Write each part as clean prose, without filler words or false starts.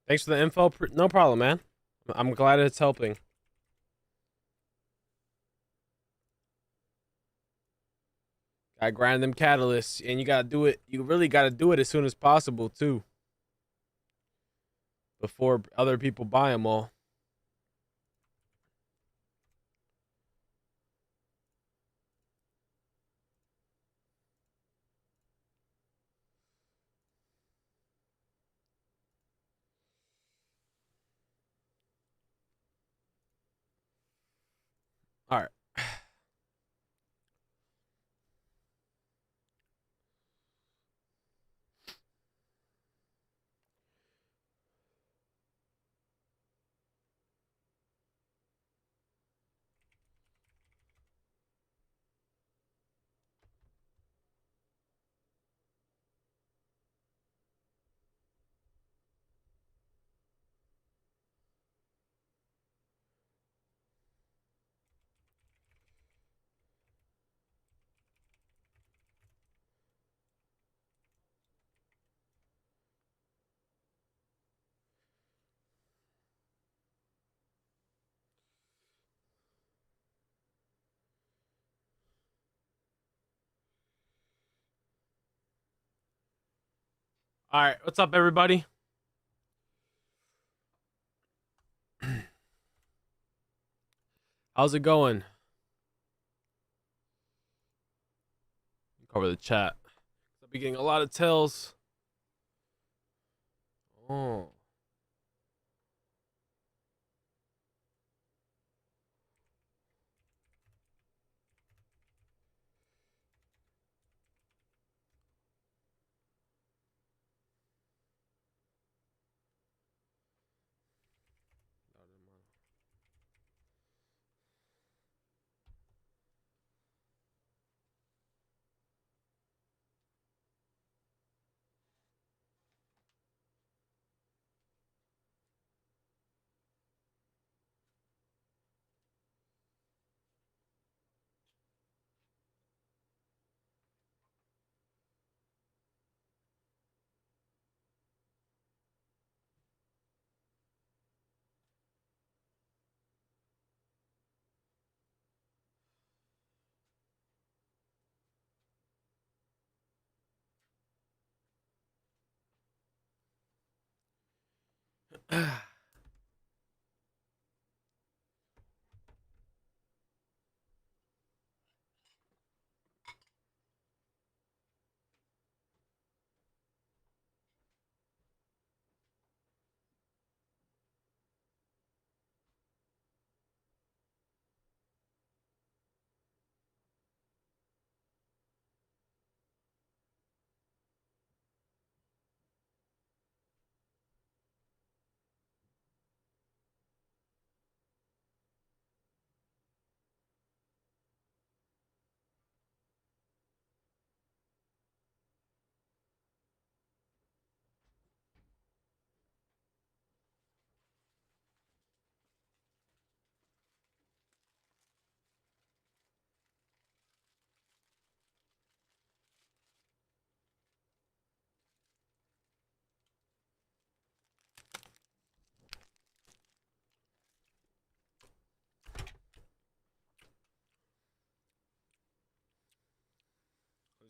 Thanks for the info. No problem, man. I'm glad it's helping. I grind them catalysts, and you gotta do it. You really gotta do it as soon as possible too, before other people buy them all. All right. All right. What's up, everybody? How's it going? Cover the chat. I'll be getting a lot of tells. Oh.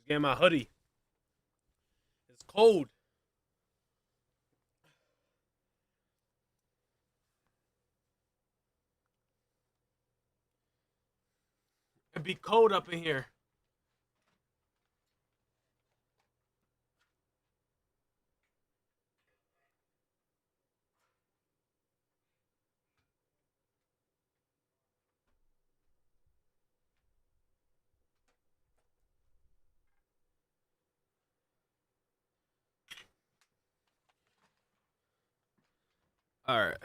Let's get my hoodie. It's cold. It'd be cold up in here. All right.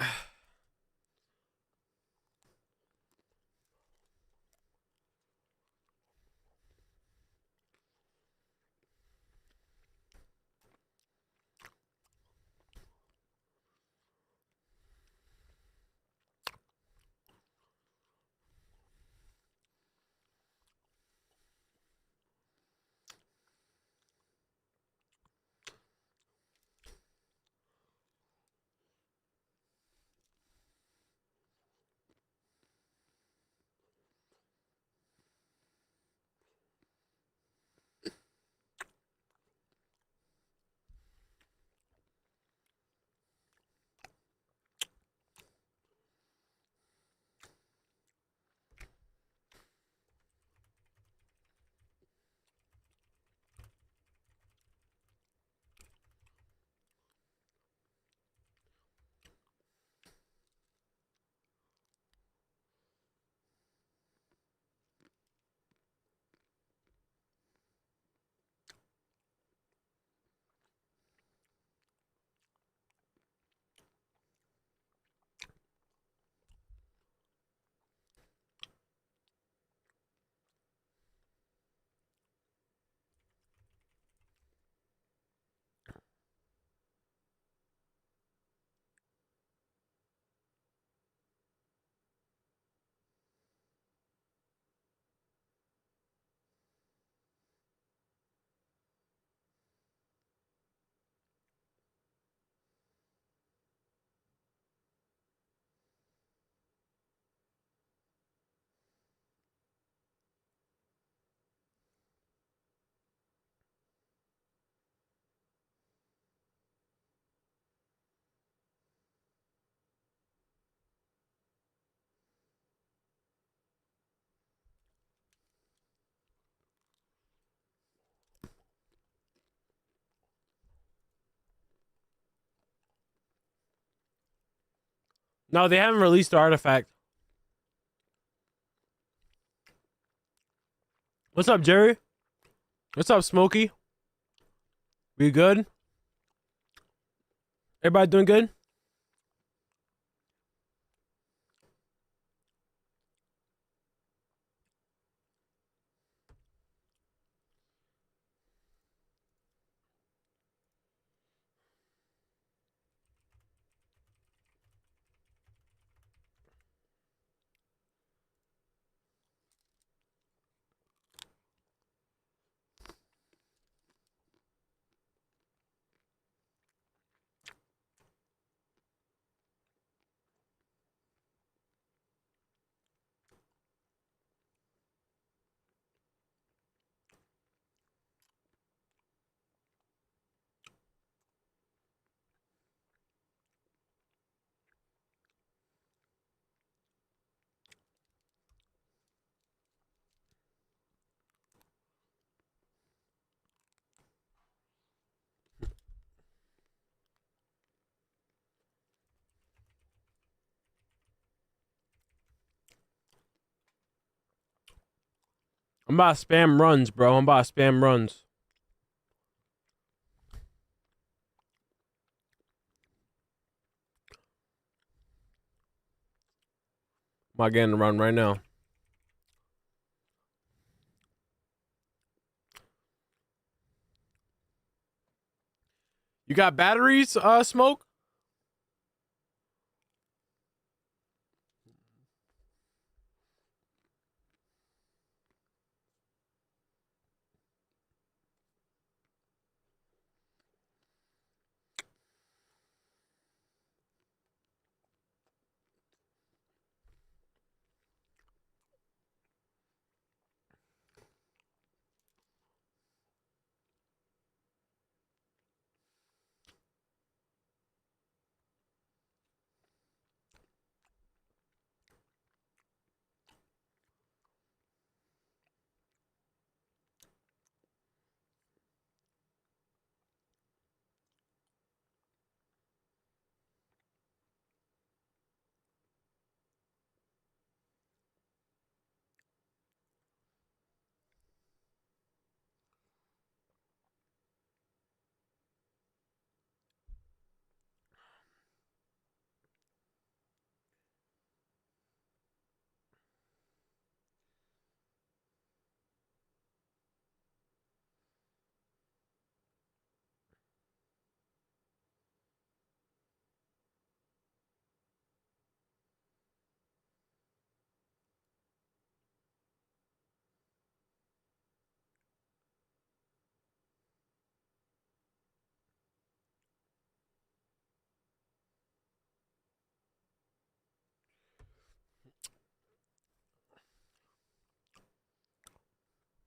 No, they haven't released the artifact. What's up, Jerry? What's up, Smokey? We good? Everybody doing good? I'm about to spam runs, bro. I'm about to spam runs. I'm about getting a run right now. You got batteries, Smoke?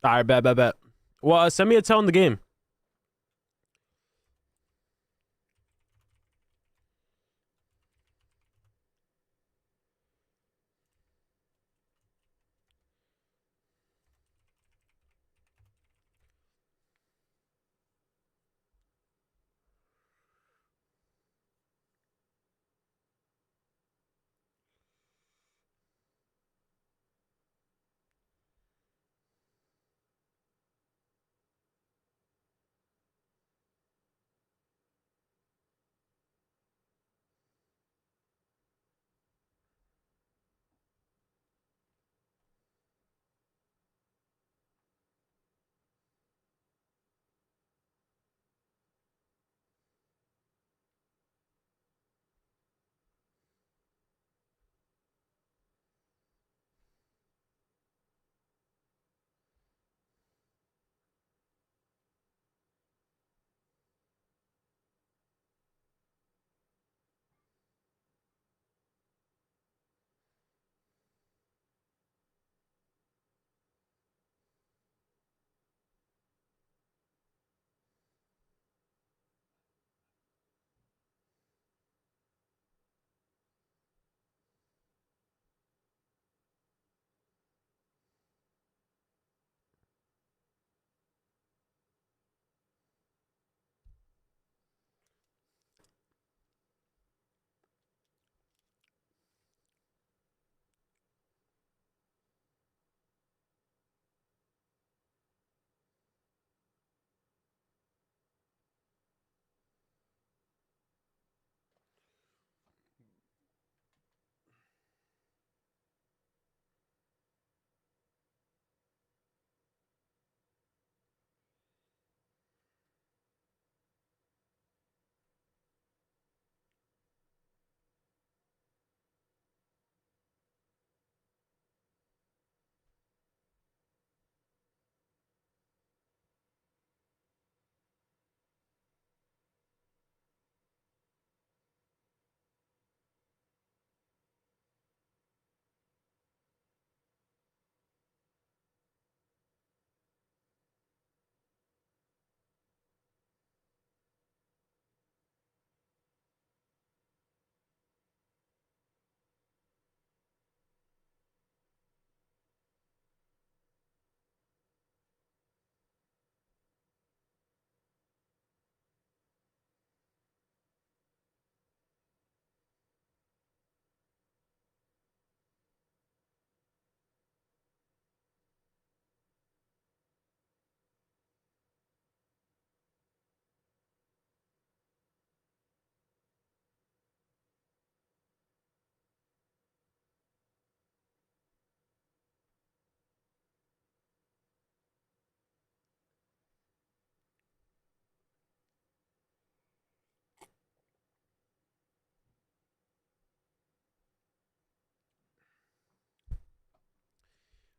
All right, bet. Well, send me a tell in the game.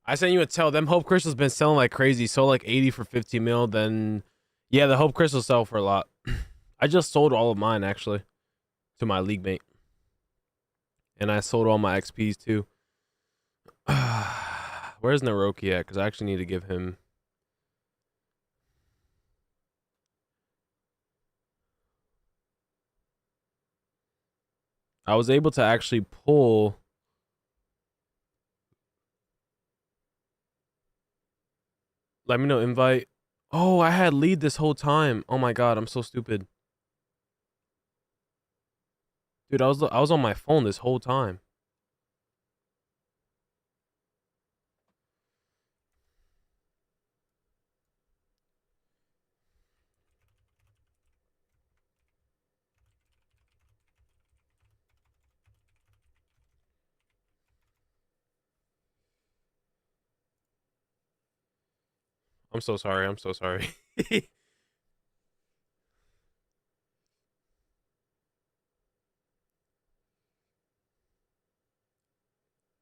I sent you a tell. Them Hope Crystals been selling like crazy. Sold like 80 for 50 mil. Then, yeah, the Hope Crystals sell for a lot. I just sold all of mine actually to my league mate, and I sold all my XPs too. Where's Naroki at? Because I actually need to give him. I was able to actually pull. Let me know invite. Oh, I had lead this whole time. Oh my god, I'm so stupid. Dude, I was on my phone this whole time. I'm so sorry. I'm so sorry.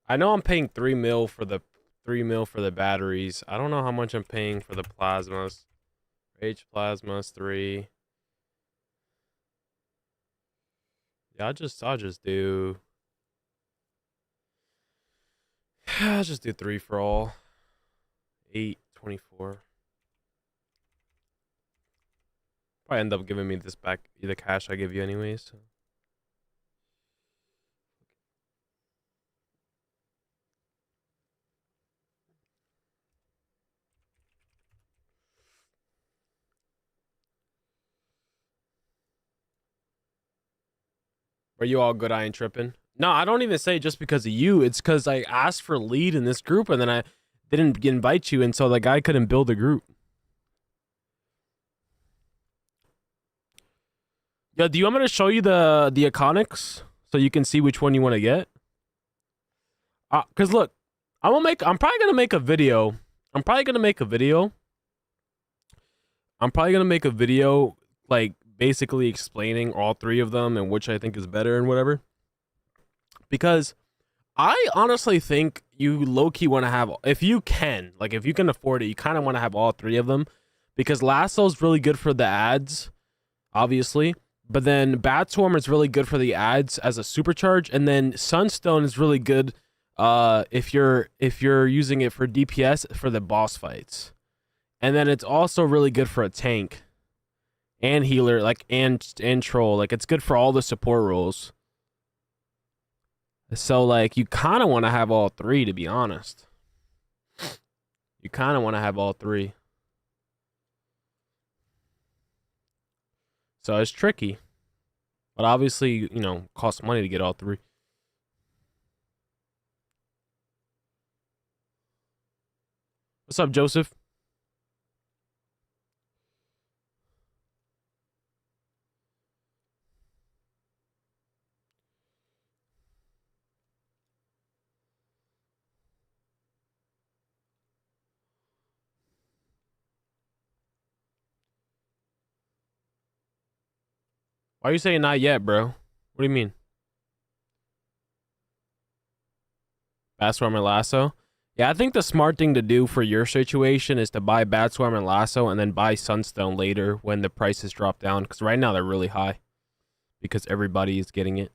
I know I'm paying 3 mil for the 3 mil for the batteries. I don't know how much I'm paying for the plasmas. H plasmas 3. Yeah, I'll just do I'll just do 3 for all. 8, 24. Probably end up giving me this back, the cash I give you anyways. So. Are you all good? I ain't tripping. No, I don't even say just because of you. It's because I asked for lead in this group and then I didn't invite you, and so the guy couldn't build a group. Yo, do you want me to show you the iconics so you can see which one you want to get? Cause look, I'm probably gonna make a video. I'm probably gonna make a video like basically explaining all three of them and which I think is better and whatever. Because I honestly think you low-key want to have, if you can afford it, you kind of want to have all three of them, because Lasso's really good for the ads, obviously, but then Bat Swarm is really good for the ads as a supercharge, and then Sunstone is really good if you're using it for DPS for the boss fights, and then it's also really good for a tank and healer, like and troll. Like, it's good for all the support roles. So, like, you kind of want to have all three, to be honest. You kind of want to have all three. So, it's tricky. But obviously, you know, costs money to get all three. What's up, Joseph? Why are you saying not yet, bro? What do you mean? Batswarm and Lasso? Yeah, I think the smart thing to do for your situation is to buy Batswarm and Lasso and then buy Sunstone later when the prices drop down. Because right now they're really high. Because everybody is getting it.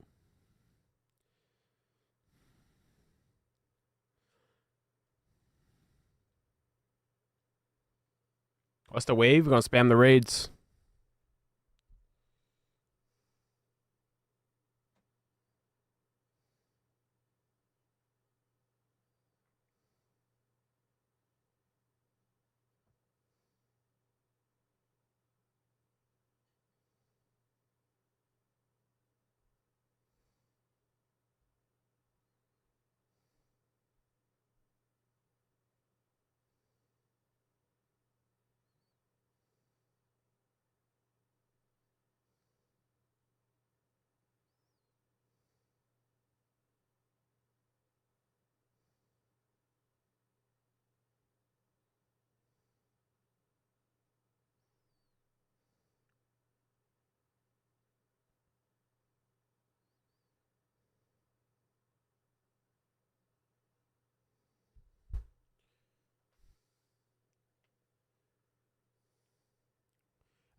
What's the wave? We're going to spam the raids.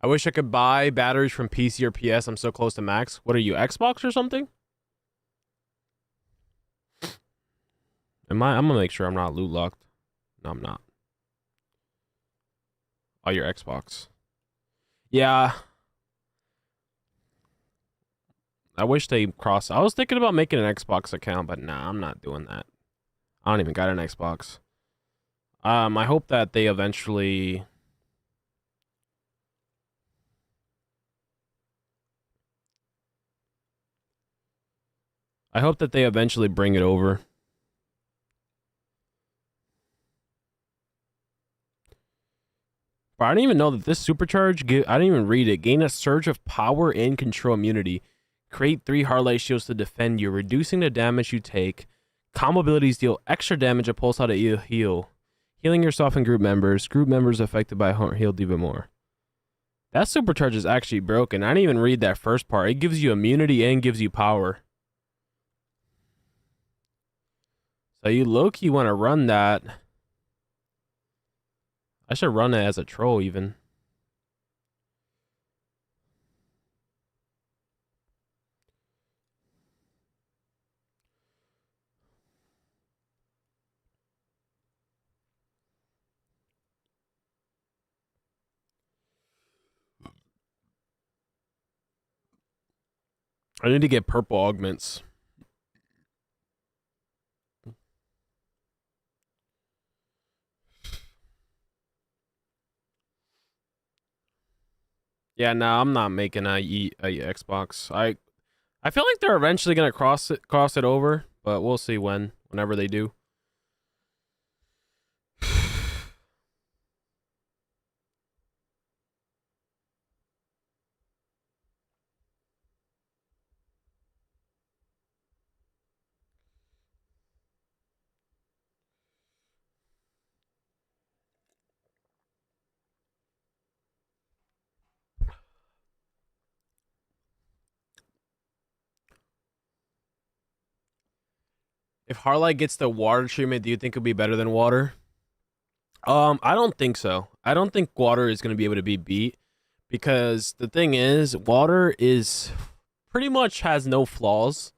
I wish I could buy batteries from PC or PS. I'm so close to max. What are you, Xbox or something? I'm gonna make sure I'm not loot locked. No, I'm not. Oh, your Xbox. Yeah. I wish they cross. I was thinking about making an Xbox account, but nah, I'm not doing that. I don't even got an Xbox. I hope that they eventually. I hope that they eventually bring it over. But I didn't even know that this supercharge. I didn't even read it. Gain a surge of power and control immunity. Create 3 Hardlight shields to defend you, reducing the damage you take. Combo abilities deal extra damage a pulse out of you heal. Healing yourself and group members. Group members affected by healed even more. That supercharge is actually broken. I didn't even read that first part. It gives you immunity and gives you power. So you low-key want to run that. I should run it as a troll even. I need to get purple augments. Yeah, no, I'm not making a Xbox. I feel like they're eventually gonna cross it over, but we'll see whenever they do. If Harlight gets the water treatment, do you think it'll be better than water? I don't think so. I don't think water is gonna be able to be beat because the thing is, water is pretty much has no flaws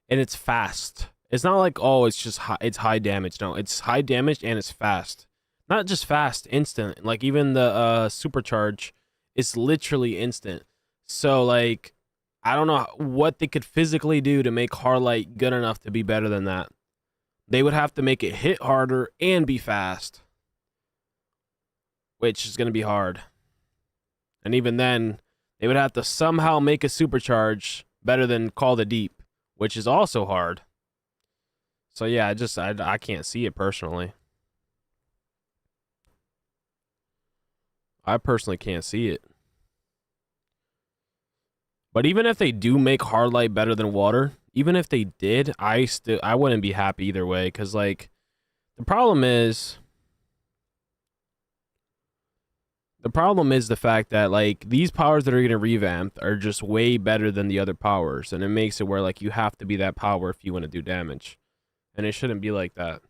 and it's fast. It's not like, oh, it's just it's high damage. No, it's high damage and it's fast. Not just fast, instant. Like even the supercharge is literally instant. So like I don't know what they could physically do to make Harlight good enough to be better than that. They would have to make it hit harder and be fast, which is going to be hard. And even then, they would have to somehow make a supercharge better than Call the Deep, which is also hard. So yeah, I can't see it personally. I personally can't see it. But even if they do make Hardlight better than Water, even if they did, I wouldn't be happy either way, because like the problem is the fact that like these powers that are getting revamped are just way better than the other powers, and it makes it where like you have to be that power if you want to do damage. And it shouldn't be like that.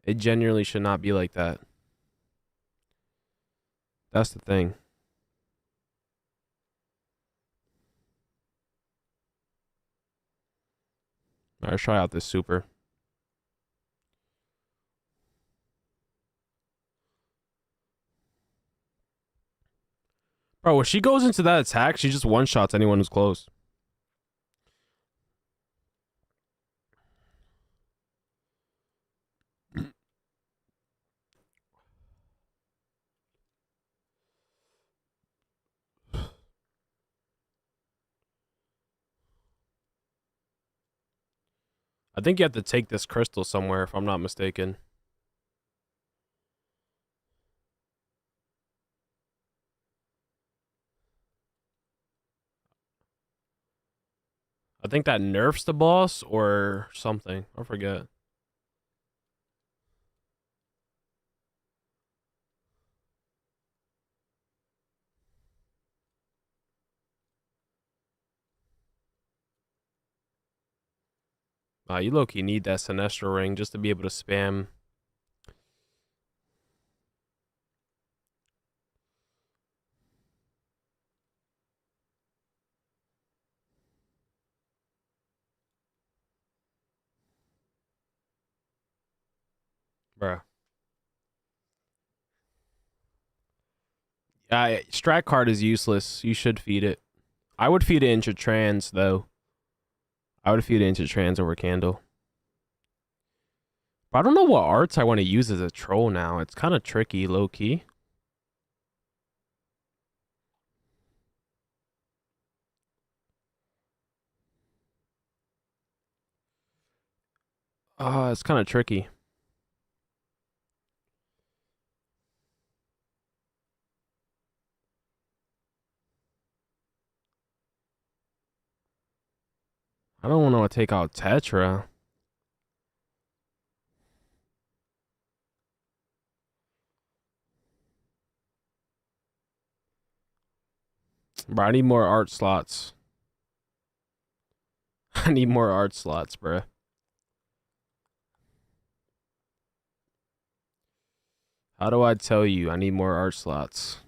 It genuinely should not be like that. That's the thing. Alright, try out this super. Bro, when she goes into that attack, she just one-shots anyone who's close. I think you have to take this crystal somewhere, if I'm not mistaken. I think that nerfs the boss or something. I forget. You low-key need that Sinestro ring just to be able to spam. Bruh. Strat card is useless. You should feed it. I would feed it into trans, though. I would feed it into trans over candle. But I don't know what arts I want to use as a troll now. It's kind of tricky, low-key. It's kind of tricky. I don't want to take out Tetra. Bro, I need more art slots. I need more art slots, bro. How do I tell you I need more art slots?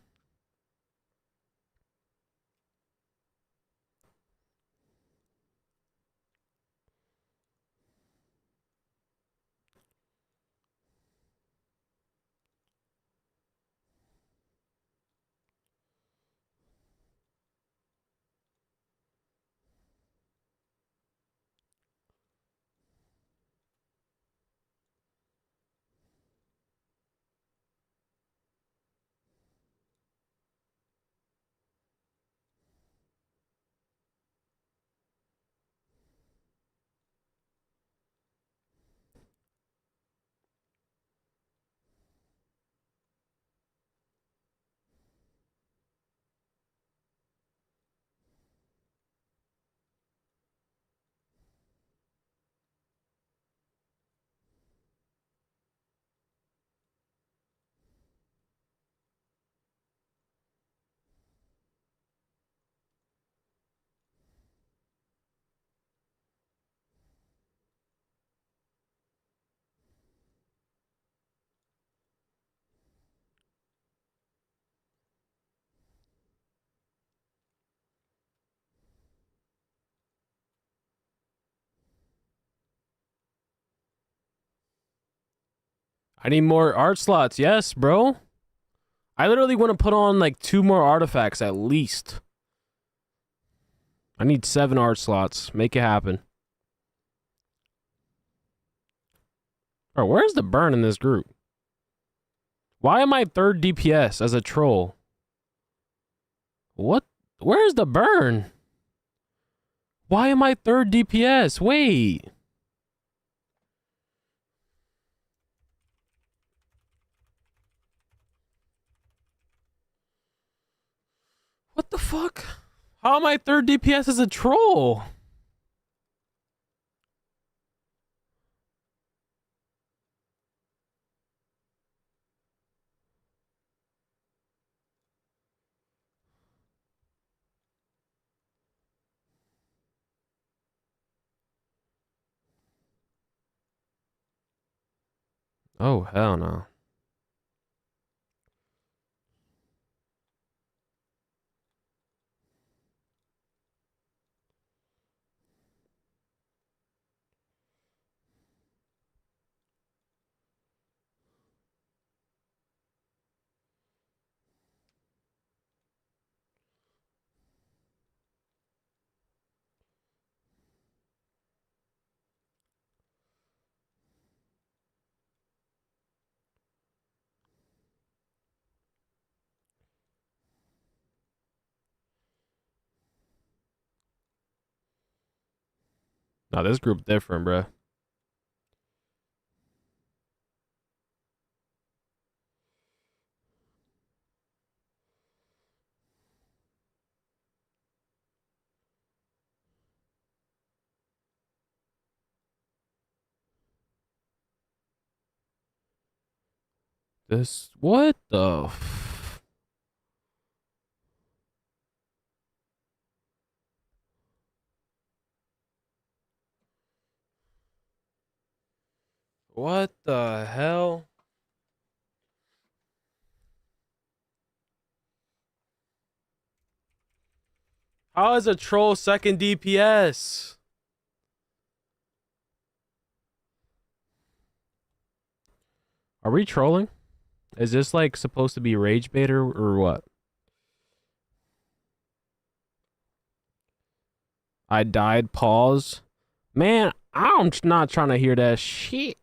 I need more art slots. Yes, bro. I literally want to put on like 2 more artifacts at least. I need 7 art slots. Make it happen. Bro, where's the burn in this group? Why am I 3rd DPS as a troll? What? Where's the burn? Why am I 3rd DPS? Wait. What the fuck? How am I 3rd DPS as a troll? Oh, hell no. Nah, this group different, bruh. This, what the what the hell? How is a troll 2nd DPS? Are we trolling? Is this like supposed to be rage bait or what? I died, pause. Man, I'm not trying to hear that shit.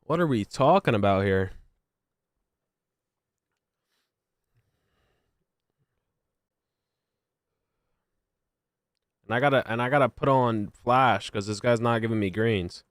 What are we talking about here? And I gotta put on flash because this guy's not giving me greens.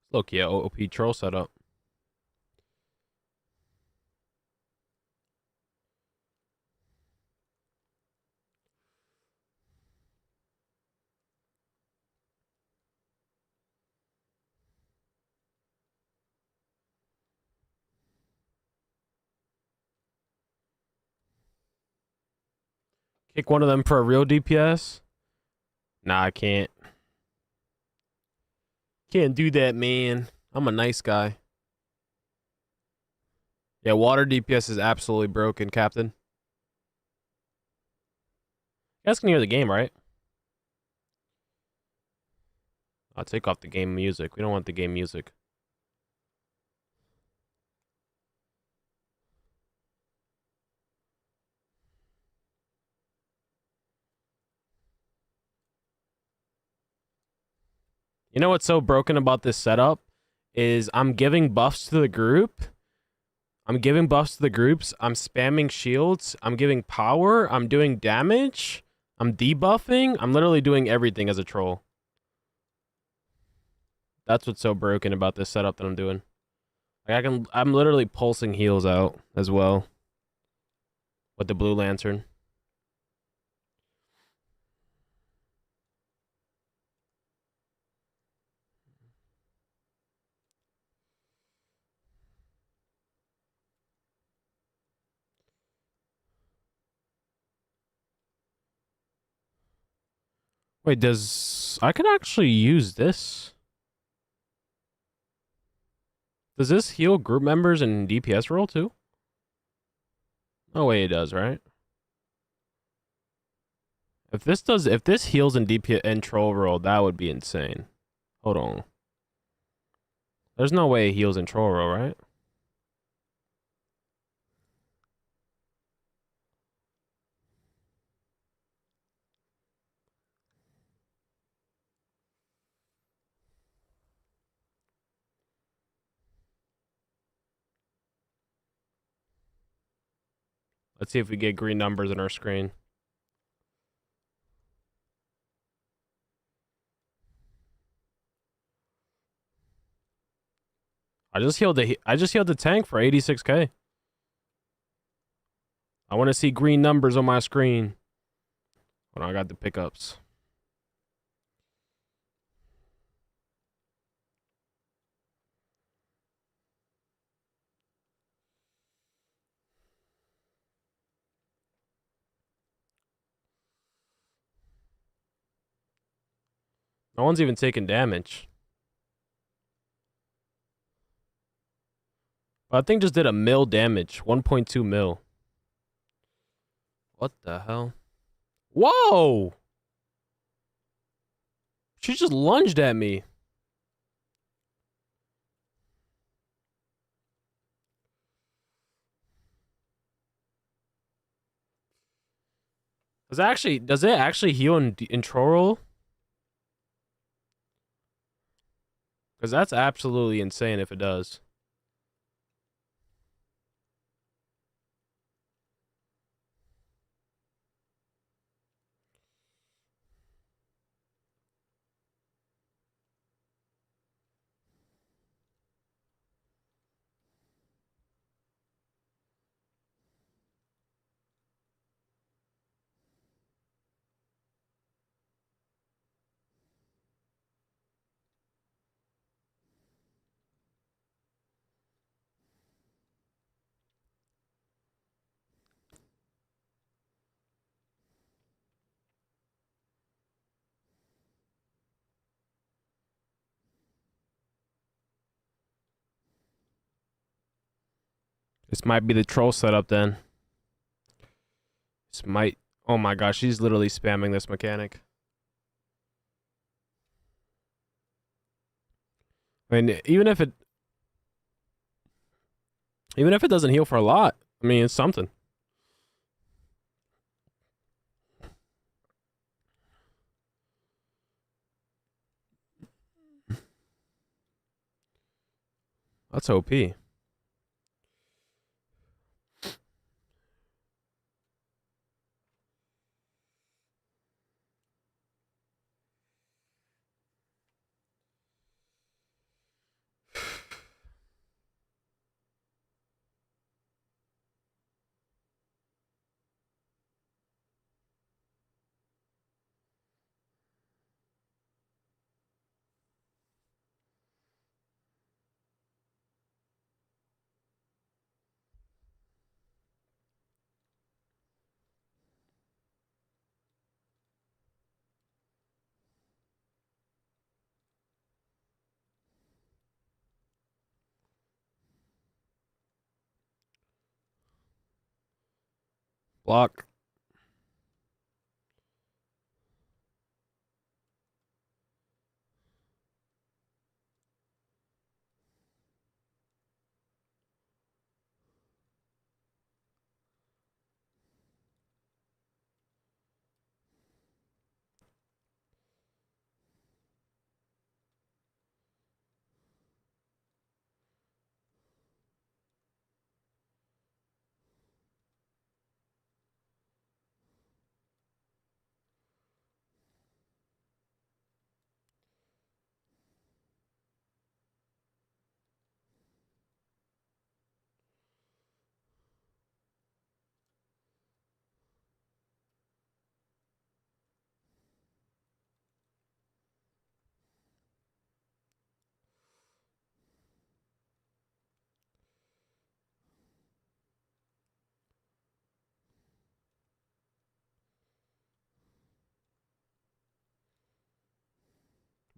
Look, yeah, OP troll setup. Kick one of them for a real DPS? Nah, I can't. Can't do that, man. I'm a nice guy. Yeah, water DPS is absolutely broken, Captain. You guys can hear the game, right? I'll take off the game music. We don't want the game music. You know what's so broken about this setup is I'm giving buffs to the group. I'm giving buffs to the groups. I'm spamming shields. I'm giving power. I'm doing damage. I'm debuffing. I'm literally doing everything as a troll. That's what's so broken about this setup that I'm doing. Like I'm literally pulsing heals out as well with the blue lantern. Wait, I can actually use this? Does this heal group members in DPS role too? Oh wait, it does, right? If this heals in DPS and troll role, that would be insane. Hold on. There's no way it heals in troll role, right? Let's see if we get green numbers in our screen. I just healed the tank for 86k. I want to see green numbers on my screen. Hold on, I got the pickups. No one's even taking damage. But I think just did a mil damage. 1.2 mil. What the hell? Whoa! She just lunged at me. Does it actually heal in troll? Because that's absolutely insane if it does. This might be the troll setup then. This might... Oh my gosh, she's literally spamming this mechanic. I mean, even if it doesn't heal for a lot, I mean, it's something. That's OP. Block.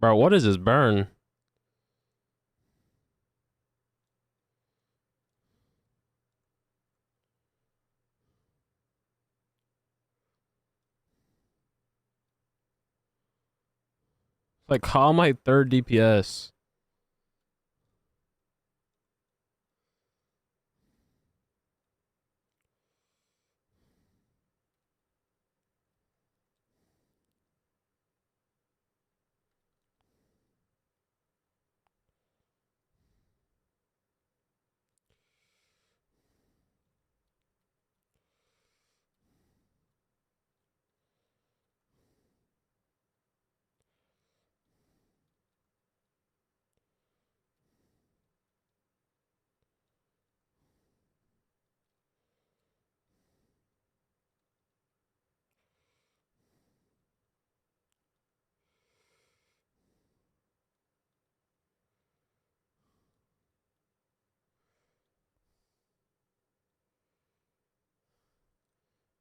Bro, what is this burn? Like, how am I third DPS?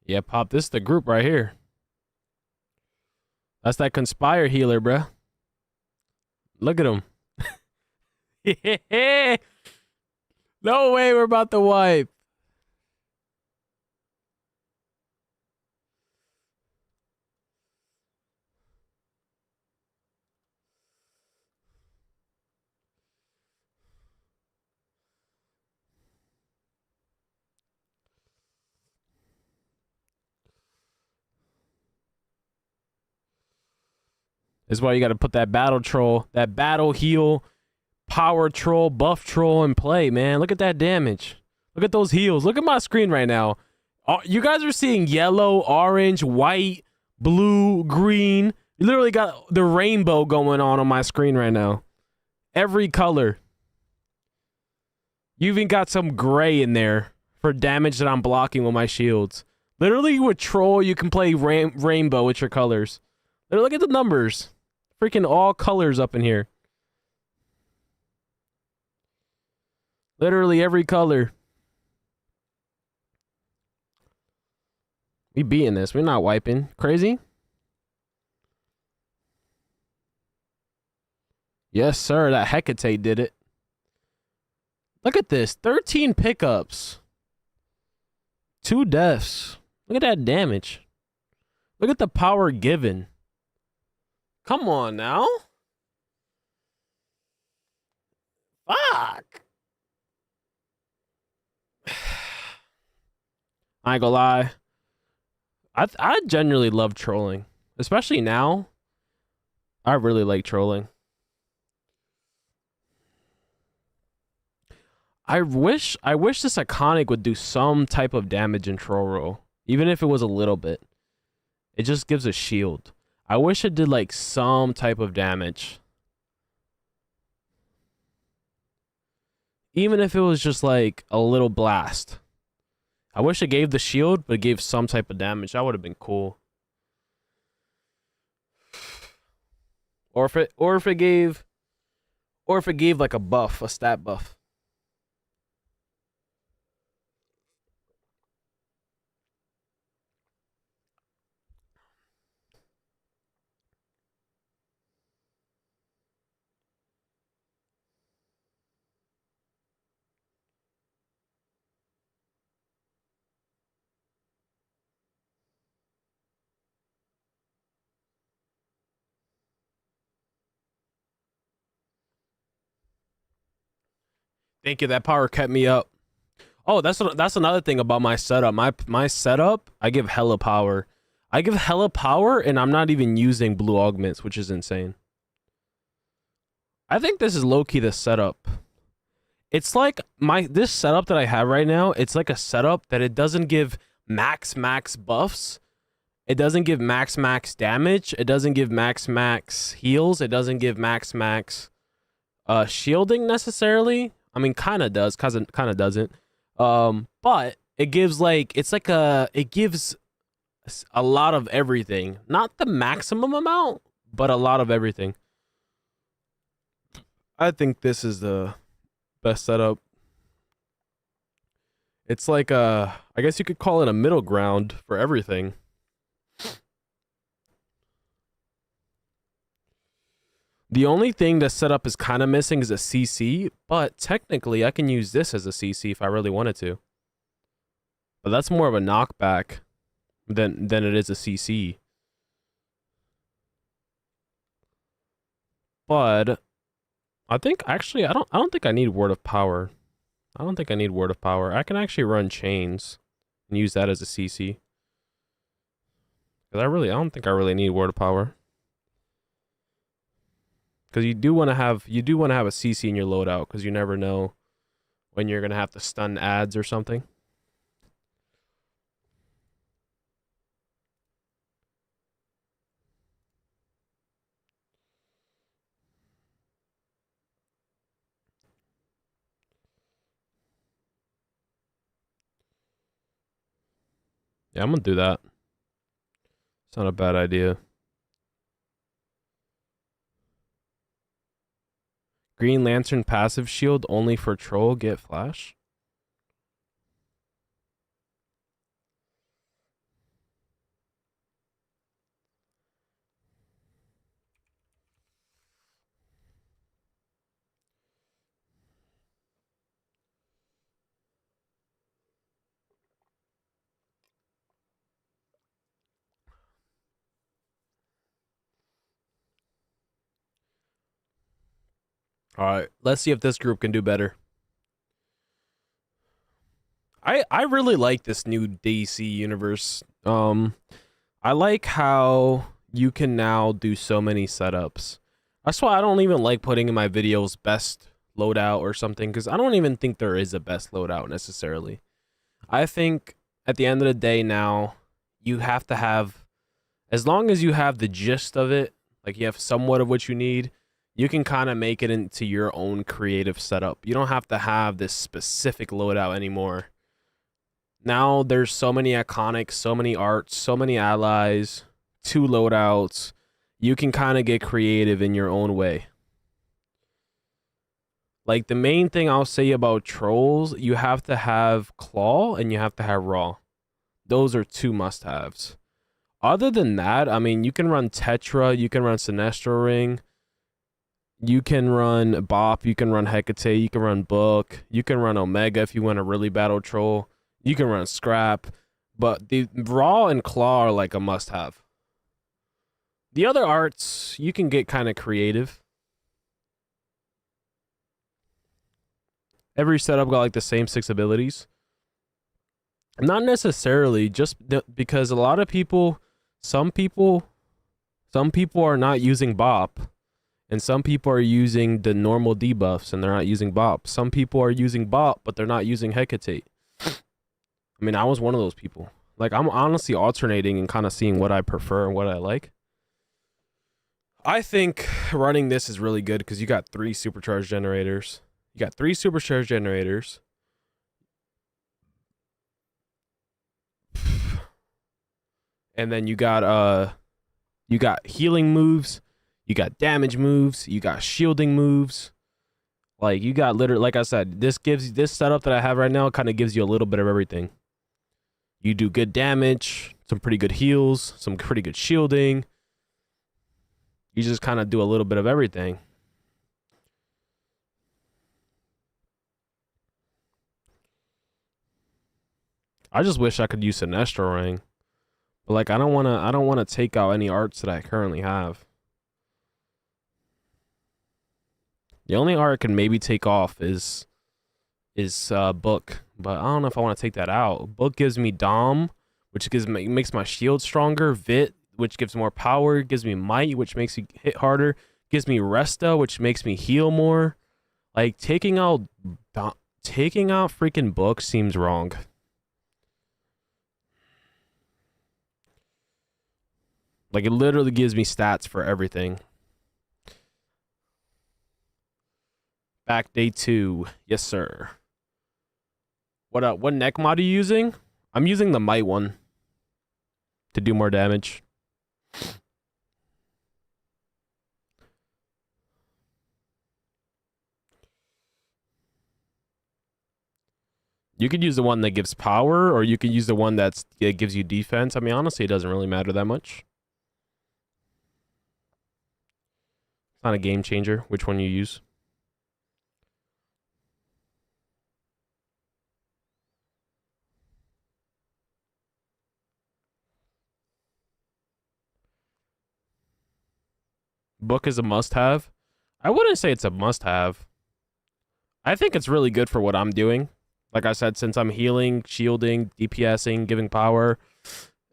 Yeah, Pop, this is the group right here. That's that Conspire healer, bruh. Look at him. No way we're about to wipe. This is why you got to put that battle troll, that battle heal, power troll, buff troll in play, man. Look at that damage. Look at those heals. Look at my screen right now. You guys are seeing yellow, orange, white, blue, green. You literally got the rainbow going on my screen right now. Every color. You even got some gray in there for damage that I'm blocking with my shields. Literally with troll, you can play rainbow with your colors. Look at the numbers. Freaking all colors up in here. Literally every color. We beating this. We're not wiping. Crazy? Yes, sir. That Hecate did it. Look at this. 13 pickups. 2 deaths. Look at that damage. Look at the power given. Come on now. Fuck. I ain't gonna lie. I genuinely love trolling. Especially now. I really like trolling. I wish this iconic would do some type of damage in troll roll. Even if it was a little bit. It just gives a shield. I wish it did like some type of damage. Even if it was just like a little blast. I wish it gave the shield, but it gave some type of damage. That would have been cool. Or if it gave like a buff, a stat buff. Thank you. That power kept me up. Oh, that's another thing about my setup. My setup, I give hella power. I give hella power, and I'm not even using blue augments, which is insane. I think this is low-key the setup. It's like this setup that I have right now, it's like a setup that it doesn't give max buffs. It doesn't give max damage. It doesn't give max heals. It doesn't give max shielding necessarily. I mean, kind of does, kind of doesn't. But it gives it gives a lot of everything. Not the maximum amount, but a lot of everything. I think this is the best setup. It's like I guess you could call it a middle ground for everything. The only thing the setup is kind of missing is a CC, but technically I can use this as a CC if I really wanted to. But that's more of a knockback than it is a CC. But I think actually I don't think I need Word of Power. I don't think I need Word of Power. I can actually run chains and use that as a CC. Cause I don't think I really need Word of Power. Because you do want to have a CC in your loadout, because you never know when you're gonna have to stun ads or something. Yeah, I'm gonna do that. It's not a bad idea. Green Lantern passive shield only for troll, get flash. All right, let's see if this group can do better. I really like this new DC universe. I like how you can now do so many setups. That's why I don't even like putting in my videos best loadout or something, because I don't even think there is a best loadout necessarily. I think at the end of the day now, you have to have, as long as you have the gist of it, like you have somewhat of what you need, you can kind of make it into your own creative setup. You don't have to have this specific loadout anymore. Now there's so many iconics, so many arts, so many allies, 2 loadouts. You can kind of get creative in your own way. Like the main thing I'll say about trolls, you have to have claw and you have to have raw. Those are 2 must-haves. Other than that, I mean, you can run Tetra, you can run Sinestro Ring, you can run Bop, you can run Hecate, you can run Book, you can run Omega if you want to really battle troll. You can run Scrap, but the Raw and Claw are like a must-have. The other arts, you can get kind of creative. Every setup got like the same 6 abilities. Not necessarily, just because a lot of people, some people are not using Bop, and some people are using the normal debuffs and they're not using Bop. Some people are using Bop, but they're not using Hecate. I mean, I was one of those people. Like, I'm honestly alternating and kind of seeing what I prefer and what I like. I think running this is really good because you got 3 supercharged generators. You got 3 supercharged generators. And then you got healing moves, you got damage moves, you got shielding moves. Like, you got literally, like I said, this setup that I have right now kind of gives you a little bit of everything. You do good damage, some pretty good heals, some pretty good shielding. You just kind of do a little bit of everything. I just wish I could use Sinestro Ring. But like I don't wanna take out any arts that I currently have. The only art I can maybe take off is Book, but I don't know if I want to take that out. Book gives me Dom, which makes my shield stronger. Vit, which gives more power. Gives me Might, which makes me hit harder. Gives me Resta, which makes me heal more. Like taking out freaking Book seems wrong. Like it literally gives me stats for everything. Back day 2, yes sir. What neck mod are you using? I'm using the Might one to do more damage. You could use the one that gives power, or you could use the one that gives you defense. I mean, honestly, it doesn't really matter that much. It's not a game changer which one you use. Book is a must-have. I wouldn't say it's a must-have. I think it's really good for what I'm doing. Like I said, since I'm healing, shielding, DPSing, giving power,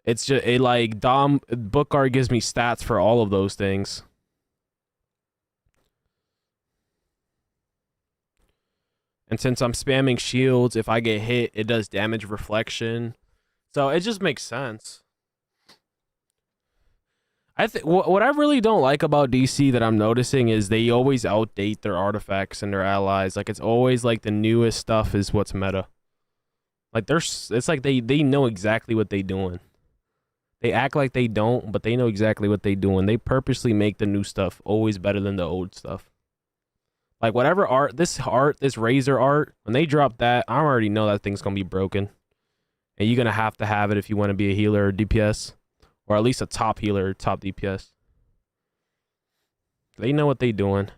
it's just a like Dom book guard gives me stats for all of those things. And since I'm spamming shields, if I get hit, it does damage reflection. So it just makes sense. I think what I really don't like about DC that I'm noticing is they always outdate their artifacts and their allies. Like it's always like the newest stuff is what's meta. Like it's like they know exactly what they doing. They act like they don't, but they know exactly what they doing. They purposely make the new stuff always better than the old stuff. Like whatever this Razor art, when they drop that, I already know that thing's gonna be broken. And you're gonna have to have it if you want to be a healer or DPS. Or at least a top healer, top DPS. They know what they doing.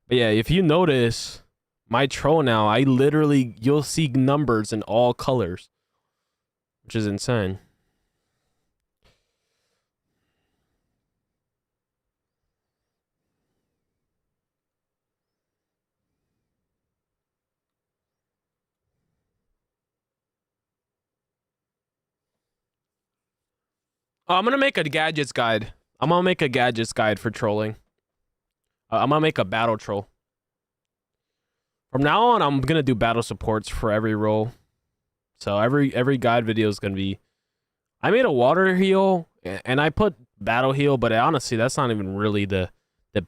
But yeah, if you notice, my troll now, you'll see numbers in all colors. Which is insane. Oh, I'm gonna make a gadgets guide. I'm gonna make a gadgets guide for trolling. I'm gonna make a battle troll. From now on, I'm gonna do battle supports for every role. So every guide video is gonna be. I made a water heal and I put battle heal, but honestly, that's not even really the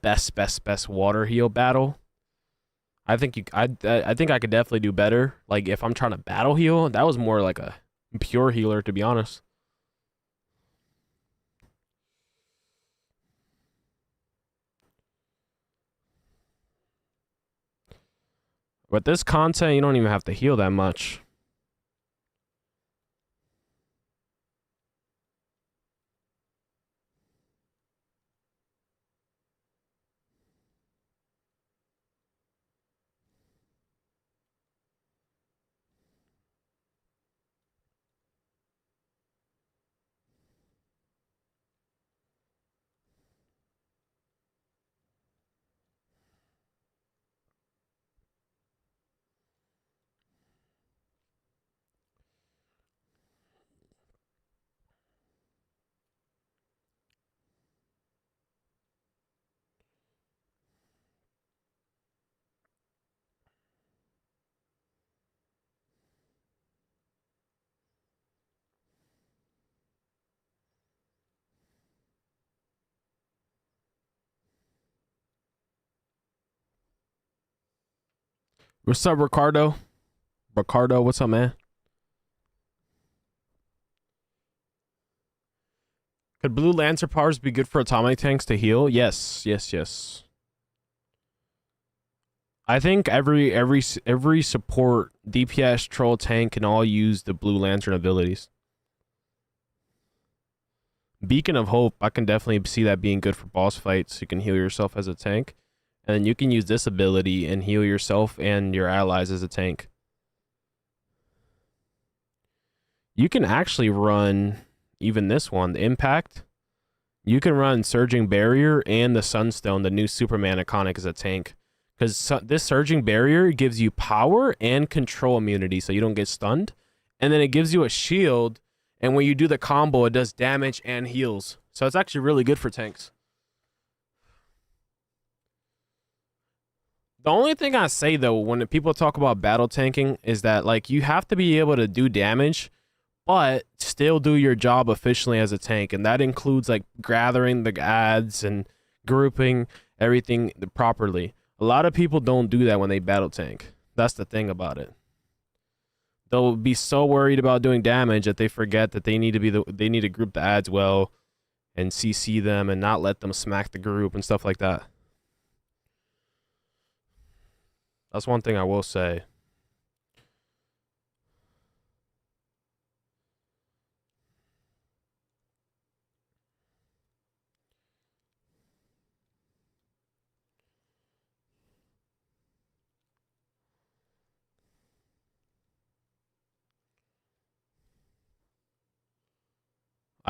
best water heal battle. I think I think I could definitely do better. Like if I'm trying to battle heal, that was more like a pure healer, to be honest. But this content, you don't even have to heal that much. What's up, Ricardo? Ricardo, what's up, man? Could blue lancer powers be good for atomic tanks to heal? Yes. I think every support DPS troll tank can all use the blue lantern abilities. Beacon of Hope, I can definitely see that being good for boss fights. You can heal yourself as a tank. And then you can use this ability and heal yourself and your allies as a tank. You can actually run even this one, the Impact. You can run Surging Barrier and the Sunstone, the new Superman iconic, as a tank. Because this Surging Barrier gives you power and control immunity, so you don't get stunned. And then it gives you a shield, and when you do the combo, it does damage and heals. So it's actually really good for tanks. The only thing I say, though, when people talk about battle tanking is that, like, you have to be able to do damage, but still do your job efficiently as a tank. And that includes, like, gathering the ads and grouping everything properly. A lot of people don't do that when they battle tank. That's the thing about it. They'll be so worried about doing damage that they forget that they need to group the ads well and CC them and not let them smack the group and stuff like that. That's one thing I will say.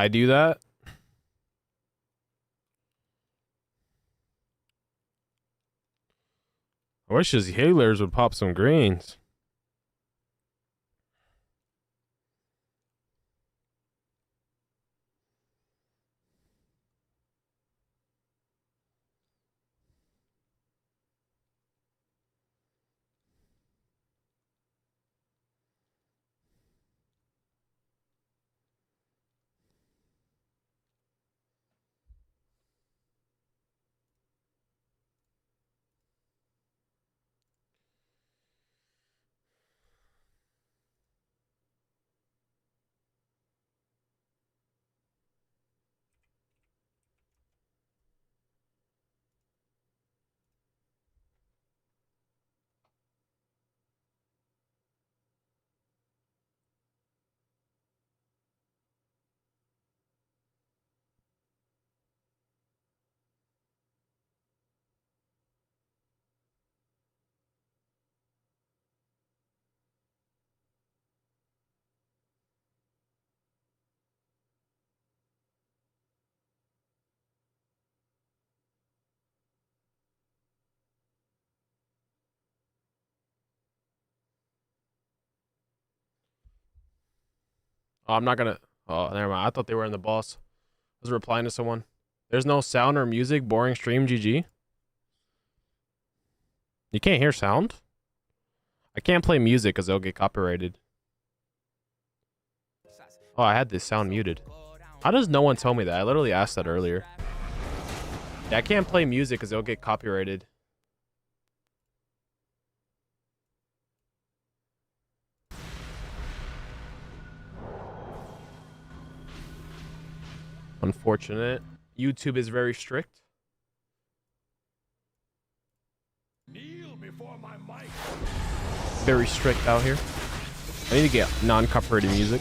I do that. I wish his healers would pop some greens. Oh, I'm not gonna. Oh, never mind. I thought they were in the boss. I was replying to someone. There's no sound or music. Boring stream. GG. You can't hear sound? I can't play music because it'll get copyrighted. Oh, I had this sound muted. How does no one tell me that? I literally asked that earlier. Yeah, I can't play music because it'll get copyrighted. Unfortunate. YouTube is very strict. Kneel before my mic. Very strict out here. I need to get non-copyrighted music.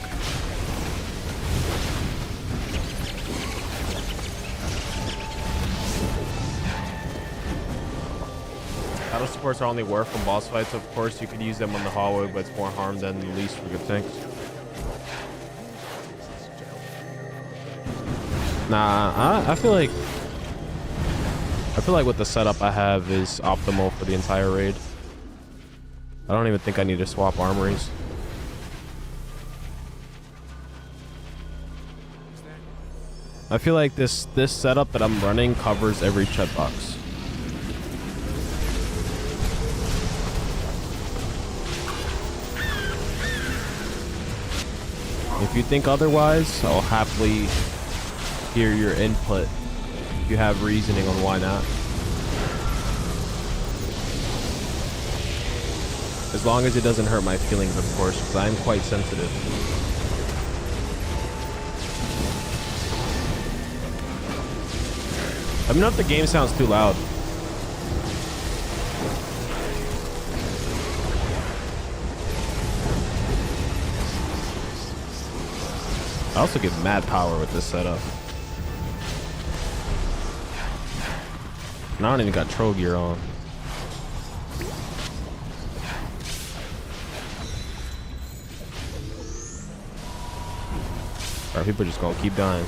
Battle supports are only worth from boss fights. Of course, you could use them on the hallway, but it's more harm than the least for good things. Nah, I feel like with the setup I have is optimal for the entire raid. I don't even think I need to swap armories. I feel like this setup that I'm running covers every checkbox. If you think otherwise, I'll happily hear your input if you have reasoning on why not. As long as it doesn't hurt my feelings, of course, because I'm quite sensitive. Let me know if the game sounds too loud. I also get mad power with this setup. And I don't even got troll gear on. Alright, people just gonna keep dying.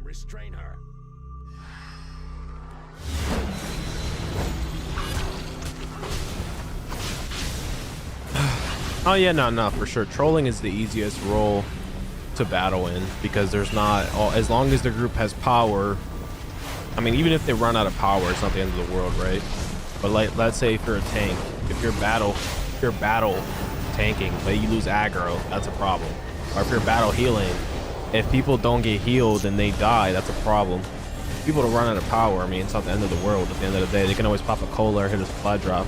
Restrain her. Oh yeah, no, for sure. Trolling is the easiest role to battle in because there's not as long as the group has power. I mean, even if they run out of power, it's not the end of the world, right? But like, let's say if you're a tank, if you're battle tanking, but you lose aggro, that's a problem. Or if you're battle healing, if people don't get healed and they die, that's a problem. People to run out of power, I mean, it's not the end of the world. At the end of the day, they can always pop a cola or hit a supply drop.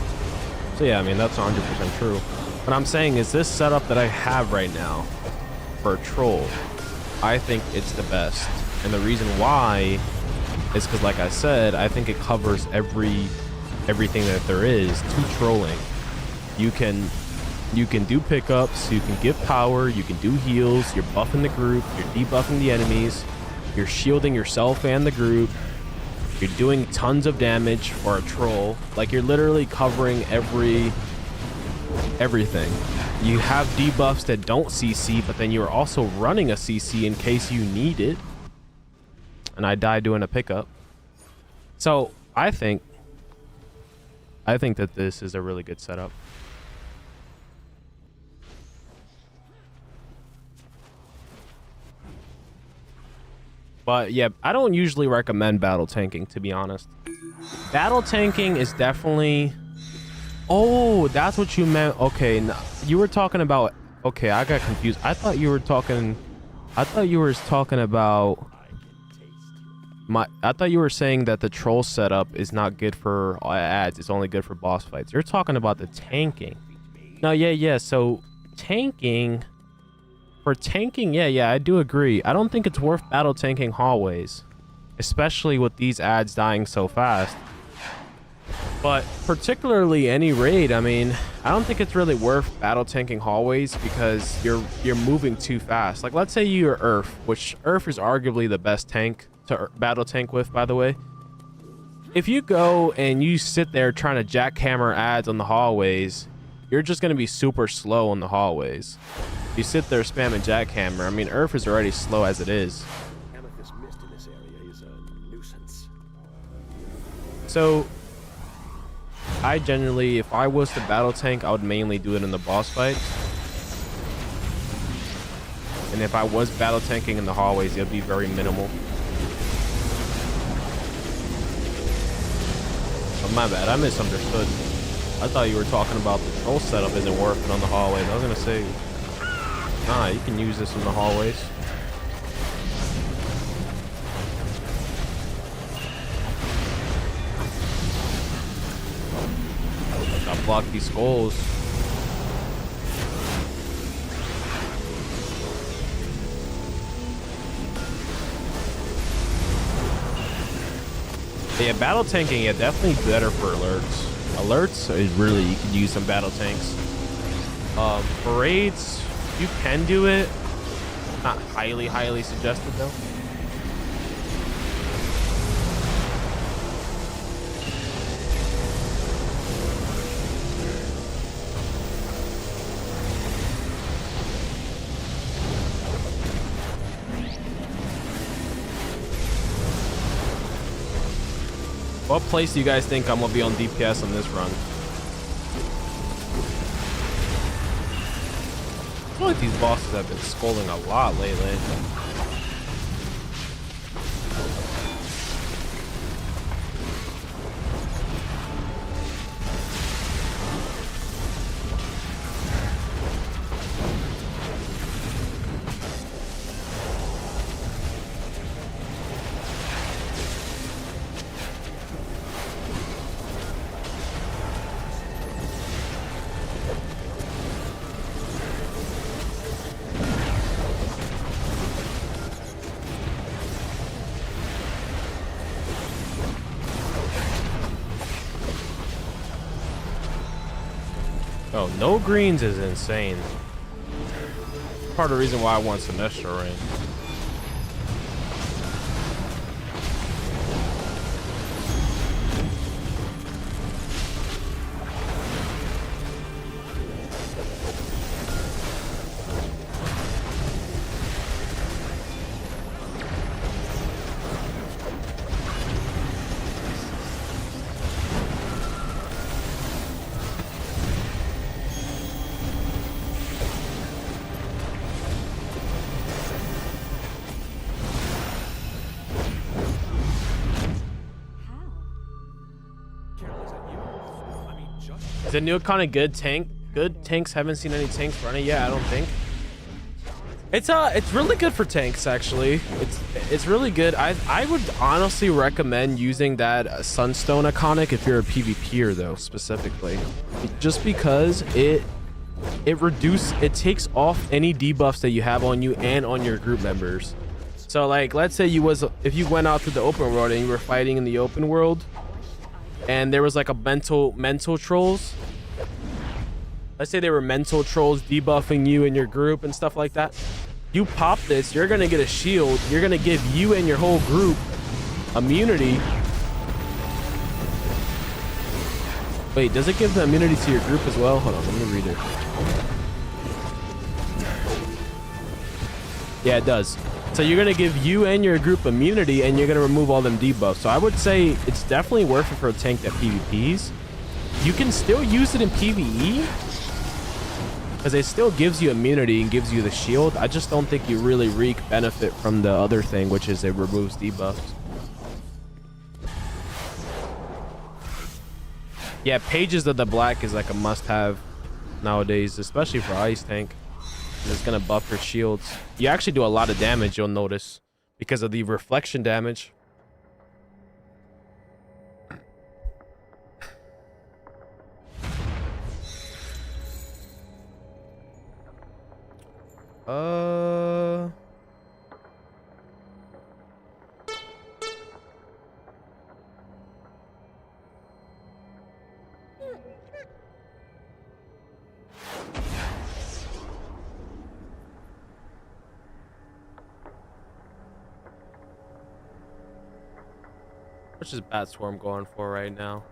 So yeah, I mean, that's 100% true. What I'm saying is this setup that I have right now for a troll, I think it's the best. And the reason why is because, like I said, I think it covers everything that there is to trolling. You can do pickups, you can give power, you can do heals, you're buffing the group, you're debuffing the enemies, you're shielding yourself and the group, you're doing tons of damage for a troll. Like, you're literally covering everything. You have debuffs that don't CC, but then you're also running a CC in case you need it. And I died doing a pickup. So I think that this is a really good setup. But yeah, I don't usually recommend battle tanking, to be honest. Battle tanking is definitely... Oh, that's what you meant. Okay, now, you were talking about... Okay, I got confused. I thought you were talking about... I thought you were saying that the troll setup is not good for ads. It's only good for boss fights. You're talking about the tanking. No, yeah. So tanking... For tanking, yeah, I do agree. I don't think it's worth battle tanking hallways, especially with these ads dying so fast. But particularly any raid, I mean, I don't think it's really worth battle tanking hallways because you're moving too fast. Like, let's say you're Earth, which Earth is arguably the best tank to battle tank with, by the way. If you go and you sit there trying to jackhammer ads on the hallways, you're just going to be super slow on the hallways. You sit there spamming jackhammer. I mean, Earth is already slow as it is. Amethyst mist in this area is a nuisance. So, I generally, if I was to battle tank, I would mainly do it in the boss fight. And if I was battle tanking in the hallways, it would be very minimal. Oh, my bad, I misunderstood. I thought you were talking about the troll setup isn't worth it on the hallways. I was gonna say, nah, you can use this in the hallways. Gotta block these skulls. Yeah, battle tanking, yeah, definitely better for alerts. Alerts is really, you can use some battle tanks. For raids, you can do it. Not highly suggested though. What place do you guys think I'm gonna be on DPS on this run? I feel like these bosses have been scolding a lot lately. Oh, no greens is insane. Part of the reason why I want Sinestro Rain. The new kind of good tank. Good tanks. Haven't seen any tanks running yet. I don't think. It's really good for tanks actually. It's really good. I would honestly recommend using that Sunstone iconic if you're a PvPer though, specifically, just because it takes off any debuffs that you have on you and on your group members. So like, let's say if you went out to the open world and you were fighting in the open world, and there was like a mental trolls. Let's say they were mental trolls debuffing you and your group and stuff like that. You pop this, you're gonna get a shield. You're gonna give you and your whole group immunity. Wait, does it give the immunity to your group as well? Hold on, let me read it. Yeah, it does. So you're gonna give you and your group immunity, and you're gonna remove all them debuffs. So I would say it's definitely worth it for a tank that PvPs. You can still use it in PvE, because it still gives you immunity and gives you the shield. I just don't think you really reap benefit from the other thing, which is it removes debuffs. Yeah, Pages of the Black is like a must-have nowadays, especially for Ice Tank. And it's gonna buff your shields. You actually do a lot of damage, you'll notice, because of the reflection damage. Which is Bat Swarm going for right now?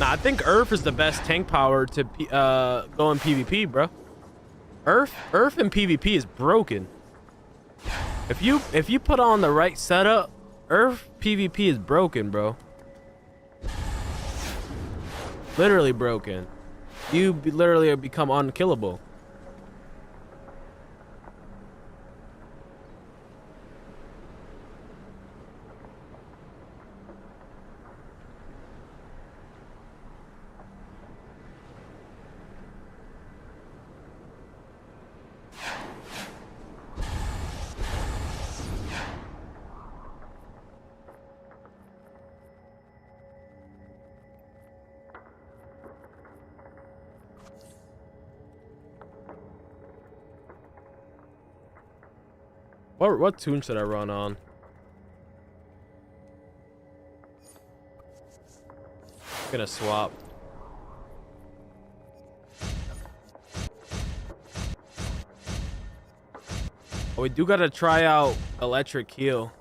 Nah, I think Earth is the best tank power to go in PvP, bro. Earth in PvP is broken. If you put on the right setup, Earth PvP is broken, bro. Literally broken. You literally become unkillable. What tune should I run on? I'm gonna swap. Oh, we do gotta try out Electric Heal.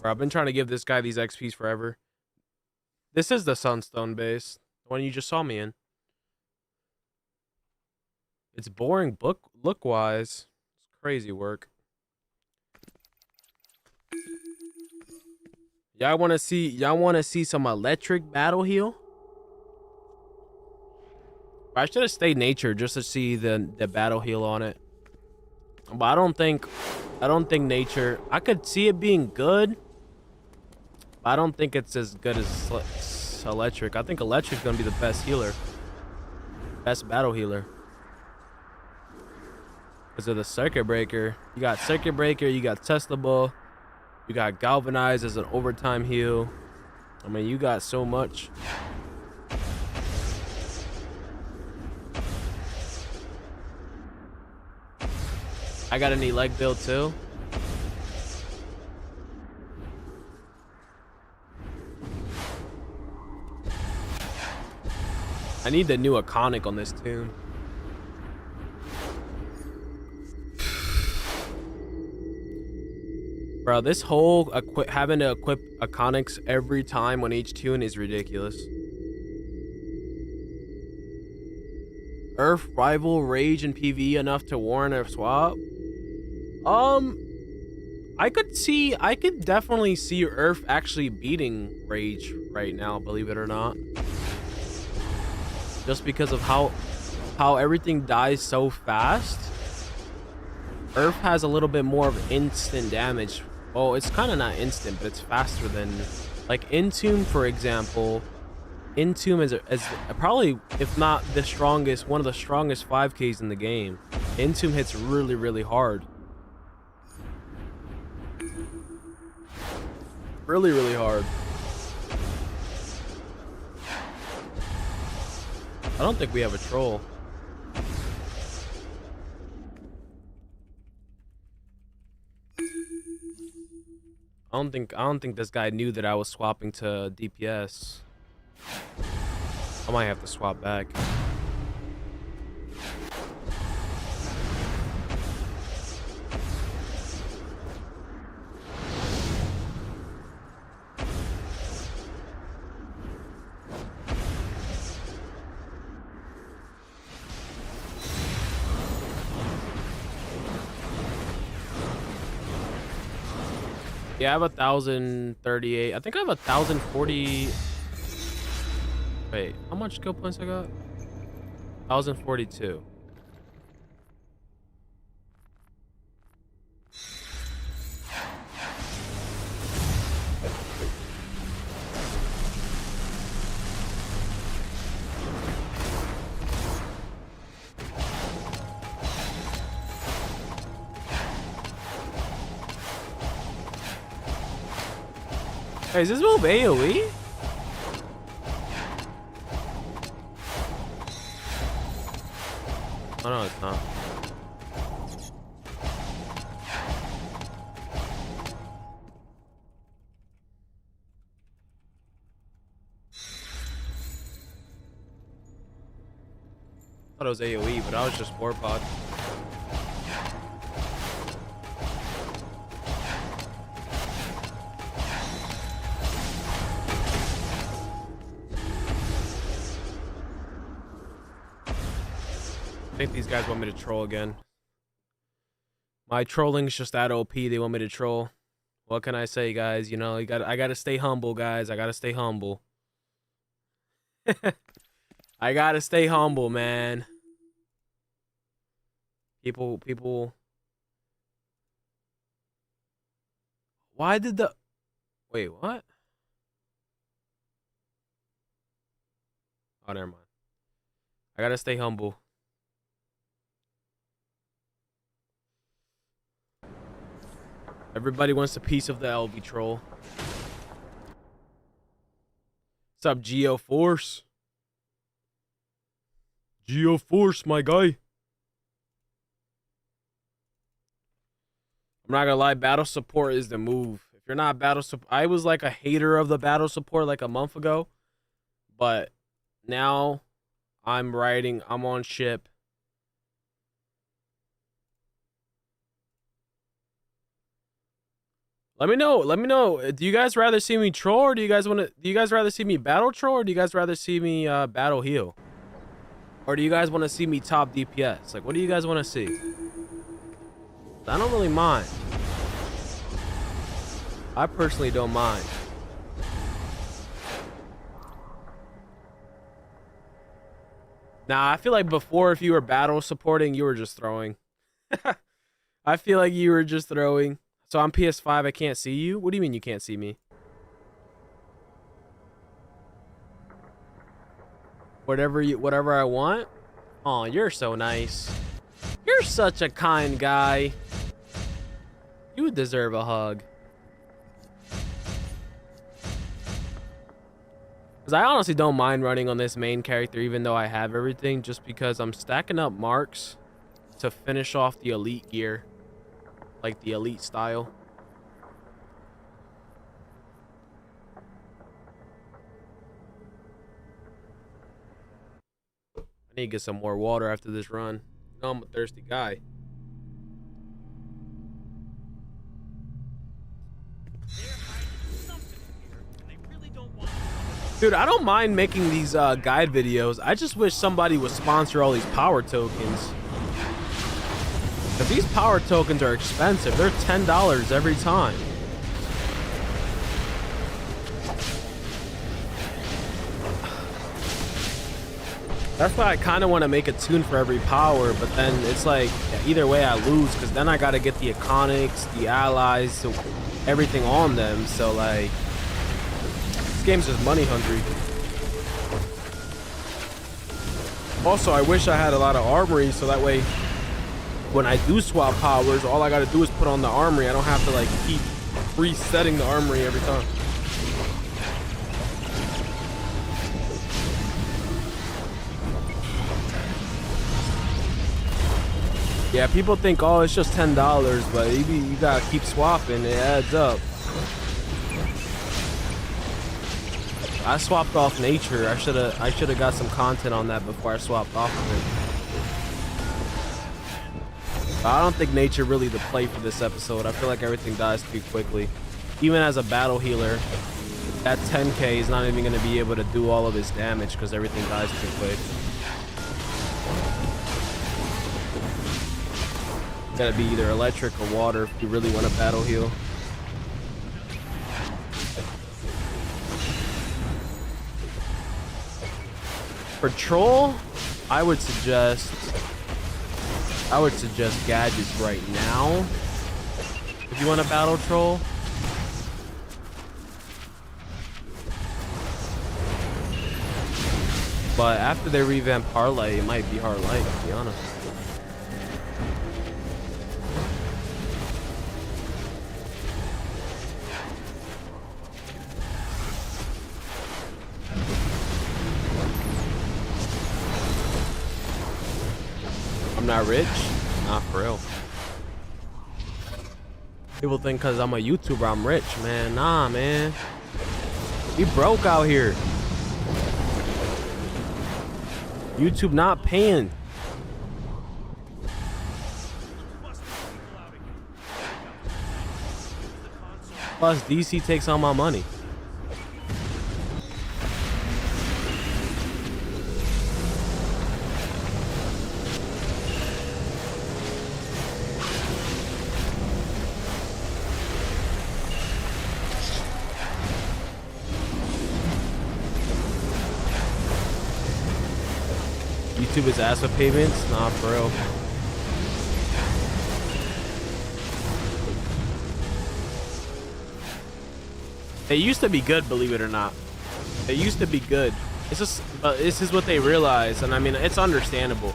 Bro, I've been trying to give this guy these XPs forever. This is the Sunstone base, the one you just saw me in. It's boring look wise. It's crazy work. Y'all want to see some electric battle heal? I should have stayed nature just to see the battle heal on it. But I don't think nature. I could see it being good. I don't think it's as good as electric. I think electric's gonna be the best healer, best battle healer. Because of the circuit breaker. You got circuit breaker, you got testable, you got galvanized as an overtime heal. I mean, you got so much. I got a neat leg build too. I need the new iconic on this tune. Bro, this whole having to equip iconics every time on each tune is ridiculous. Earth rival rage and PV enough to warrant a swap? I could definitely see Earth actually beating Rage right now, believe it or not. Just because of how everything dies so fast. Earth has a little bit more of instant damage. Well, it's kind of not instant, but it's faster than, like, Entomb, for example. Entomb is probably, if not the strongest, one of the strongest 5Ks in the game. Entomb hits really, really hard. Really, really hard. I don't think we have a troll. I don't think this guy knew that I was swapping to DPS. I might have to swap back. Yeah, I have 1,038. I think I have 1,040. Wait, how much skill points I got? 1,042. Hey, is this move AoE? Oh no, it's not. I thought it was AoE, but I was just war pod. I think these guys want me to troll again. My trolling's just that OP. They want me to troll. What can I say, guys? You know, I gotta stay humble, guys. I gotta stay humble. I gotta stay humble, man. People. Why did the... Wait, what? Oh, never mind. I gotta stay humble. Everybody wants a piece of the LB troll. What's up, Geoforce? Geoforce, my guy. I'm not gonna lie, battle support is the move. If you're not battle support, I was like a hater of the battle support like a month ago, but now I'm on ship. Let me know. Do you guys rather see me troll, or do you guys rather see me battle troll, or do you guys rather see me battle heal? Or do you guys want to see me top DPS? Like, what do you guys want to see? I don't really mind. I personally don't mind. Nah, I feel like before, if you were battle supporting, you were just throwing. I feel like you were just throwing. So on PS5, I can't see you? What do you mean you can't see me? Whatever I want? Oh, you're so nice. You're such a kind guy. You deserve a hug. Because I honestly don't mind running on this main character, even though I have everything, just because I'm stacking up marks to finish off the elite gear. Like the elite style. I need to get some more water after this run. You know I'm a thirsty guy. Dude, I don't mind making these guide videos. I just wish somebody would sponsor all these power tokens. But these power tokens are expensive. They're $10 every time. That's why I kind of want to make a tune for every power, but then it's like, either way I lose, because then I got to get the iconics, the allies, so everything on them. So like, this game's just money hungry. Also, I wish I had a lot of armory, so that way when I do swap powers, all I got to do is put on the armory. I don't have to like keep resetting the armory every time. Yeah, people think, oh, it's just $10, but you gotta keep swapping. It adds up. I swapped off nature. I should have got some content on that before I swapped off of it. But I don't think nature really the play for this episode. I feel like everything dies too quickly. Even as a battle healer, that 10k is not even gonna be able to do all of his damage because everything dies too quick. Gotta be either electric or water if you really want to battle heal. For troll, I would suggest gadgets right now if you want to battle troll. But after they revamp parlay, it might be hard light, to be honest. I'm not rich? Not for real. People think because I'm a YouTuber I'm rich, man. Nah, man. We broke out here. YouTube not paying. Plus DC takes all my money. YouTube is ass with payments? Nah, for real. They used to be good, believe it or not. They used to be good. It's just, this is what they realize, and I mean, it's understandable.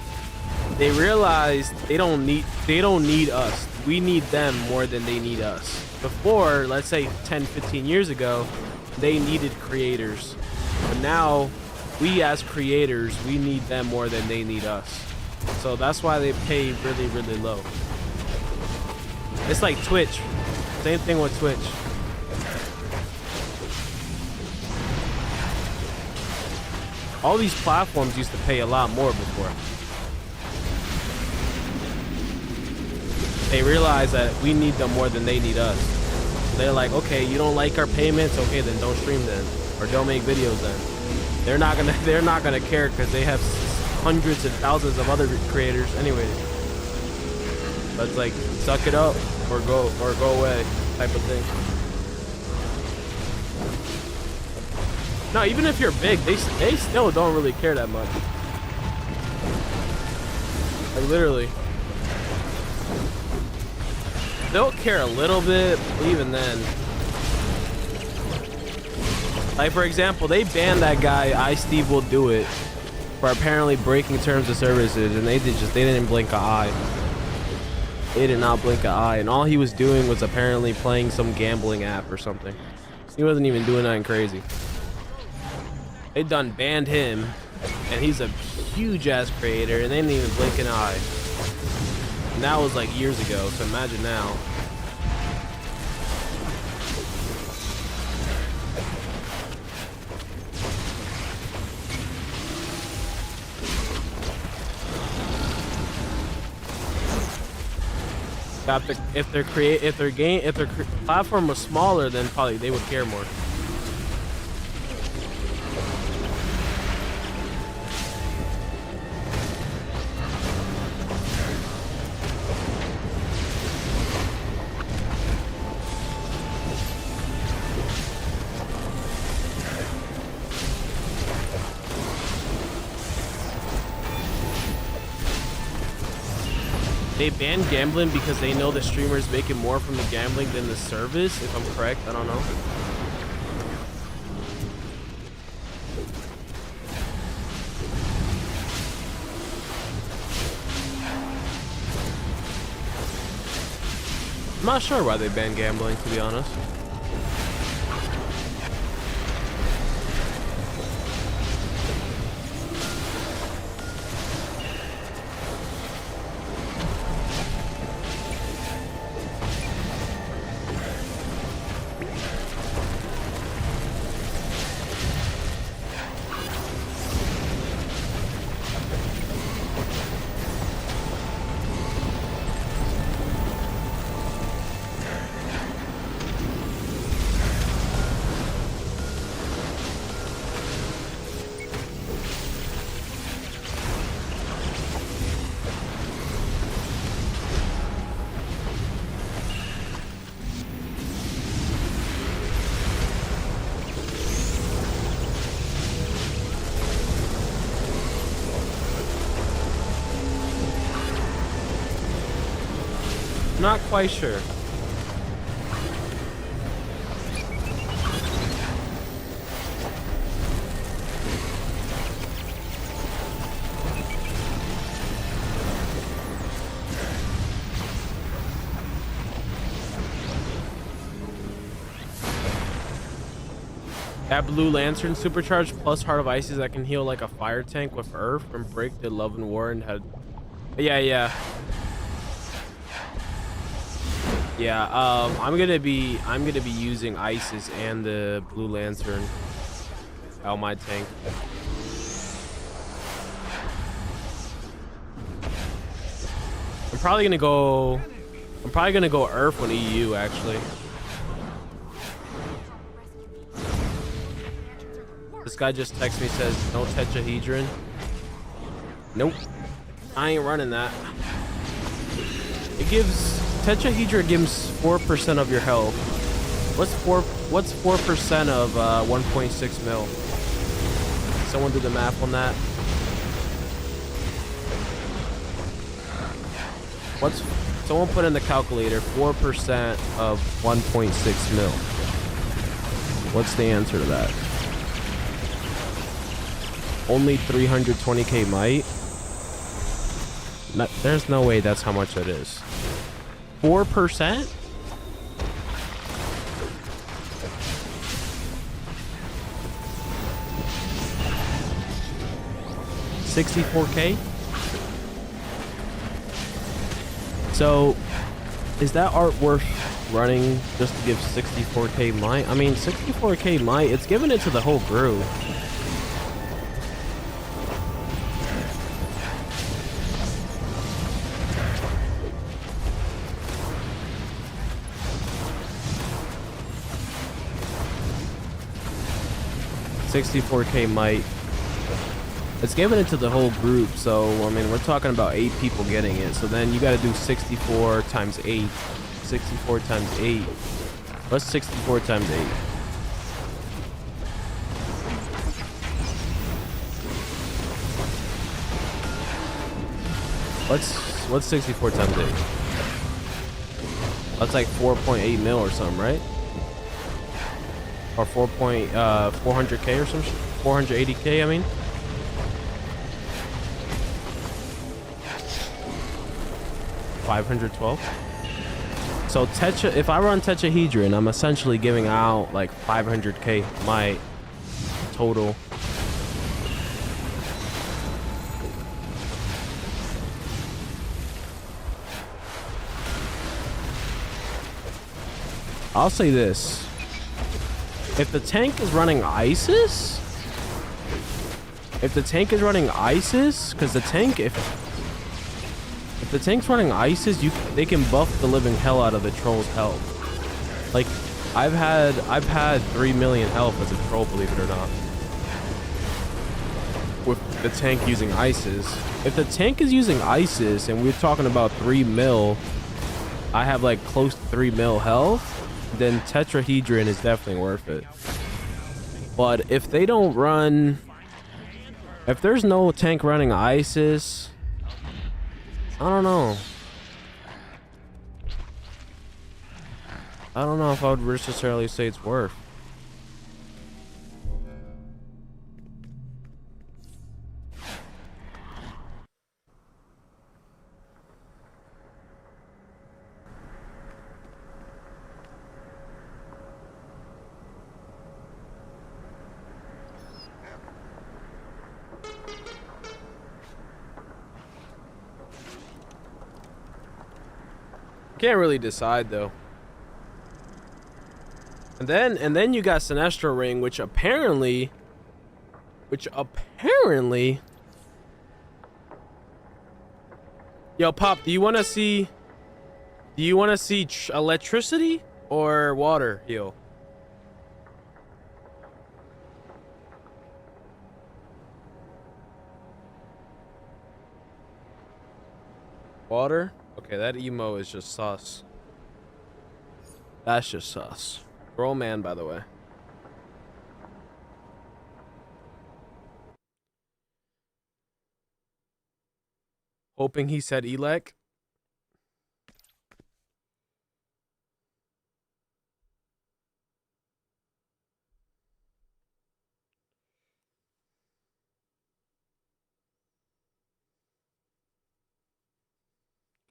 They realize they don't need us. We need them more than they need us. Before, let's say 10, 15 years ago, they needed creators. But now, we as creators, we need them more than they need us. So that's why they pay really, really low. It's like Twitch. Same thing with Twitch. All these platforms used to pay a lot more before. They realize that we need them more than they need us. They're like, okay, you don't like our payments? Okay, then don't stream then. Or don't make videos then. They're not gonna care because they have hundreds and thousands of other creators anyway. But it's like, suck it up or go away type of thing. No, even if you're big, they still don't really care that much. Like literally. They'll care a little bit, but even then. Like for example, they banned that guy, Steve Will Do It, for apparently breaking terms of services, and they didn't blink an eye. He did not blink an eye, and all he was doing was apparently playing some gambling app or something. He wasn't even doing nothing crazy. They done banned him, and he's a huge ass creator, and they didn't even blink an eye. And that was like years ago, so imagine now. If their platform was smaller, then probably they would care more. They ban gambling because they know the streamer's making more from the gambling than the service, if I'm correct. I don't know. I'm not sure why they ban gambling, to be honest. Not quite sure. That blue lantern supercharged plus Heart of Ices that can heal like a fire tank with Earth and break the Love and War and had. Yeah. I'm gonna be using Isis and the blue lantern out my tank. I'm probably gonna go Earth on EU actually. This guy just texted me, says no tetrahedron. Nope, I ain't running that. It gives tetrahedra gives 4% of your health. What's 4% of 1.6 mil? Someone do the math on that. Someone put in the calculator 4% of 1.6 mil. What's the answer to that? Only 320k might. There's no way that's how much that is. 4%? $64k? So, is that art worth running just to give 64k might? I mean, 64k might, it's giving it to the whole group. $64k might. It's giving it to the whole group, so I mean we're talking about 8 people getting it. So then you got to do 64 times 8. 64 times 8. What's 64 times 8? What's 64 times 8? That's like 4.8 mil or something, right? Or 400k or some shit. 480k, I mean. 512. So Tetra, if I run Tetrahedron, I'm essentially giving out like 500k my total. I'll say this. If the tank is running ISIS, because the tank, if the tank's running ISIS, they can buff the living hell out of the troll's health. Like, I've had 3 million health as a troll, believe it or not, with the tank using ISIS. If the tank is using ISIS and we're talking about 3 mil, I have like close to 3 mil health, then Tetrahedron is definitely worth it. But if they don't run, if there's no tank running ISIS, I don't know. I don't know if I would necessarily say it's worth. Can't really decide though. And then you got Sinestro Ring, which apparently Yo, Pop, do you want to see electricity or water heal? Water? Okay, that emo is just sus. That's just sus. Girl man, by the way. Hoping he said Elec.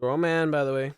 Girl man, by the way.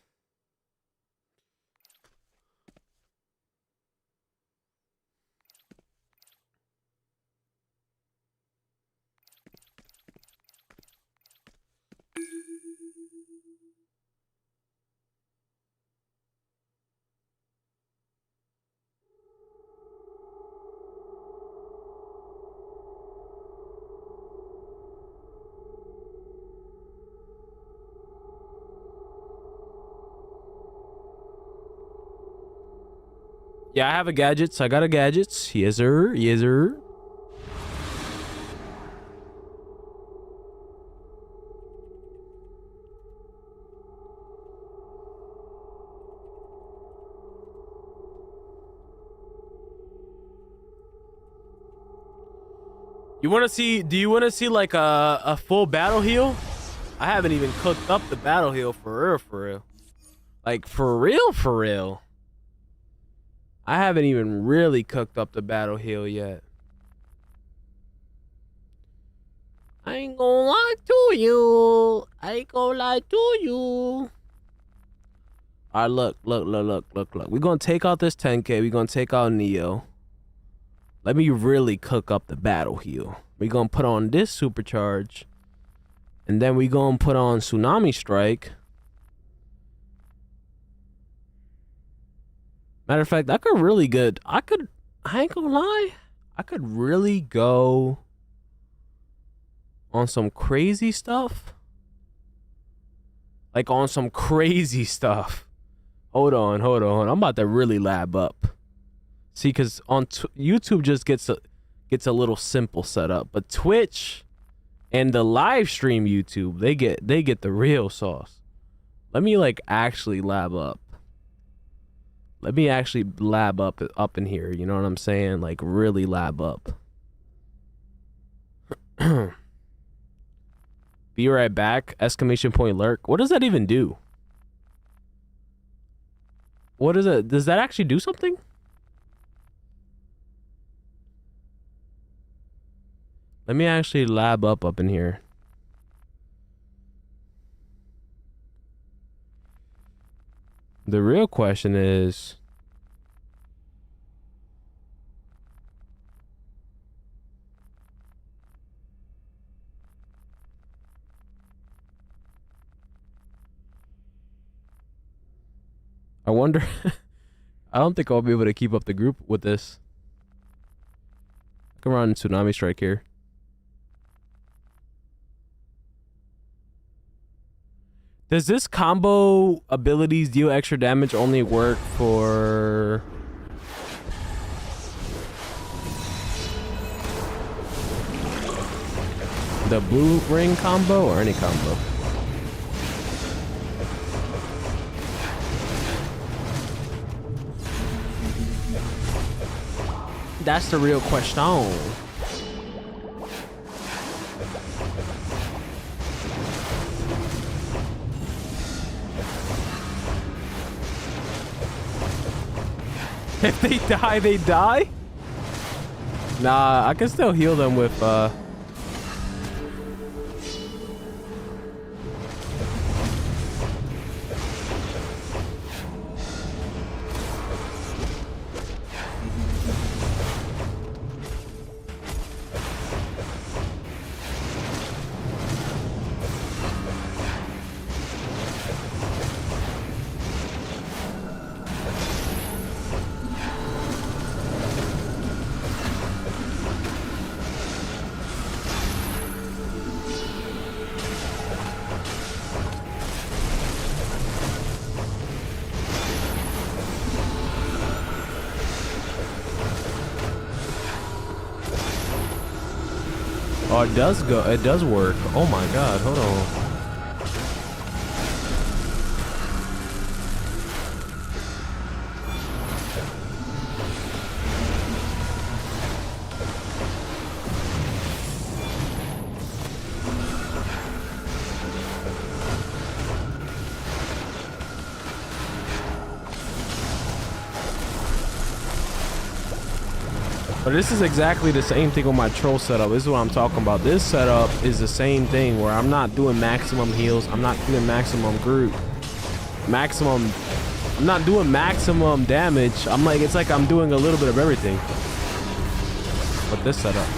Yeah, I have a gadgets. I got a gadgets. Yes, sir. Yes, sir. You want to see? Do you want to see like a full battle heal? I haven't even cooked up the battle heal for real, for real. Like for real, for real. I haven't even really cooked up the battle heal yet. I ain't gonna lie to you. I ain't gonna lie to you. All right, look. We're gonna take out this 10K. We're gonna take out Neo. Let me really cook up the battle heal. We're gonna put on this supercharge. And then we're gonna put on Tsunami Strike. Matter of fact, I ain't gonna lie. I could really go on some crazy stuff. Like on some crazy stuff. Hold on. I'm about to really lab up. See, because on YouTube just gets a little simple setup, but Twitch and the live stream YouTube, they get the real sauce. Let me like actually lab up. Let me actually lab up in here. You know what I'm saying? Like really lab up. Be right back. Exclamation point lurk. What does that even do? What is it? Does that actually do something? Let me actually lab up in here. The real question is, I wonder. I don't think I'll be able to keep up the group with this. I can run Tsunami Strike here. Does this combo abilities deal extra damage only work for... the blue ring combo or any combo? That's the real question. If they die, they die? Nah, I can still heal them with oh, it does go. It does work. Oh my god, hold on. But this is exactly the same thing with my troll setup. This is what I'm talking about. This setup is the same thing where I'm not doing maximum heals. I'm not doing maximum group. I'm not doing maximum damage. It's like I'm doing a little bit of everything. With this setup.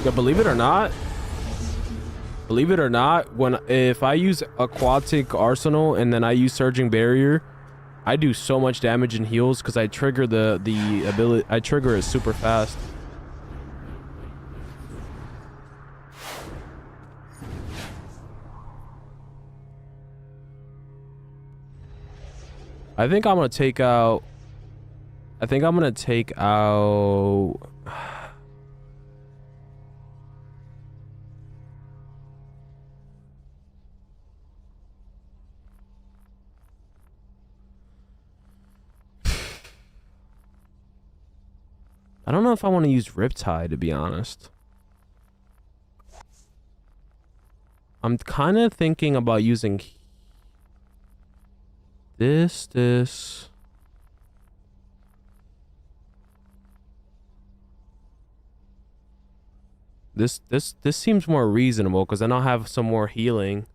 Yeah, believe it or not, if I use Aquatic Arsenal and then I use Surging Barrier, I do so much damage and heals because I trigger the ability. I trigger it super fast. I think I'm gonna take out. I don't know if I want to use Riptide, to be honest. I'm kind of thinking about using this. This seems more reasonable because then I'll have some more healing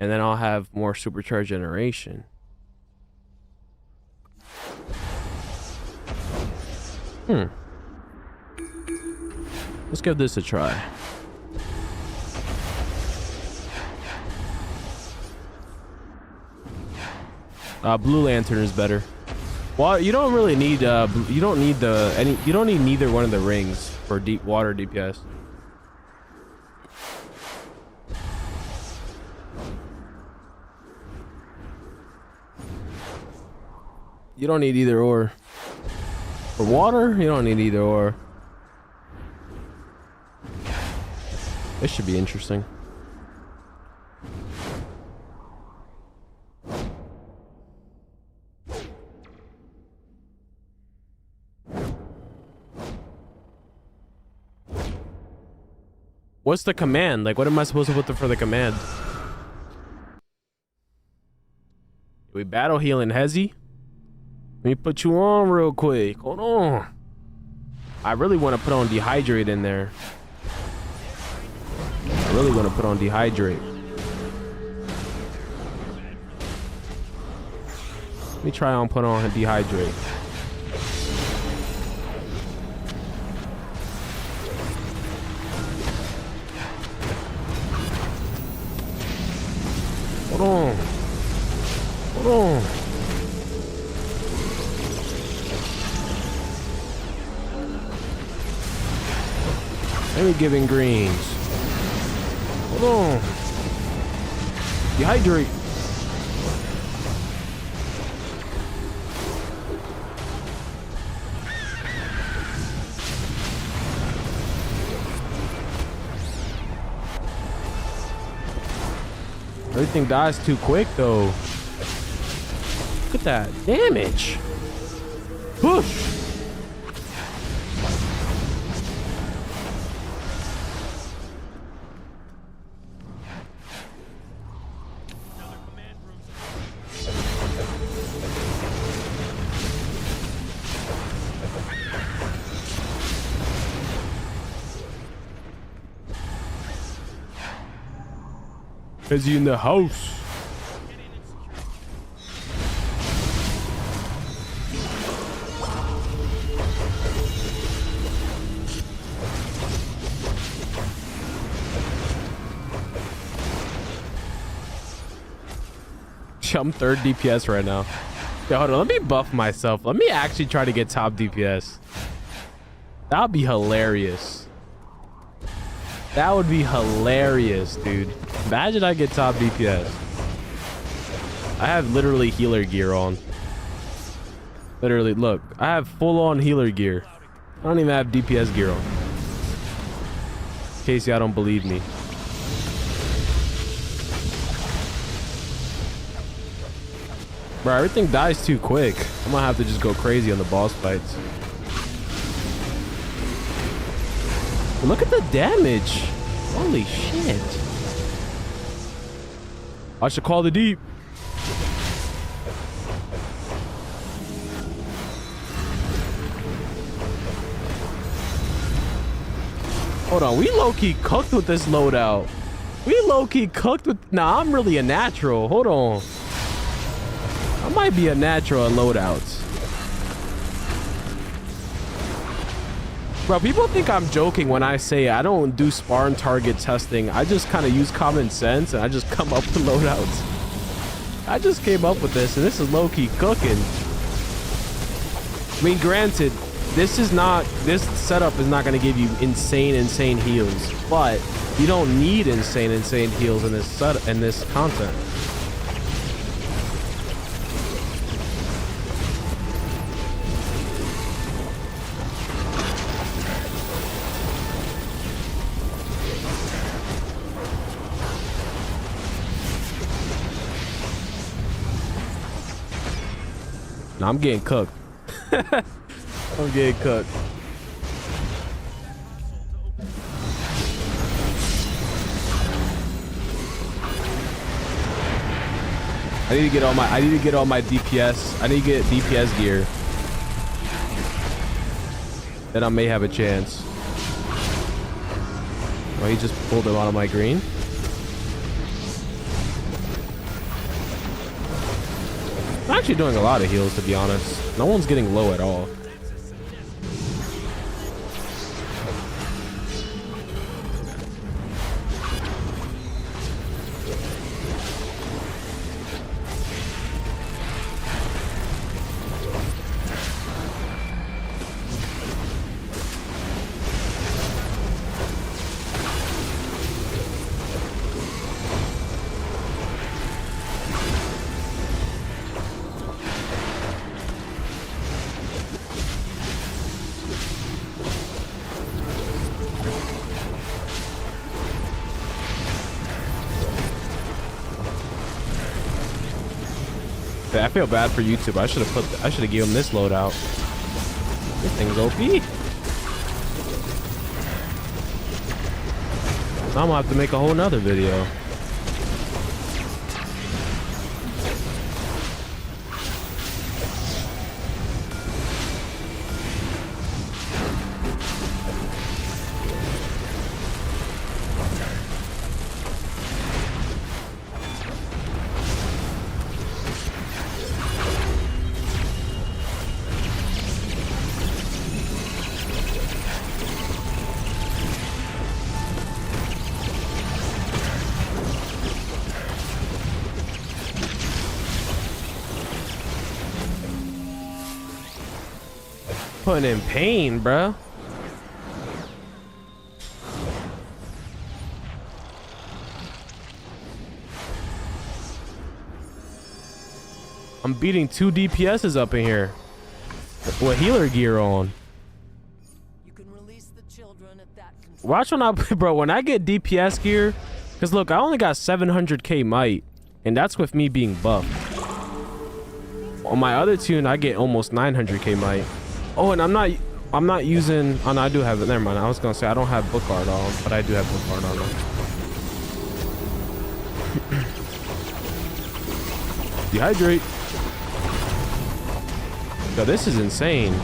and then I'll have more supercharged generation. Let's give this a try. Blue Lantern is better. Well, you don't really need you don't need neither one of the rings for deep water DPS. You don't need either or. For water, you don't need either or. This should be interesting. What's the command? Like, what am I supposed to put for the command? We battle healing Hezi? Let me put you on real quick. Hold on. I really want to put on dehydrate in there. I really want to put on dehydrate. Let me try on put on dehydrate. Hold on. Hold on. Let me giving greens. Hold on. Dehydrate. Everything dies too quick though. Look at that damage. Push. Is he in the house? I'm third DPS right now. Yo, hold on. Let me buff myself. Let me actually try to get top DPS. That would be hilarious. That would be hilarious, dude. Imagine I get top DPS. I have literally healer gear on. Literally, look. I have full-on healer gear. I don't even have DPS gear on. In case y'all don't believe me. Bro, everything dies too quick. I'm gonna have to just go crazy on the boss fights. Look at the damage. Holy shit. I should call the deep. Hold on, we low-key cooked with this loadout. We low-key cooked with... Nah, I'm really a natural. Hold on. I might be a natural at loadouts. Bro, people think I'm joking when I say I don't do Spartan target testing. I just kind of use common sense and I just come up with loadouts. I just came up with this and this is low-key cooking. I mean, granted, this setup is not going to give you insane heals, but you don't need insane heals in this content. No, I'm getting cooked. I'm getting cooked. I need to get all my DPS. I need to get DPS gear. Then I may have a chance. Oh, he just pulled him out of my green. I'm actually doing a lot of heals, to be honest. No one's getting low at all. I feel bad for YouTube. I should have given him this loadout. This thing's OP. Now I'm gonna have to make a whole nother video. putting in pain, bro. I'm beating 2 DPSs up in here with healer gear on. You can release the children at that control. Watch when I, bro, when I get DPS gear, because look, I only got 700k might, and that's with me being buffed. On my other tune, I get almost 900k might. Oh, and I'm not using, oh no, I do have it, never mind. I was gonna say I don't have book art on, but I do have book art on. Dehydrate. Yo, this is insane.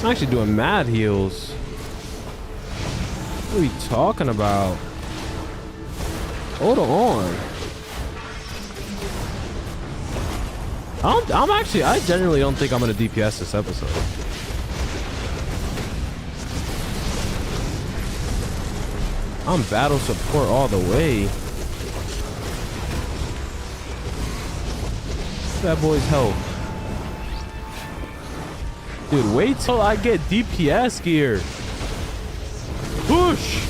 I'm actually doing mad heals. What are we talking about? Hold on. I genuinely don't think I'm gonna DPS this episode. I'm battle support all the way. That boy's health. Dude, wait till I get DPS gear. Push!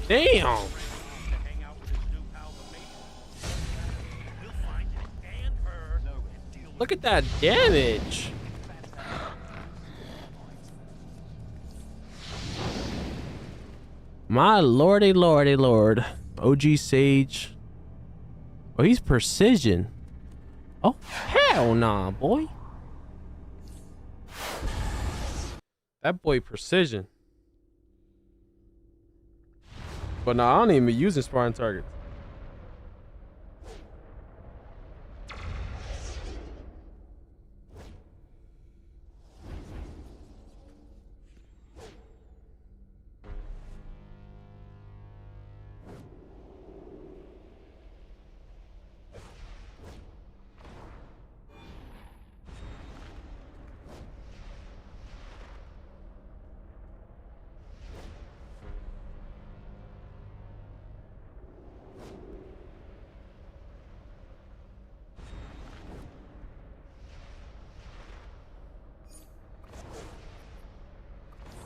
Damn. Look at that damage. My lordy lord. OG Sage. Oh, he's precision. Oh, hell nah, boy. That boy precision. But nah, I don't even be using sparring targets.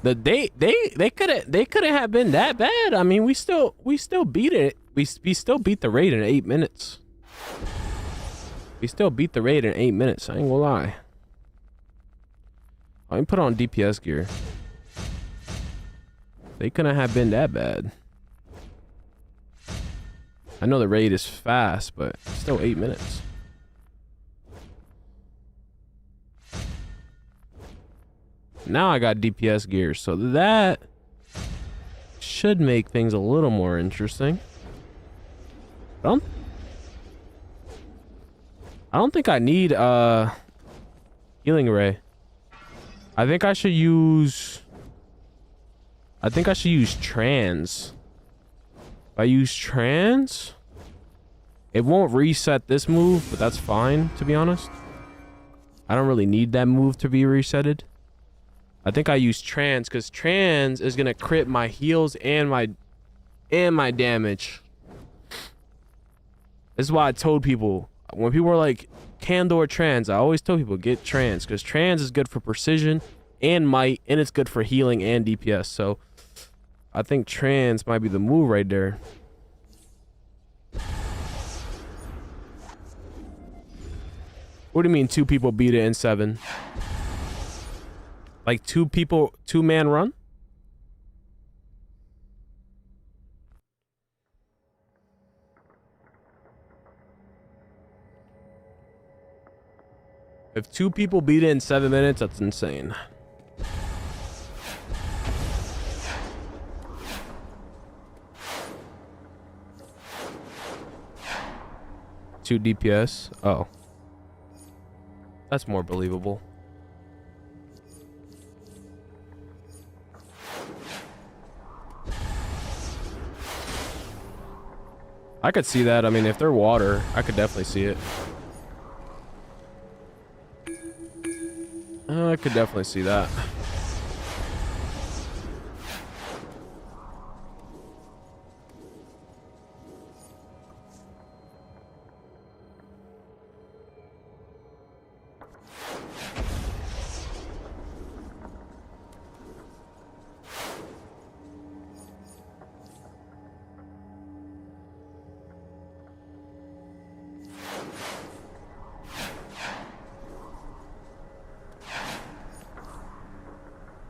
They couldn't have been that bad. I mean, we still beat it. We still beat the raid in 8 minutes. We still beat the raid in 8 minutes. I ain't gonna lie. I put on DPS gear. They couldn't have been that bad. I know the raid is fast, but still 8 minutes. Now I got DPS gear, so that should make things a little more interesting. I don't think I need healing ray. I think I should use trans. If I use trans, it won't reset this move, but that's fine, to be honest. I don't really need that move to be resetted. I think I use trans because trans is gonna crit my heals and my damage. This is why I told people when people were like Candor trans, I always tell people get trans because trans is good for precision and might, and it's good for healing and DPS. So I think trans might be the move right there. What do you mean 2 people beat it in 7? Like 2 people, 2-man run? If 2 people beat it in 7 minutes, that's insane. Two DPS. Oh. That's more believable. I could see that. I mean, if they're water, I could definitely see it. I could definitely see that.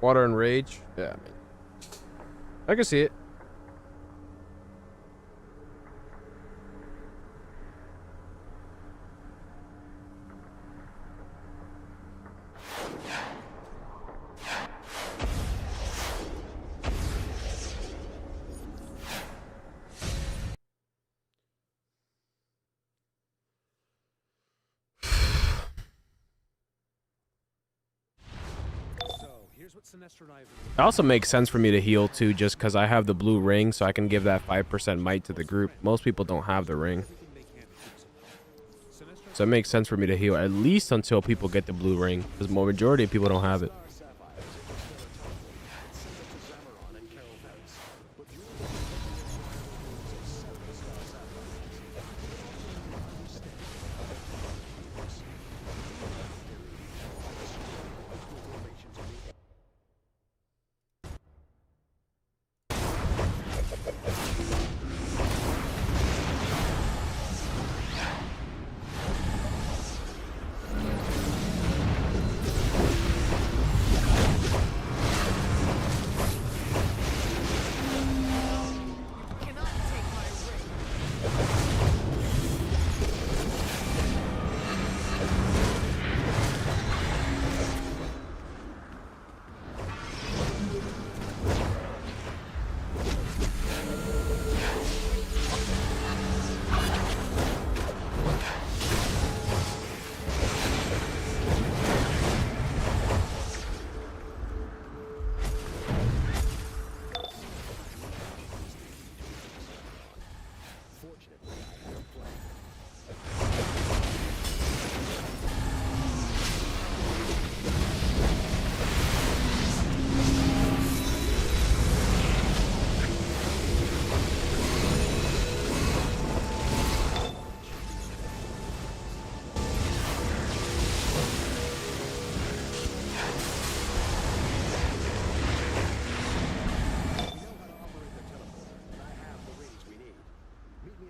Water and rage. Yeah, I mean, I can see it. It also makes sense for me to heal too, just because I have the blue ring, so I can give that 5% might to the group. Most people don't have the ring, so it makes sense for me to heal at least until people get the blue ring, because majority of people don't have it.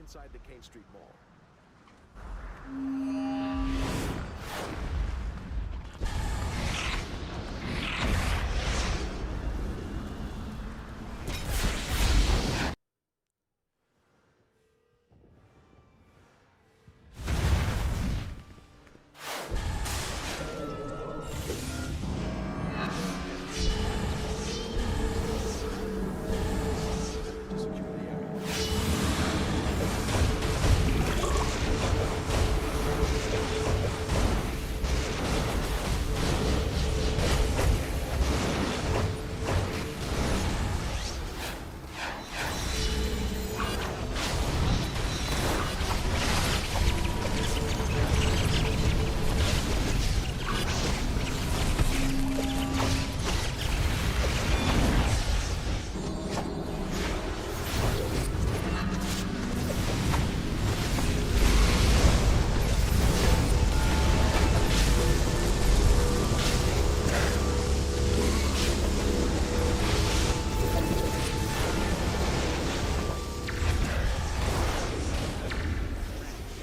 Inside the Kane Street Mall.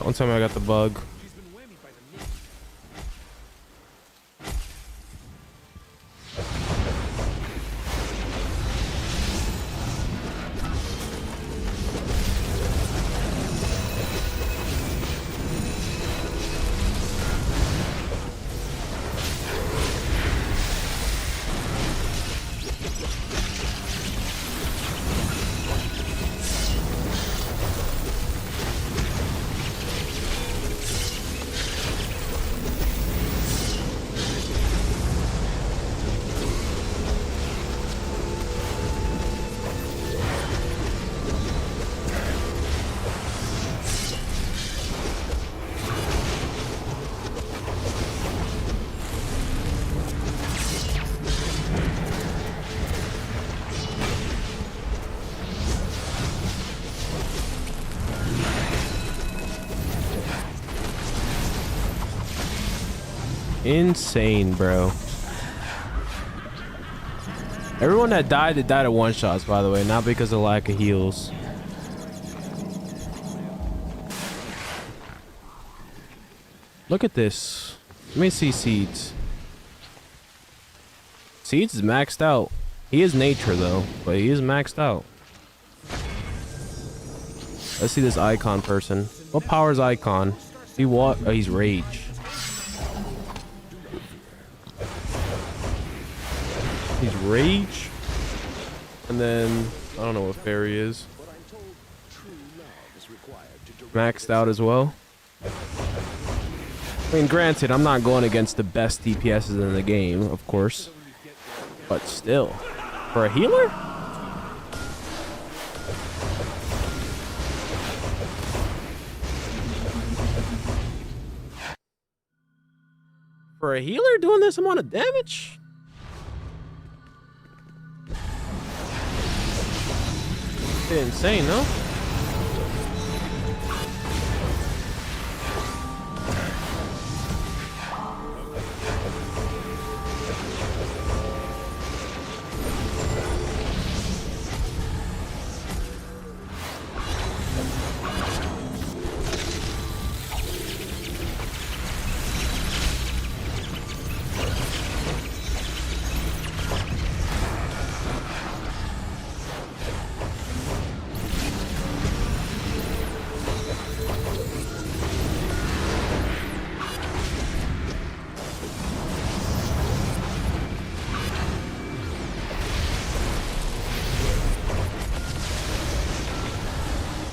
One time I got the bug. Insane, bro. Everyone that died, they died at one shots, by the way, not because of lack of heals. Look at this. Let me see Seeds. Seeds is maxed out. He is nature though, but he is maxed out. Let's see this icon person. What power is icon? He what? Oh, he's rage. He's rage, and then I don't know what fairy is. Maxed out as well. I mean, granted, I'm not going against the best DPSs in the game, of course, but still, for a healer. For a healer doing this amount of damage? Insane, no?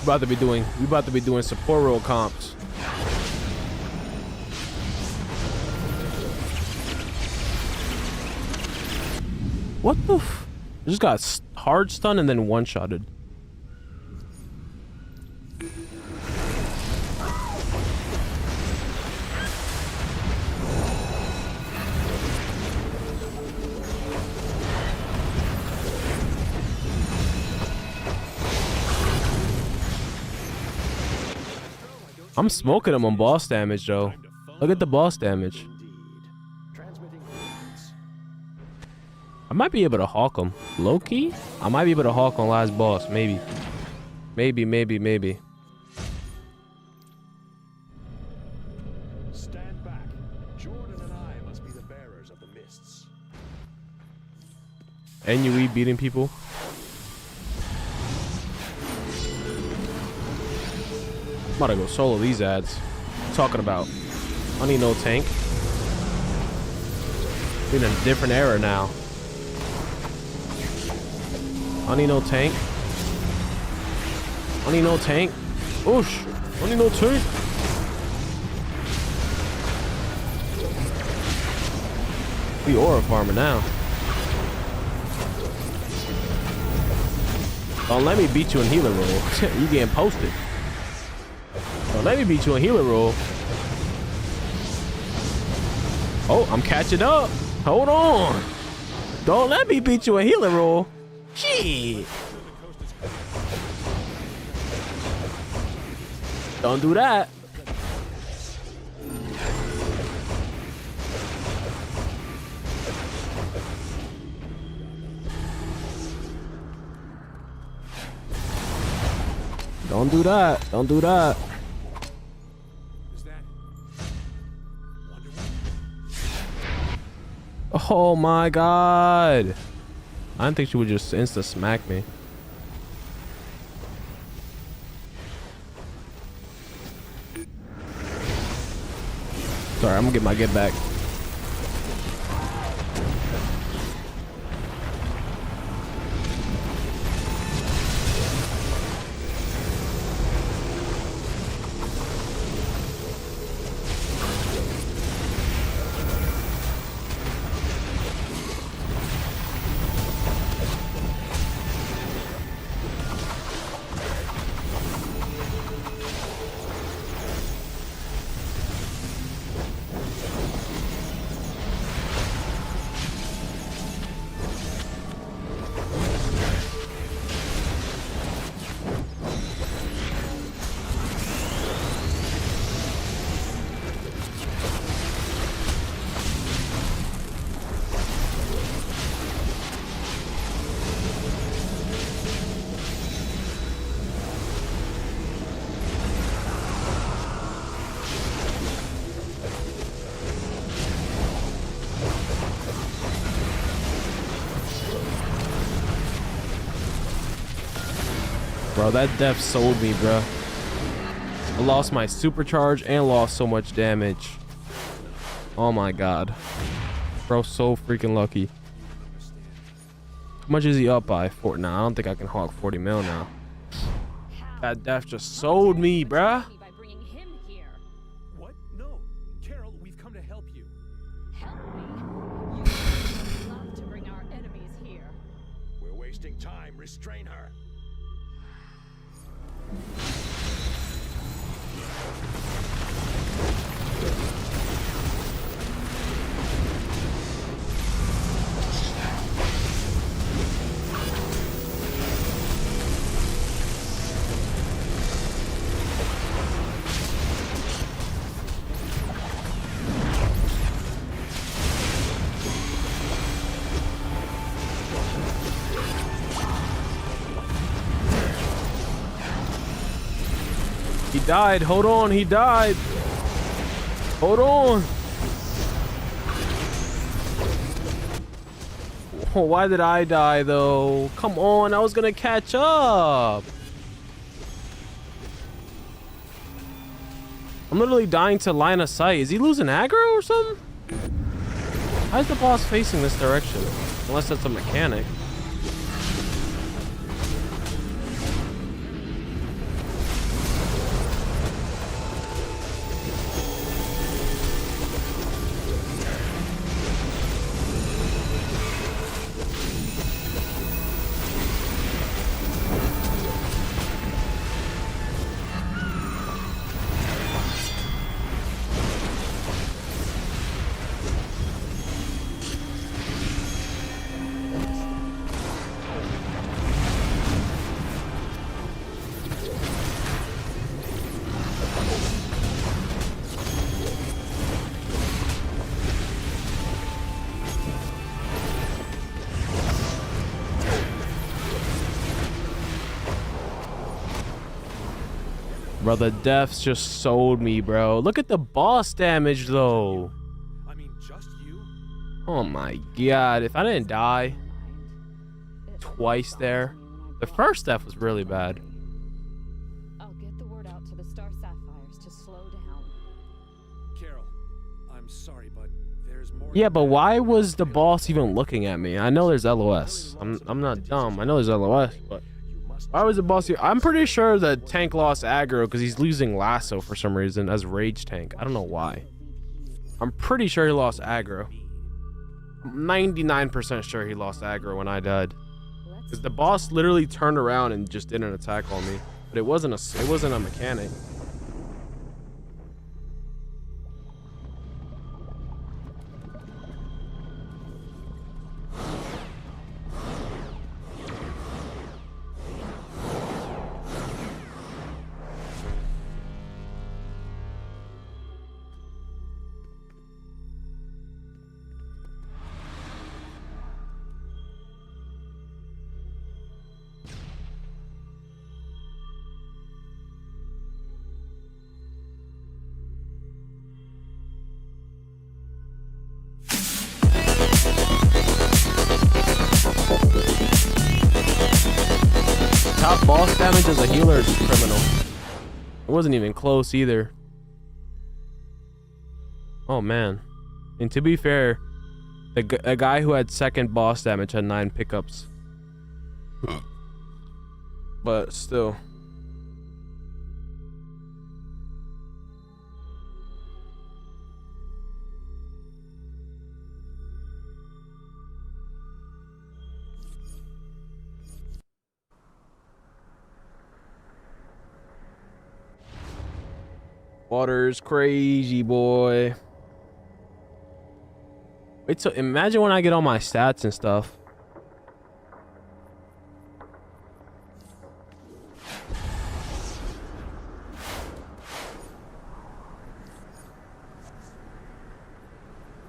We about to be doing support role comps. What the f? I just got hard stun and then one-shotted. I'm smoking him on boss damage, though. Look at the boss damage. I might be able to hawk him. Low key? I might be able to hawk on last boss. Maybe. Maybe. Stand back. Jordan and I must be the bearers of the mists. NUE beating people. I'm about to go solo these ads. What you talking about? I need no tank. We're in a different era now. I need no tank. I need no tank. Oosh. I need no tank. We aura farming now. Don't let me beat you in healer roll. You getting posted. Don't let me beat you in healer roll. Oh, I'm catching up. Hold on. Don't let me beat you in healer roll. Shit. Don't do that. Don't do that. Don't do that. Oh my god. I didn't think she would just insta smack me. Sorry, I'm gonna get my get back. Bro, that death sold me, bro. I lost my supercharge and lost so much damage. Oh my god. Bro, so freaking lucky. How much is he up by? Nah, I don't think I can hawk 40 mil now. That death just sold me, bruh. By bringing him here. What? No. Carol, we've come to help you. Help me. You would love to bring our enemies here. We're wasting time. Restrain her. He died. Hold on. He died. Hold on. Oh, why did I die, though? Come on. I was going to catch up. I'm literally dying to line of sight. Is he losing aggro or something? Why is the boss facing this direction? Unless that's a mechanic. Bro, the deaths just sold me, bro. Look at the boss damage, though. I mean, just you? Oh my god. If I didn't die twice there. The first death was really bad. I'll get the word out to the Star Sapphires to slow down. Carol, I'm sorry, but there's more. Yeah, but why was the boss even looking at me? I know there's LOS. I'm not dumb. I know there's LOS, but why was the boss here? I'm pretty sure the tank lost aggro because he's losing lasso for some reason as rage tank. I don't know why. I'm pretty sure he lost aggro. I'm 99% sure he lost aggro when I died. Because the boss literally turned around and just did an attack on me. But it wasn't a mechanic. boss damage as a healer is criminal. It wasn't even close either. Oh man. And to be fair, a guy who had second boss damage had 9 pickups. But still. Water's crazy, boy. Wait till imagine when I get all my stats and stuff.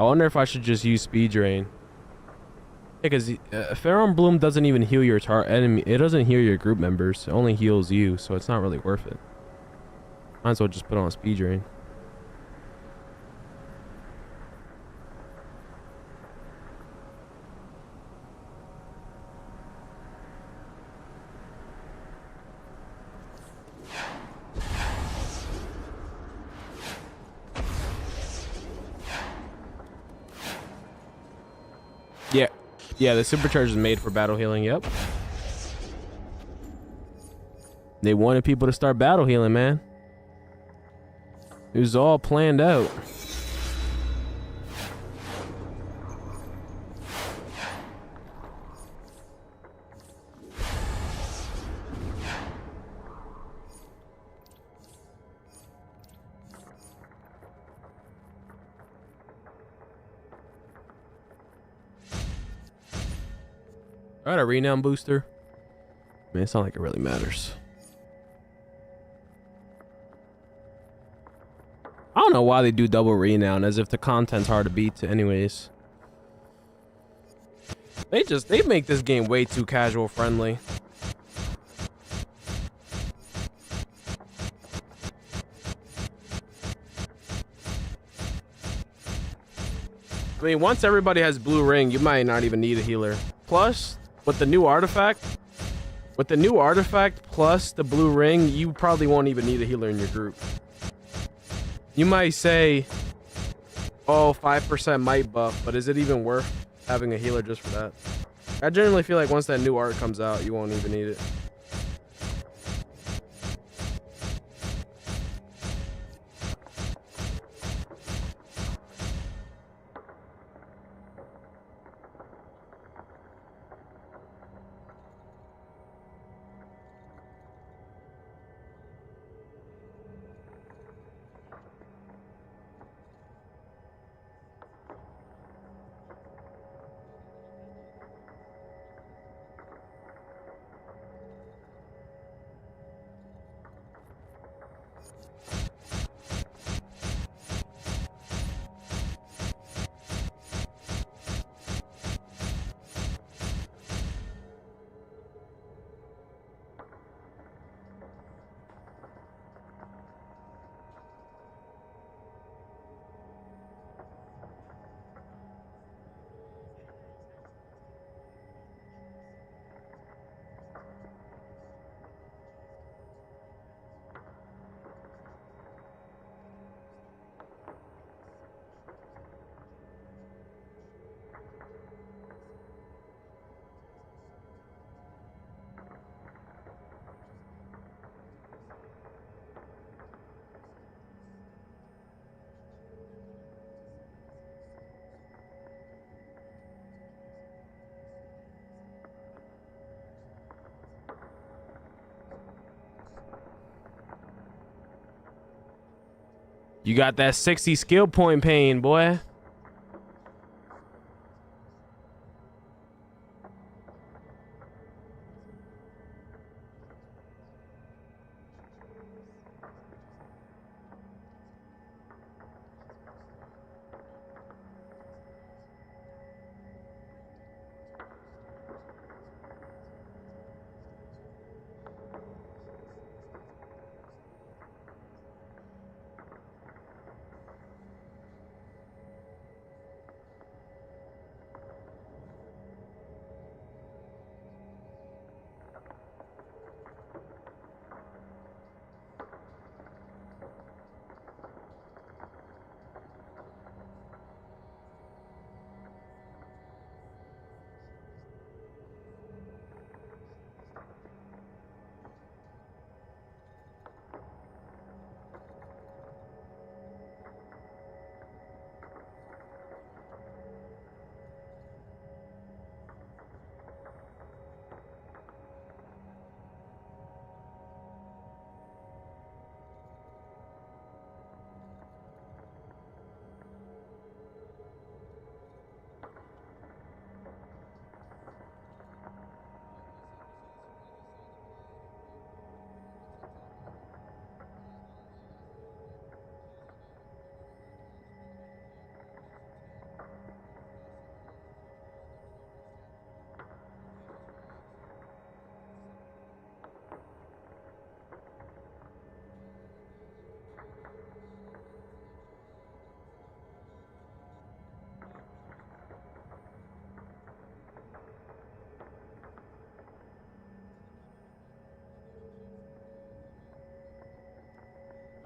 I wonder if I should just use speed drain. Because Pharaoh Bloom doesn't even heal your enemy. It doesn't heal your group members. It only heals you, so it's not really worth it. Might as well just put on speed drain. Yeah, the supercharge is made for battle healing. Yep. They wanted people to start battle healing, man. It was all planned out. I got a renown booster. Man, it's not like it really matters. I don't know why they do double renown, as if the content's hard to beat anyways. They make this game way too casual friendly. I mean, once everybody has blue ring, you might not even need a healer. Plus, with the new artifact plus the blue ring, you probably won't even need a healer in your group. You might say, oh, 5% might buff, but is it even worth having a healer just for that? I generally feel like once that new art comes out, you won't even need it. You got that 60 skill point pain, boy.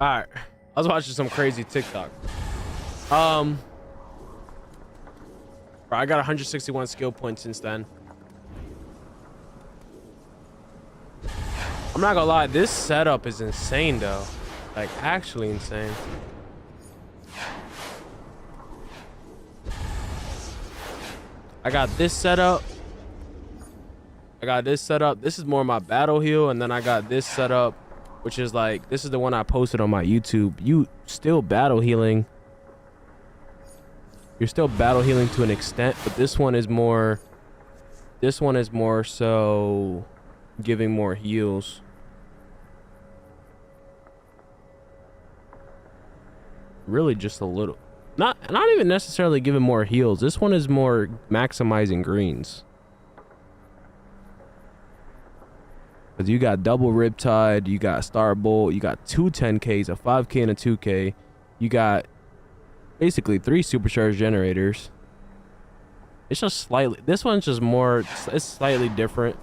All right, I was watching some crazy TikTok. Bro, I got 161 skill points since then. I'm not gonna lie, this setup is insane though. Like actually insane. I got this setup. This is more my battle heal, and then I got this setup, which is like, this is the one I posted on my YouTube. You still battle healing. You're still battle healing to an extent, but this one is more so giving more heals. Really just a little. Not even necessarily giving more heals. This one is more maximizing greens. Because you got double Riptide, you got Starbolt, you got two 10Ks, a 5K and a 2K. You got basically 3 supercharged generators. It's just slightly, this one's just more, it's slightly different.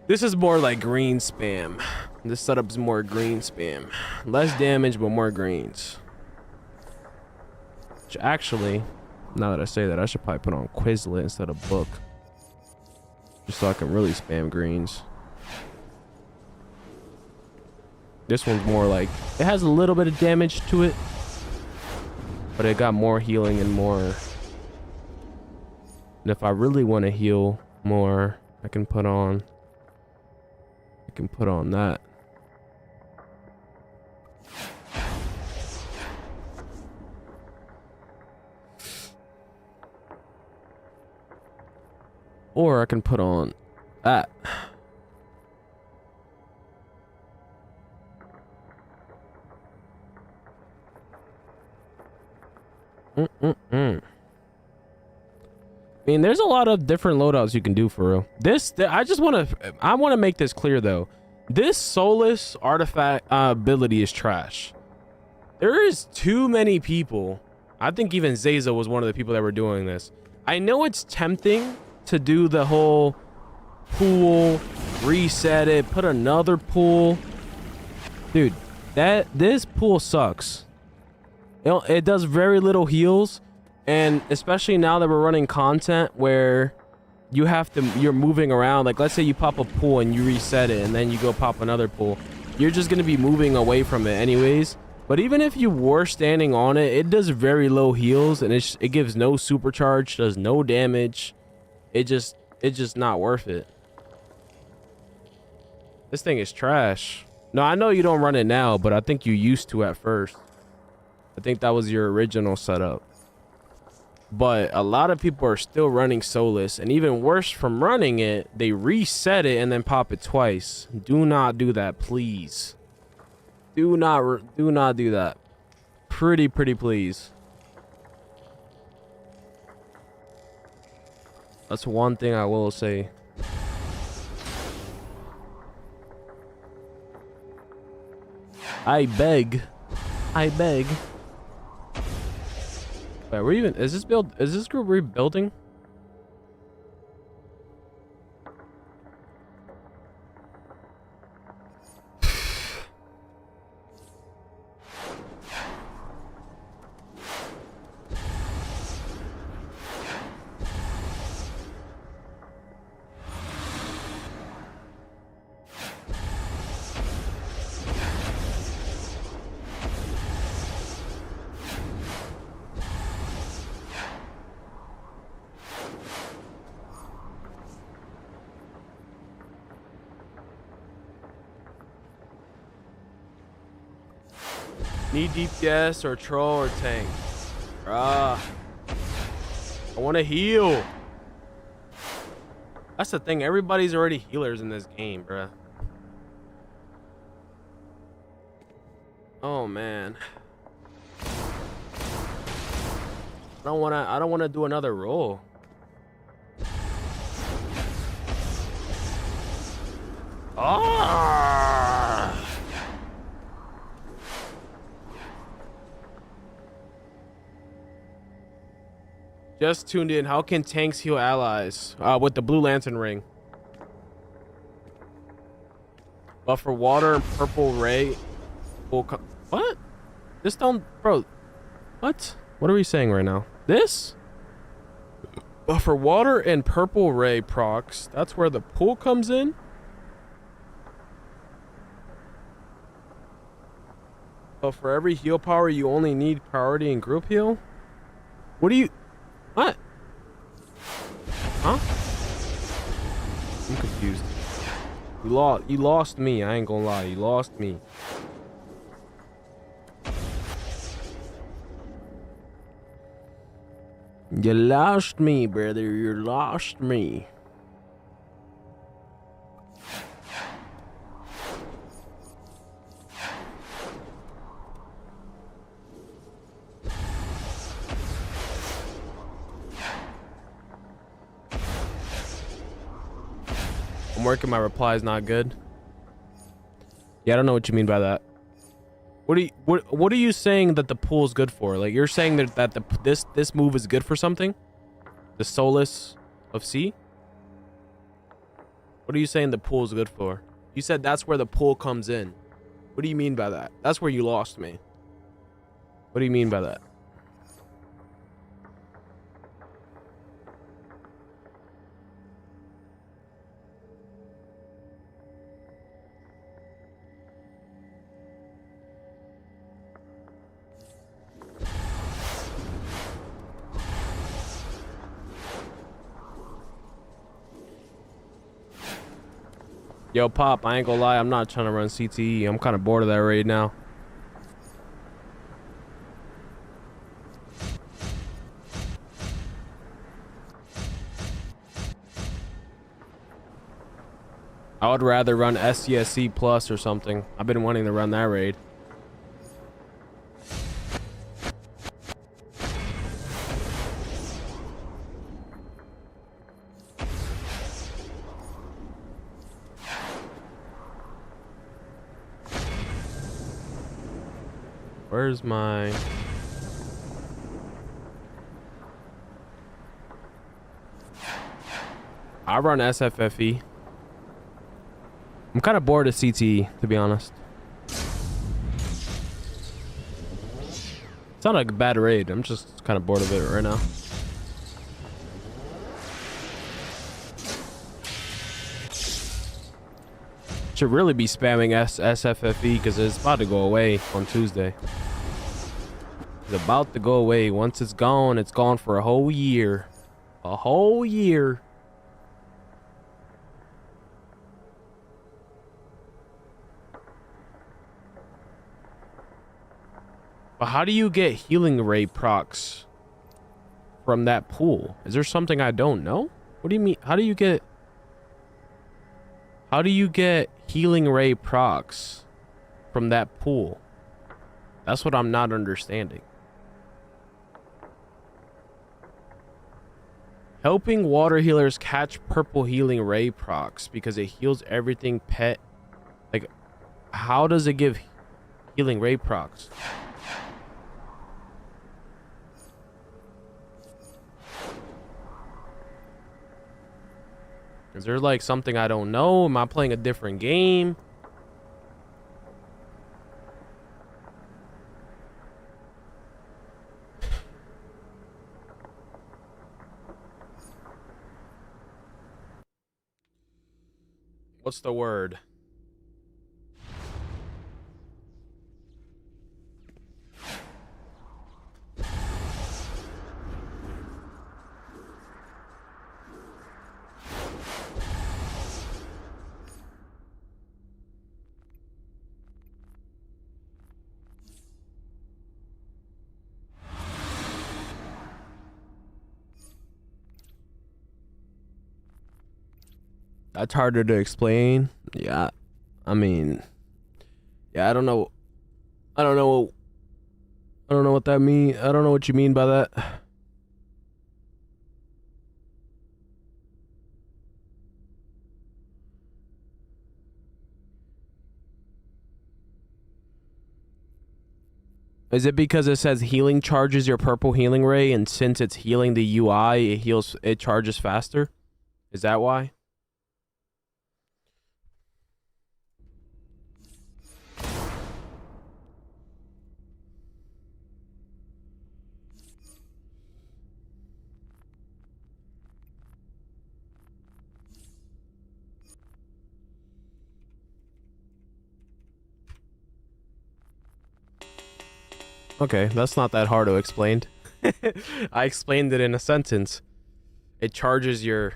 This is more like green spam. This setup's more green spam. Less damage, but more greens. Which actually, now that I say that, I should probably put on Quizlet instead of Book. Just so I can really spam greens. This one's more like, it has a little bit of damage to it, but it got more healing and more. And if I really want to heal more, I can put on that. Or I can put on that. I mean, there's a lot of different loadouts you can do for real. I want to make this clear though. This soulless artifact ability is trash. There is too many people. I think even Zaza was one of the people that were doing this. I know it's tempting to do the whole pool, reset it, put another pool. Dude, this pool sucks. It does very little heals, and especially now that we're running content where you're moving around. Like, let's say you pop a pool and you reset it, and then you go pop another pool. You're just gonna be moving away from it anyways. But even if you were standing on it, it does very low heals, and it gives no supercharge, does no damage. It's just not worth it. This thing is trash. No, I know you don't run it now, but I think you used to at first. I think that was your original setup. But a lot of people are still running soulless, and even worse, from running it, they reset it and then pop it twice. Do not do that, please. Do not do that. Pretty please. That's one thing I will say. I beg. Wait, we're even, is this group rebuilding? Need DPS or troll or tank? Bruh. I want to heal. That's the thing. Everybody's already healers in this game, bruh. Oh man. I don't wanna do another roll. Ah! Just tuned in. How can tanks heal allies? With the blue lantern ring. But for water and purple ray, What? This don't, bro. What? What are we saying right now? This? But for water and purple ray procs, that's where the pool comes in. But for every heal power, you only need priority and group heal. What do you? What? Huh? I'm confused. You lost me. I ain't gonna lie. You lost me. You lost me, brother. You lost me. I'm working. My reply is not good. Yeah, I don't know what you mean by that. What are you saying that the pool is good for? Like, you're saying that this move is good for something? The Solace of Sea? What are you saying the pool is good for? You said that's where the pool comes in. What do you mean by that? That's where you lost me. What do you mean by that? Yo, Pop, I ain't gonna lie, I'm not trying to run CTE. I'm kind of bored of that raid now. I would rather run SCSC Plus or something. I've been wanting to run that raid. Where's my... I run SFFE. I'm kind of bored of CTE, to be honest. It's not like a bad raid. I'm just kind of bored of it right now. Should really be spamming SFFE because it's about to go away on Tuesday. It's about to go away. Once it's gone for a whole year. A whole year. But how do you get healing ray procs from that pool? Is there something I don't know? What do you mean? How do you get healing ray procs from that pool? That's what I'm not understanding. Helping water healers catch purple healing ray procs because it heals everything pet. Like, how does it give healing ray procs? Is there like something I don't know? Am I playing a different game? What's the word? That's harder to explain. Yeah. I mean, yeah, I don't know what that means. I don't know what you mean by that. Is it because it says healing charges your purple healing ray, and since it's healing the UI, it charges faster? Is that why? Okay, that's not that hard to explain. I explained it in a sentence. It charges your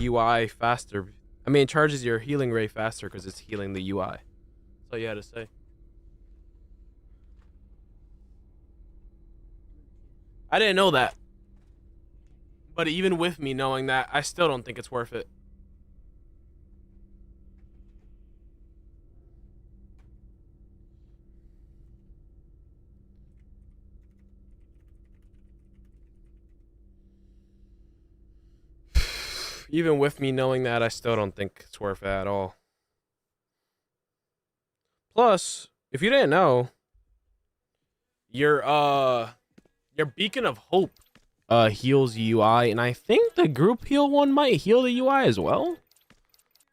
UI faster. I mean, it charges your healing rate faster because it's healing the UI. That's all you had to say. I didn't know that. But even with me knowing that, I still don't think it's worth it. Even with me knowing that, I still don't think it's worth it at all. Plus, if you didn't know, your Beacon of Hope heals UI, and I think the group heal one might heal the UI as well.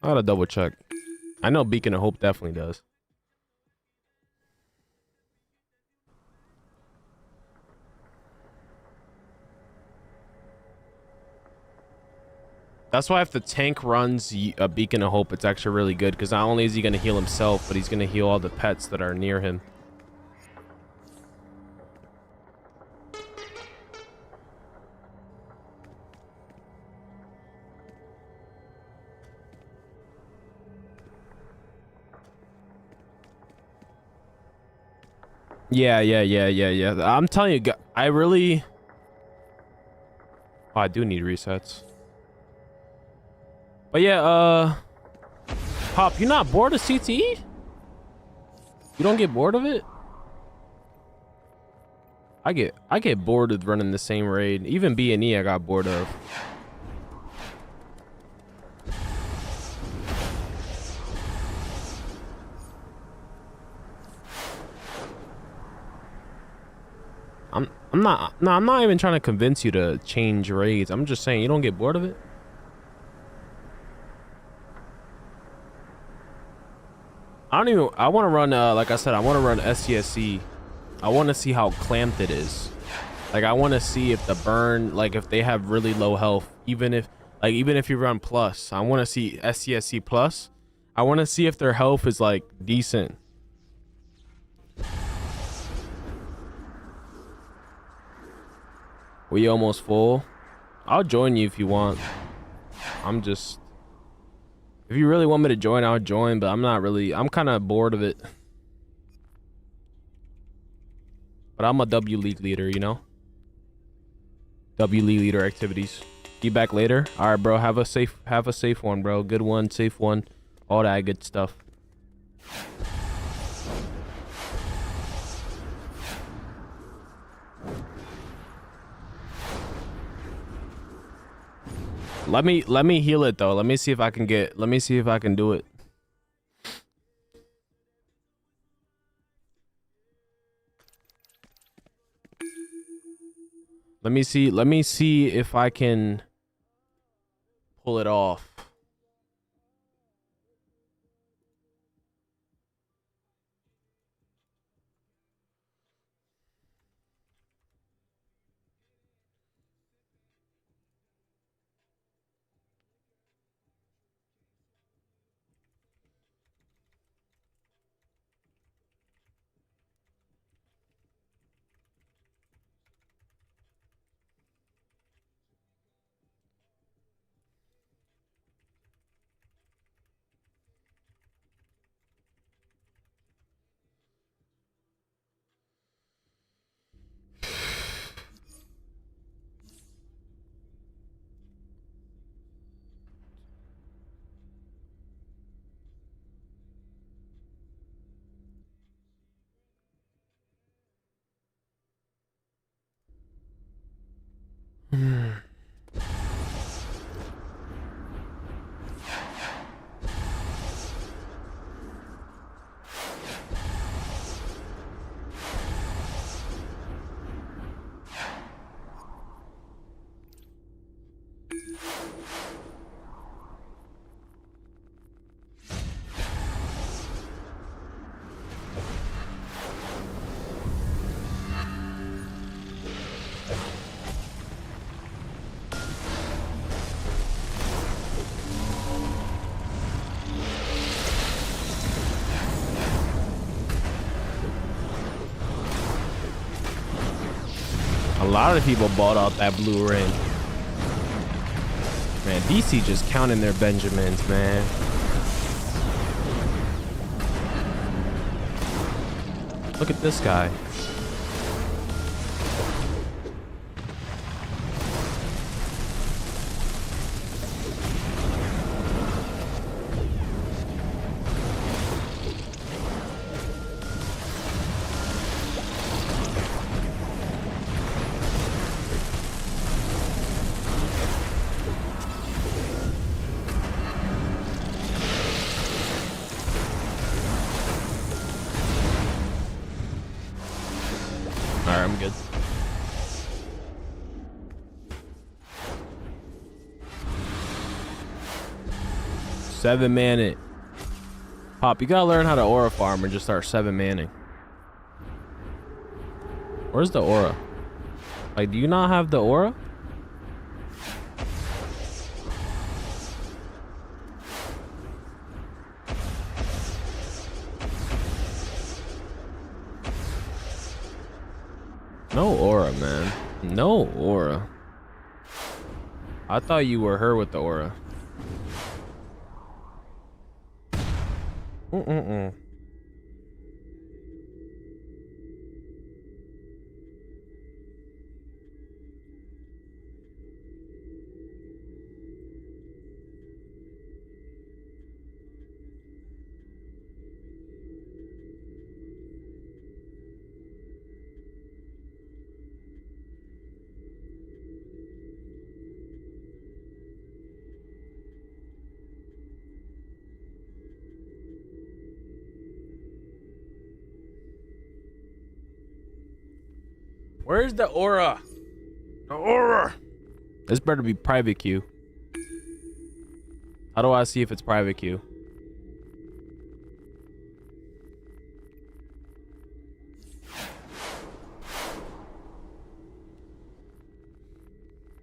I gotta double check. I know Beacon of Hope definitely does. That's why if the tank runs a Beacon of Hope, it's actually really good, because not only is he going to heal himself, but he's going to heal all the pets that are near him. Yeah. I'm telling you, I really... Oh, I do need resets. But yeah, Pop, you not bored of CTE? You don't get bored of it? I get bored of running the same raid. Even B&E I got bored of. I'm not even trying to convince you to change raids. I'm just saying you don't get bored of it. I want to run like I said, I want to run SCSC. I want to see how clamped it is. Like I want to see if the burn, like if they have really low health, even if you run plus, I want to see SCSC plus. I want to see if their health is like decent. We almost full. I'll join you if you want. If you really want me to join, I'll join, but I'm kind of bored of it. But I'm a W League leader, you know? W League leader activities. Be back later. All right, bro. Have a safe one, bro. Good one, safe one. All that good stuff. Let me heal it though. Let me see if I can do it. Let me see if I can pull it off. lot of people bought out that blue ring. Man, DC just counting their Benjamins, man. Look at this guy. Alright, I'm good. Seven man it. Pop, you gotta learn how to aura farm and just start 7-manning. Where's the aura? Like, do you not have the aura? No aura, man. No aura. I thought you were her with the aura. Mm-mm-mm. Where's the aura? The aura. This better be private queue. How do I see if it's private queue?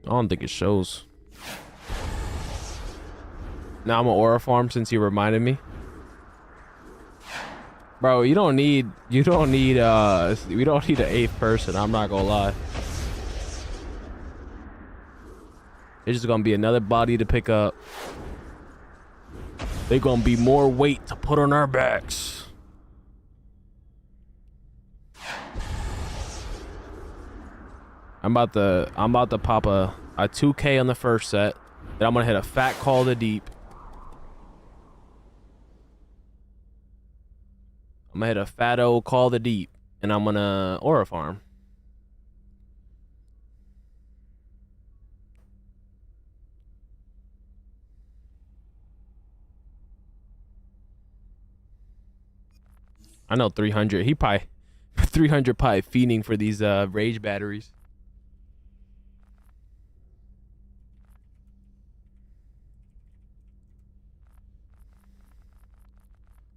I don't think it shows. Now I'm an aura farm since you reminded me. Bro, we don't need an 8th person, I'm not gonna lie. It's just gonna be another body to pick up. They're gonna be more weight to put on our backs. I'm about to pop a 2K on the first set. Then I'm gonna hit a fat call to deep. I'm gonna hit a fat old call the deep, and I'm gonna aura farm. I know 300. He probably 300 probably feeding for these rage batteries.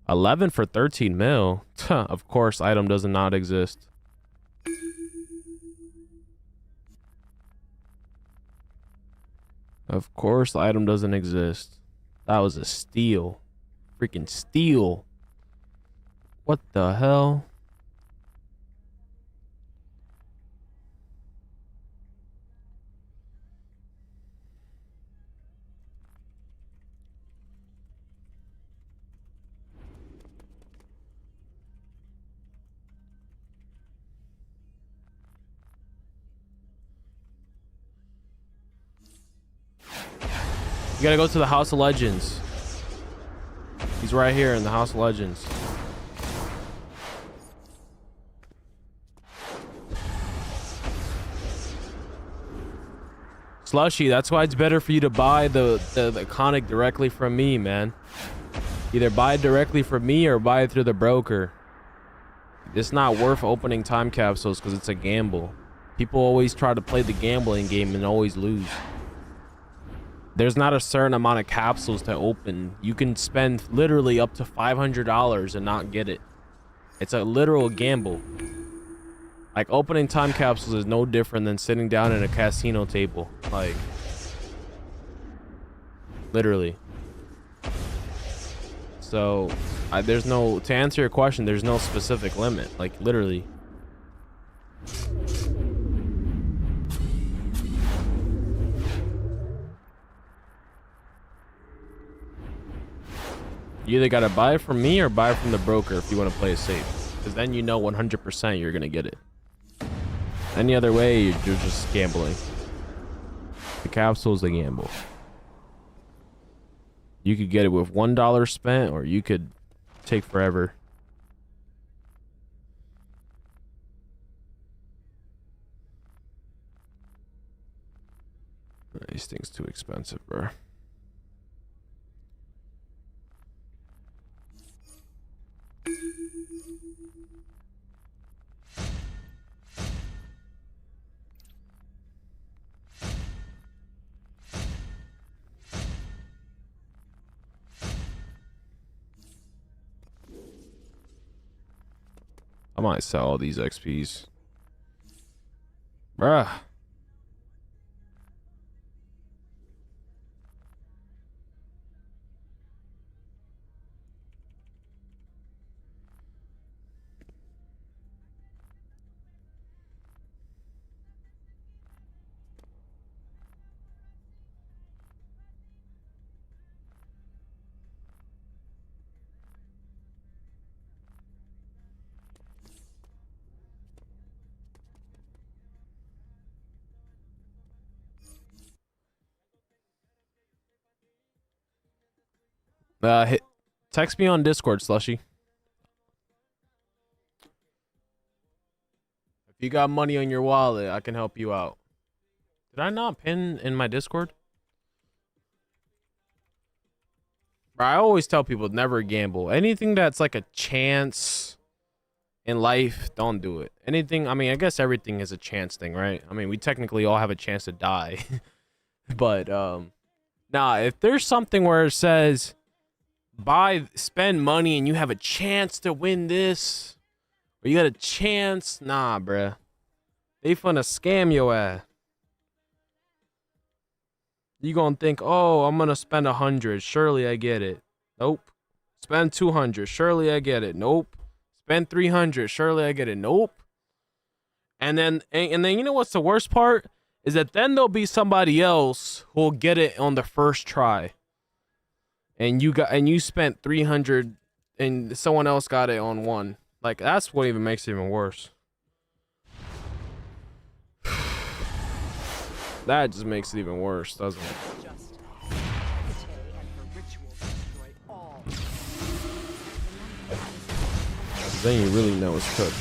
$11 for 13 mil. Of course, item does not exist. Of course, the item doesn't exist. That was a steal. Freaking steal. What the hell? You gotta go to the House of Legends. He's right here in the House of Legends. Slushy, that's why it's better for you to buy the iconic directly from me, man. Either buy it directly from me or buy it through the broker. It's not worth opening time capsules because it's a gamble. People always try to play the gambling game and always lose. There's not a certain amount of capsules to open. You can spend literally up to $500 and not get it. It's a literal gamble. Like, opening time capsules is no different than sitting down at a casino table. Like, literally. So, there's no, to answer your question, there's no specific limit. Like, literally. You either gotta buy it from me or buy it from the broker if you want to play it safe, because then you know 100% you're gonna get it. Any other way, you're just gambling. The capsule's a gamble. You could get it with $1 spent, or you could take forever. These things too expensive, bro. I might sell all these XPs. Bruh. Text me on Discord, Slushy. If you got money on your wallet, I can help you out. Did I not pin in my Discord? Bro, I always tell people never gamble. Anything that's like a chance in life, don't do it. Anything, I mean, I guess everything is a chance thing, right? I mean, we technically all have a chance to die. But nah, if there's something where it says spend money and you have a chance to win this, or you got a chance, nah, bruh. They finna scam your ass. You gonna think, oh, I'm gonna spend 100, surely I get it. Nope. Spend 200, surely I get it. Nope. Spend 300, surely I get it. Nope. And then you know what's the worst part is that then there'll be somebody else who'll get it on the first try. And you spent 300 and someone else got it on one. Like, that's what even makes it even worse. That just makes it even worse, doesn't it? Then you really know it's cooked.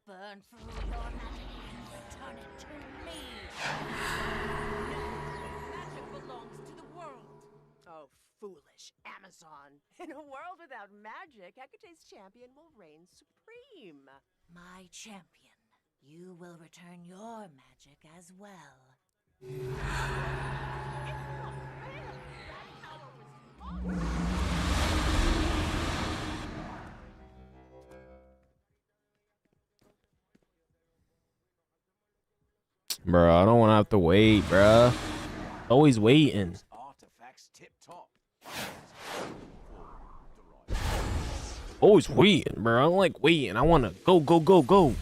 Burn through your magic and return it to me. Magic belongs to the world. Oh, foolish Amazon. In a world without magic, Hecate's champion will reign supreme. My champion, you will return your magic as well. Bro, I don't want to have to wait, bro. Always waiting. Artifacts tip top. Always waiting, bro. I don't like waiting. I want to go, go, go, go.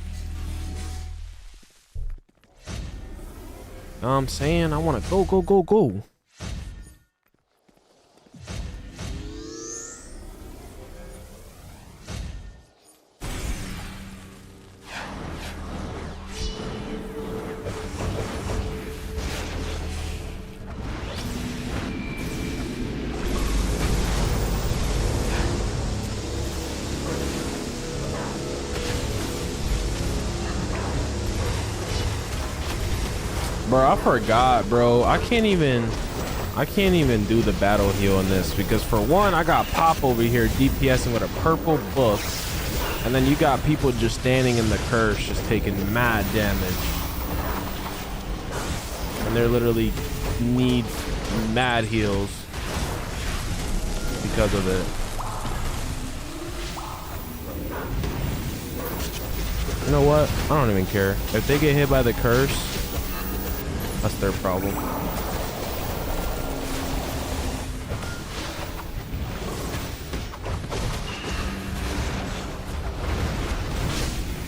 Know what I'm saying? I want to go, go, go, go. Bro, I forgot, bro. I can't even do the battle heal in this because for one, I got Pop over here DPSing with a purple book, and then you got people just standing in the curse, just taking mad damage. and they're literally need mad heals because of it. You know what? I don't even care. If they get hit by the curse, that's their problem.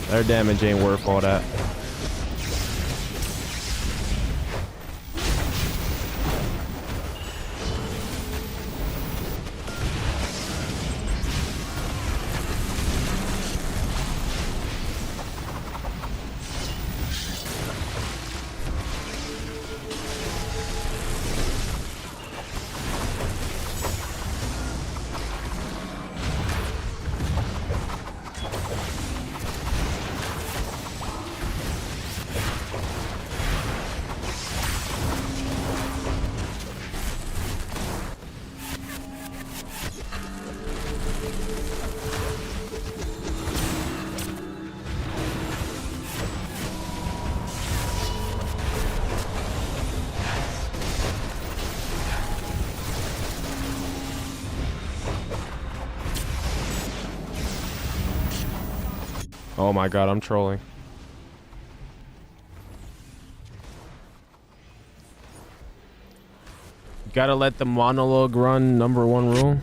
Their damage ain't worth all that. Oh my god, I'm trolling. Gotta let the monologue run, number one rule.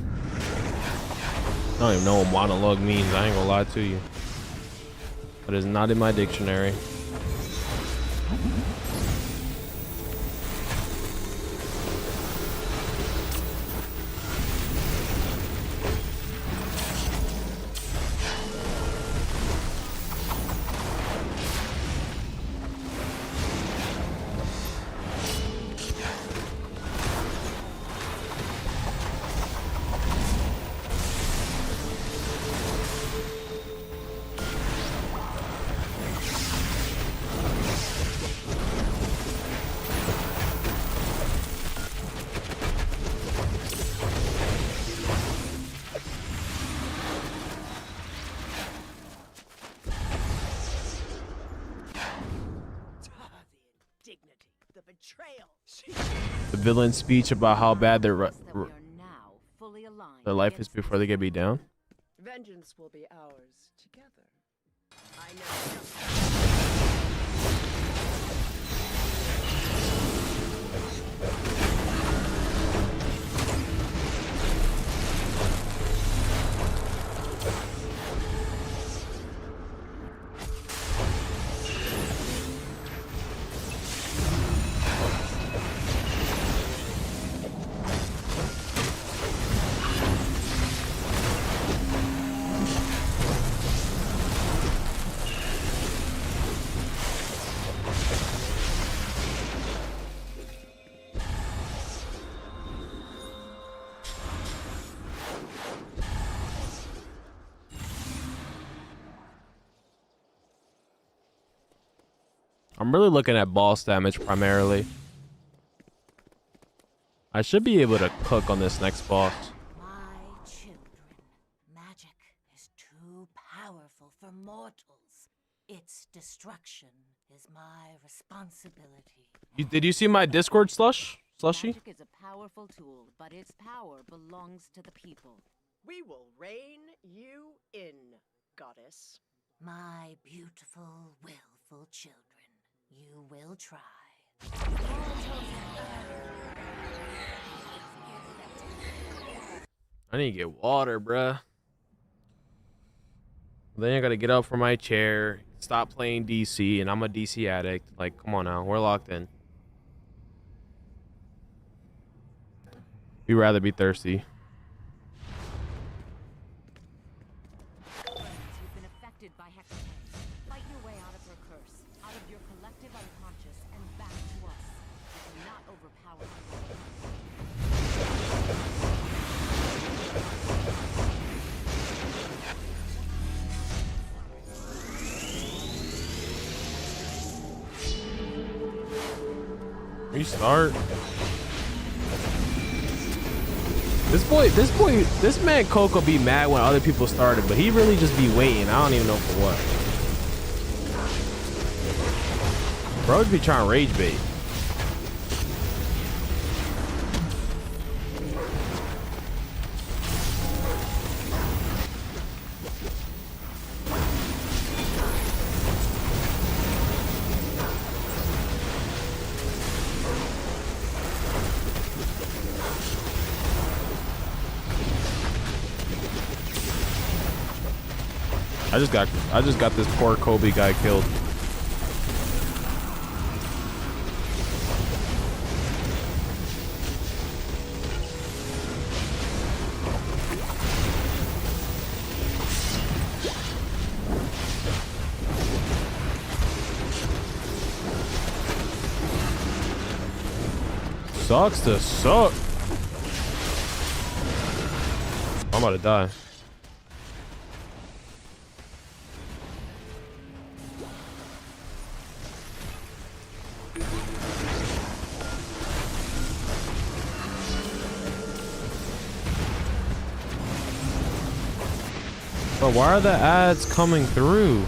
I don't even know what monologue means, I ain't gonna lie to you. But it's not in my dictionary. The betrayal. The villain's speech about how bad their That we are now fully aligned life is against before they get beat down. Vengeance will be ours together. I know. I'm really looking at boss damage primarily. I should be able to cook on this next boss. My children, magic is too powerful for mortals. Its destruction is my responsibility. Did you see my Discord slushy? Magic is a powerful tool, but its power belongs to the people. We will rein you in, goddess. My beautiful, willful children, you will try. I need to get water, bruh. Then I gotta get up from my chair, stop playing DC, and I'm a DC addict. Like, come on now, we're locked in. We'd rather be thirsty. You've been affected by Hecate. Fight your way out of her curse, out of your collective unconscious, and back to us. You cannot overpower Restart. This man Coco be mad when other people started, but he really just be waiting. I don't even know for what. Bro be trying to rage bait. I just got this poor Kobe guy killed. Sucks to suck. I'm about to die. But why are the ads coming through?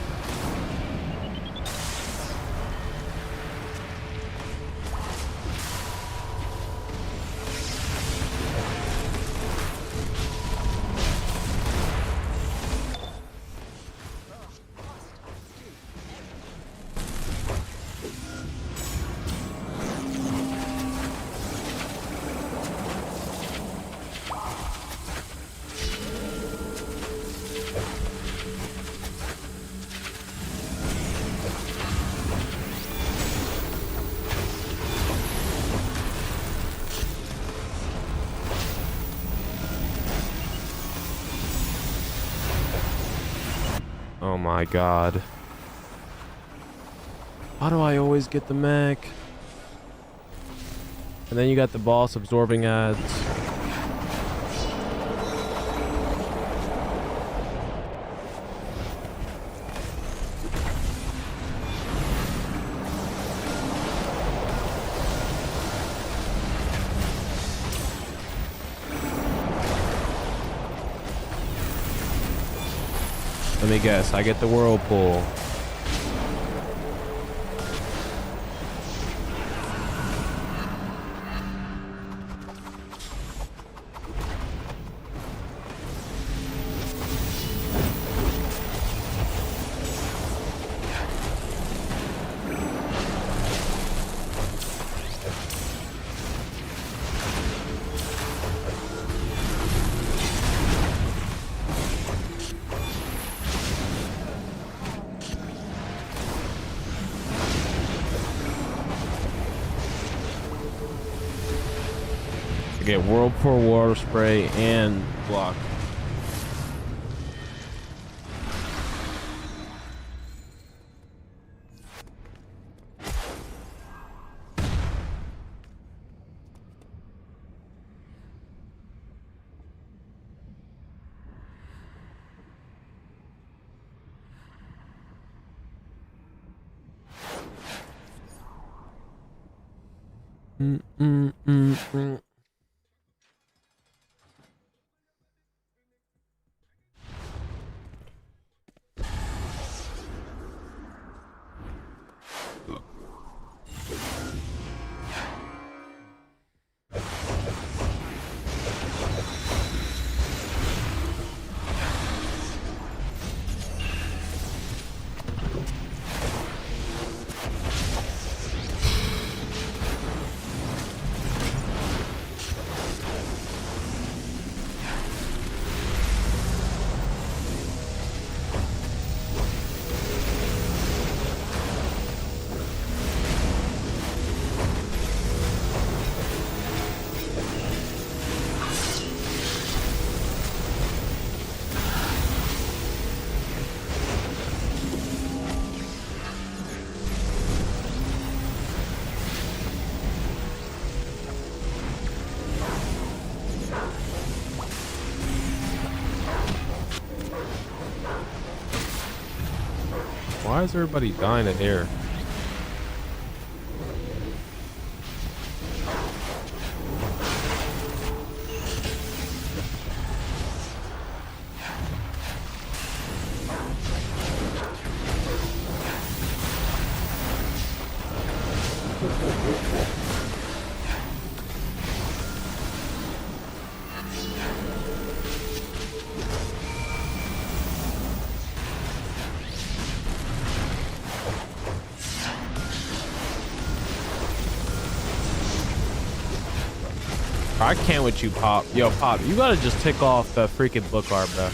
Oh my god. How do I always get the mech? And then you got the boss absorbing ads. Let me guess, I get the whirlpool. I get whirlpool, water spray, and block. Why is everybody dying in here? I can't with you, Pop. Yo, Pop, you gotta just tick off the freaking book art, bro.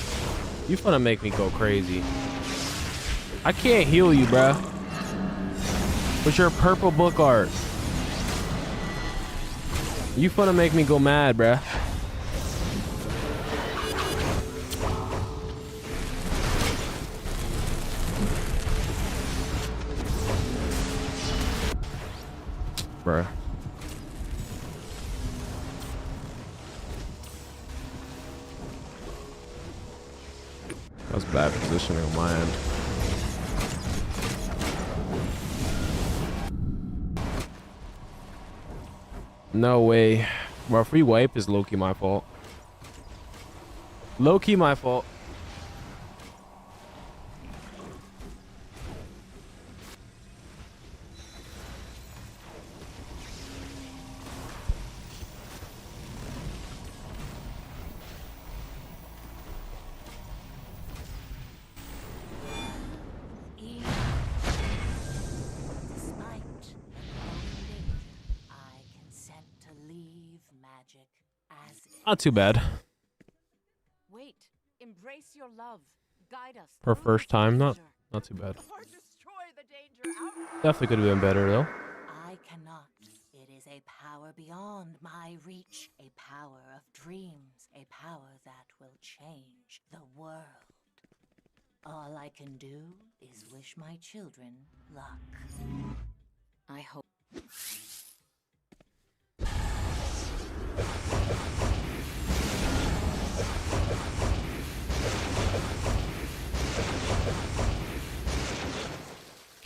You finna make me go crazy. I can't heal you, bruh. With your purple book art. You finna make me go mad, bruh. Bruh. That's bad positioning on my end. No way. Bro, free wipe is low-key my fault. Low-key my fault. Despite the growing danger, I consent to leave magic as is. Not too bad. Wait. Embrace your love. Guide us. For through first this time, not danger. too bad. Or destroy the danger outright. Definitely could have been better though. I cannot. It is a power beyond my reach. A power of dreams. A power that will change the world. All I can do is wish my children luck. I hope.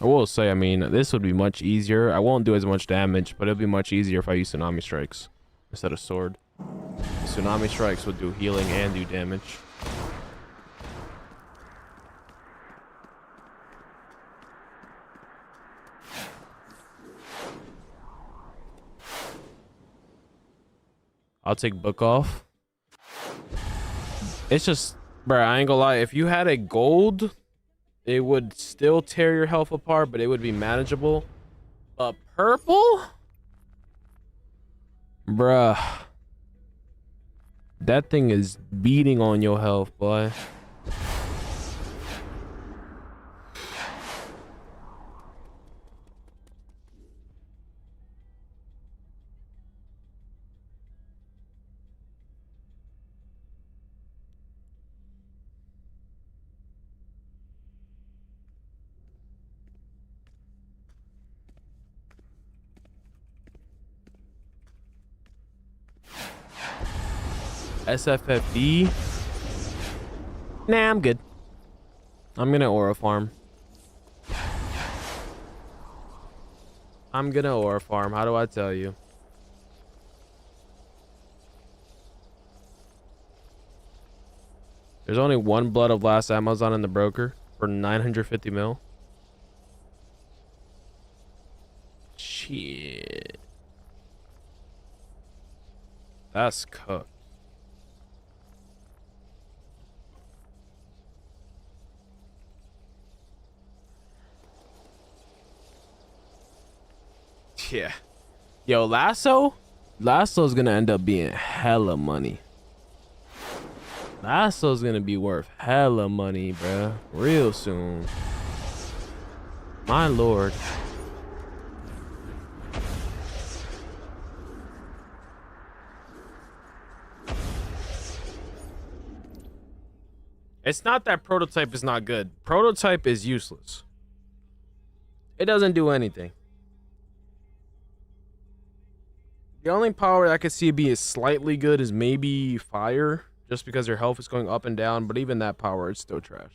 I will say, I mean, this would be much easier. I won't do as much damage, but it'll be much easier if I use Tsunami Strikes instead of Sword. Tsunami Strikes would do healing and do damage. I'll take Book off. It's just, bruh, I ain't gonna lie. If you had a gold, it would still tear your health apart, but it would be manageable. But purple? Bruh. That thing is beating on your health, boy. SFFD. Nah, I'm good. I'm gonna aura farm. I'm gonna aura farm. How do I tell you? There's only one Blood of Last Amazon in the broker for 950 mil. Shit. That's cooked. Yeah. Yo, Lasso's gonna end up being hella money. Lasso's gonna be worth hella money, bruh. Real soon. My lord. It's not that prototype is not good. Prototype is useless. It doesn't do anything. The only power I could see being slightly good is maybe fire, just because your health is going up and down, but even that power is still trash.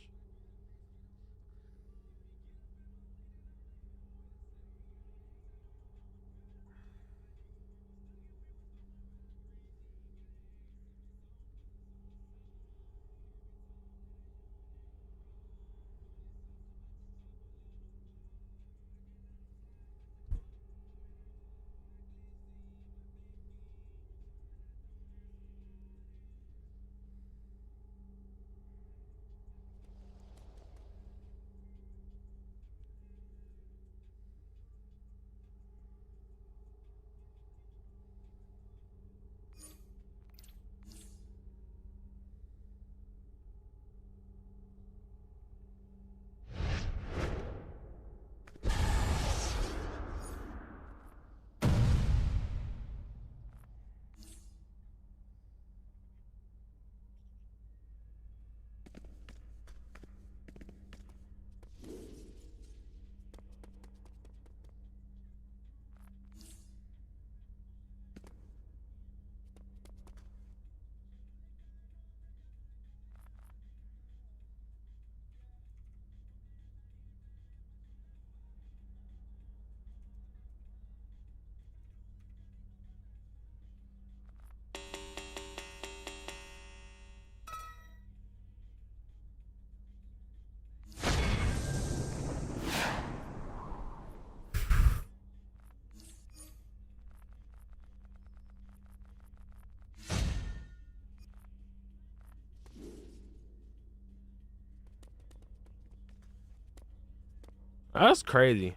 That's crazy.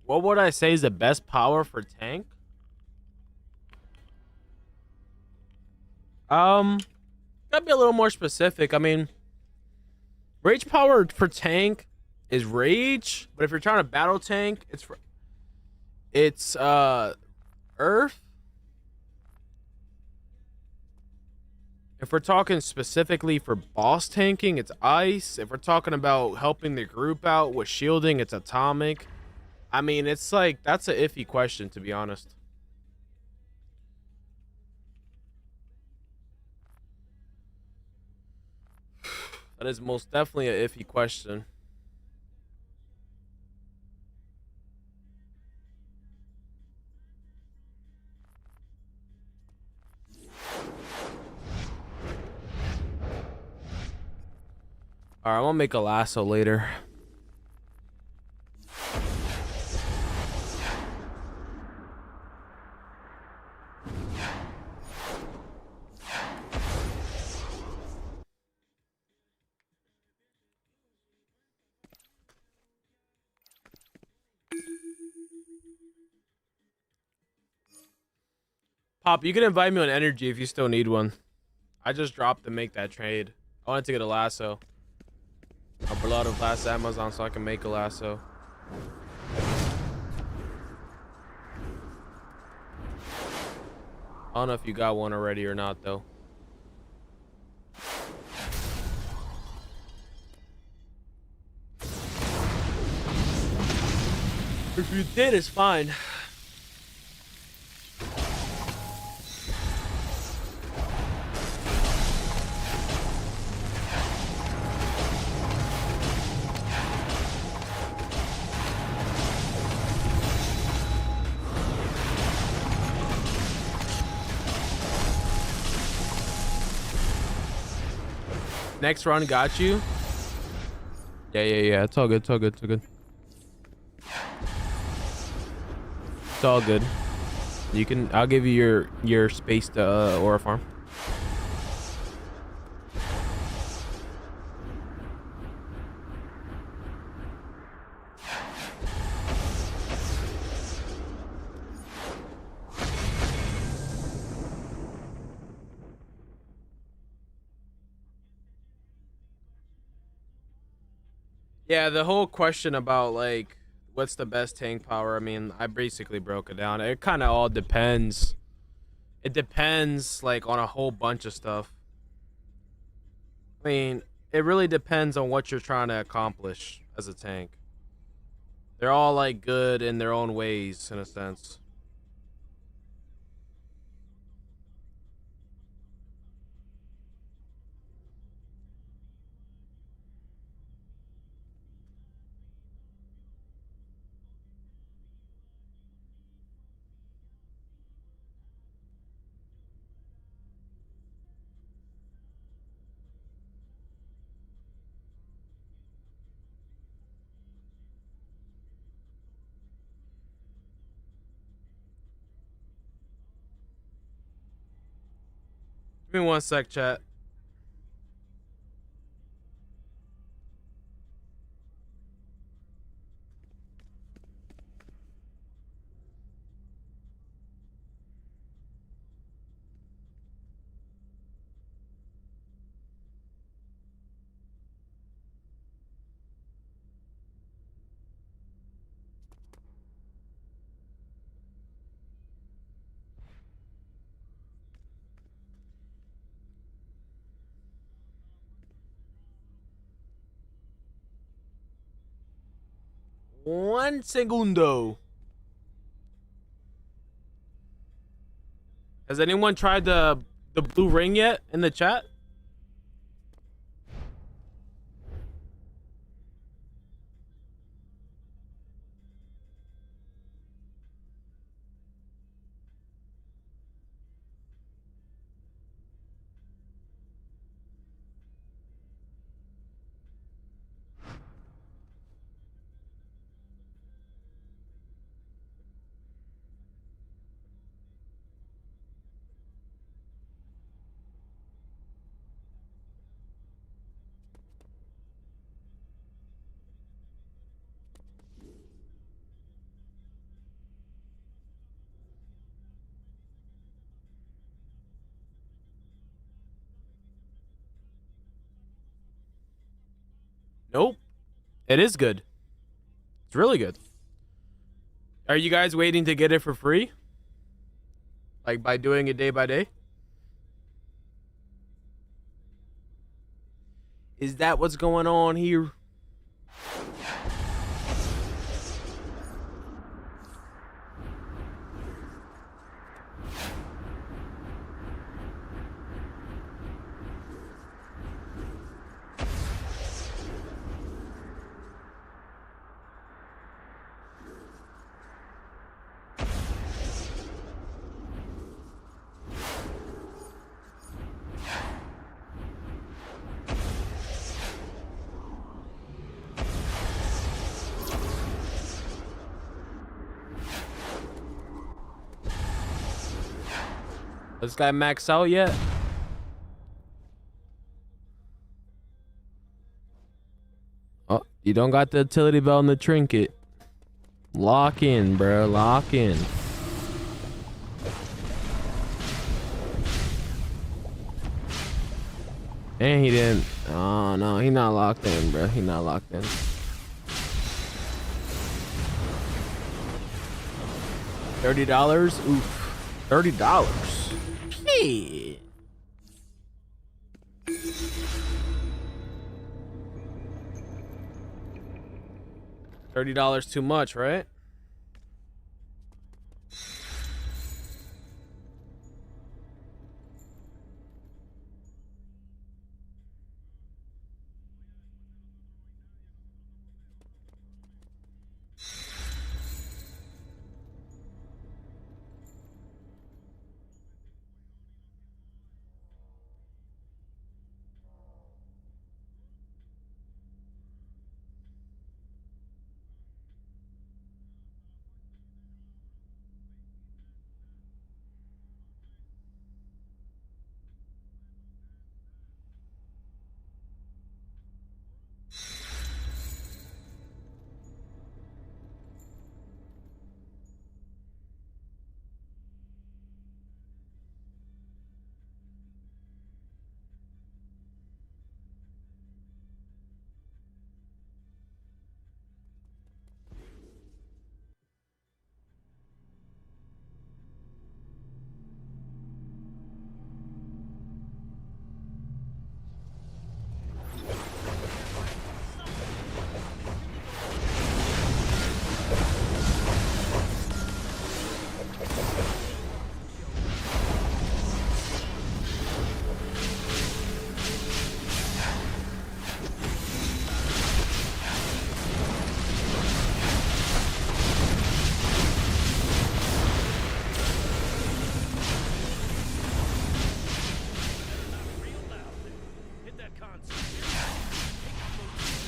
What would I say is the best power for tank? Gotta be a little more specific. I mean, rage power for tank is rage, but if you're trying to battle tank, it's earth. If we're talking specifically for boss tanking, it's ice. If we're talking about helping the group out with shielding, it's atomic. I mean, it's like that's an iffy question, to be honest. That is most definitely an iffy question. All right, I'm gonna make a lasso later. Pop, you can invite me on energy if you still need one. I just dropped to make that trade. I wanted to get a lasso. A blood of last Amazon so I can make a lasso. I don't know if you got one already or not, though. If you did, it's fine. Next run got you. Yeah. It's all good. It's all good. It's all good. It's all good. You can. I'll give you your space to aura farm. Yeah, the whole question about like what's the best tank power, I mean, I basically broke it down. It kind of all depends. It depends like on a whole bunch of stuff. I mean, it really depends on what you're trying to accomplish as a tank. They're all like good in their own ways in a sense. Give me one sec, chat. One segundo. Has anyone tried the blue ring yet in the chat? Nope. It is good. It's really good. Are you guys waiting to get it for free? Like by doing it day by day? Is that what's going on here? This guy max out yet? Oh, you don't got the utility belt and the trinket. Lock in, bro. Lock in. And he didn't. Oh, no. He not locked in, bro. He not locked in. $30? Oof. $30. Hey. $30 too much, right?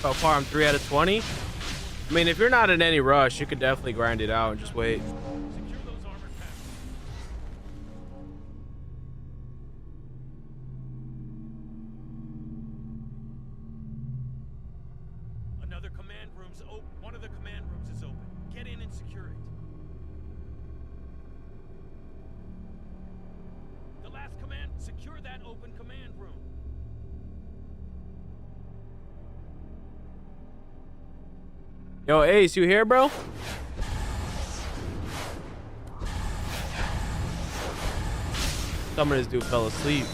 So far, I'm 3 out of 20. I mean, if you're not in any rush, you could definitely grind it out and just wait. Another command room's open. One of the command rooms is open. Get in and secure it. The last command, secure that open command room. Yo, Ace, you here, bro? Some of this dude fell asleep.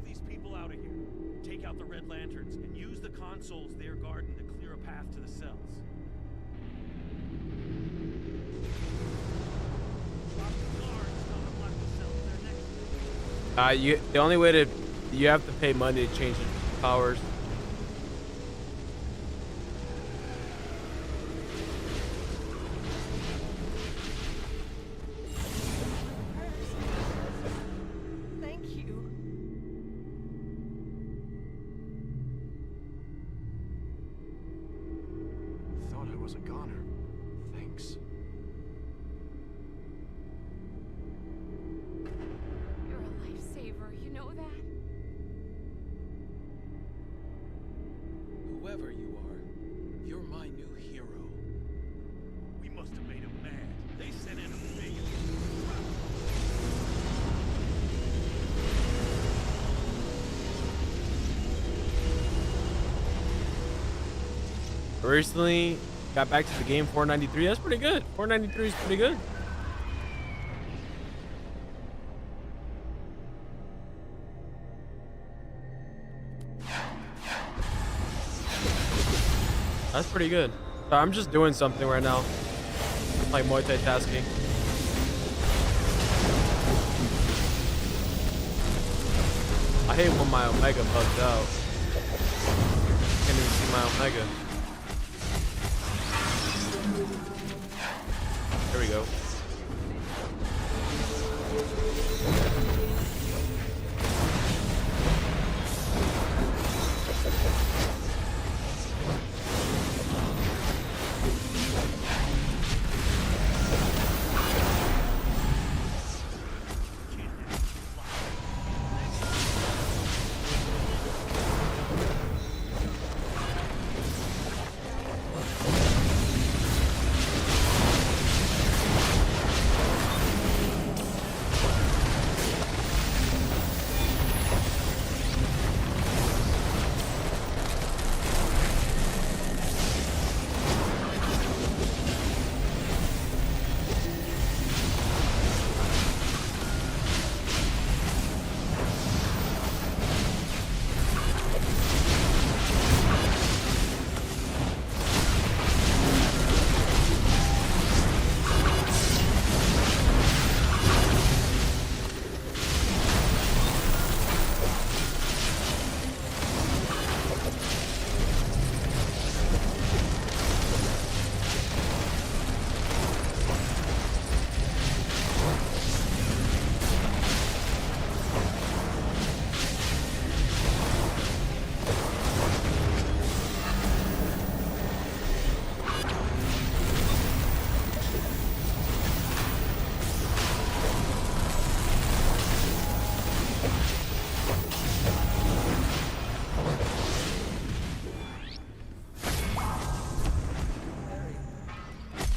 These people out of here. Take out the red lanterns and use the consoles they're guarding to clear a path to the cells. Drop the guards, don't unlock the cells they're next to. The only way to, you have to pay money to change the powers. I recently got back to the game 493. That's pretty good. 493 is pretty good. That's pretty good. So I'm just doing something right now. Like multitasking. I hate when my Omega bugs out. Can't even see my Omega. There we go.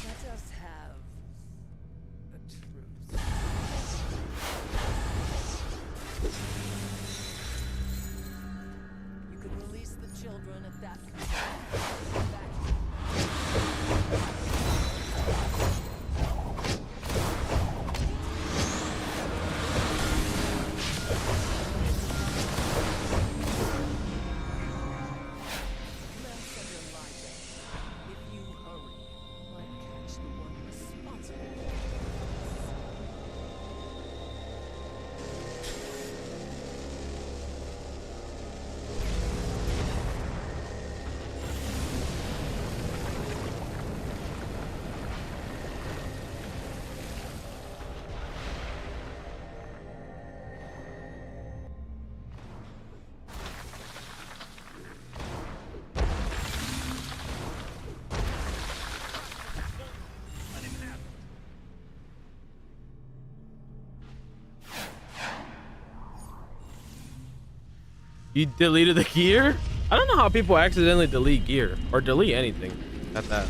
Let us have a truce. You can release the children at that point. If you hurry, might catch the one responsible. You deleted the gear? I don't know how people accidentally delete gear or delete anything at that.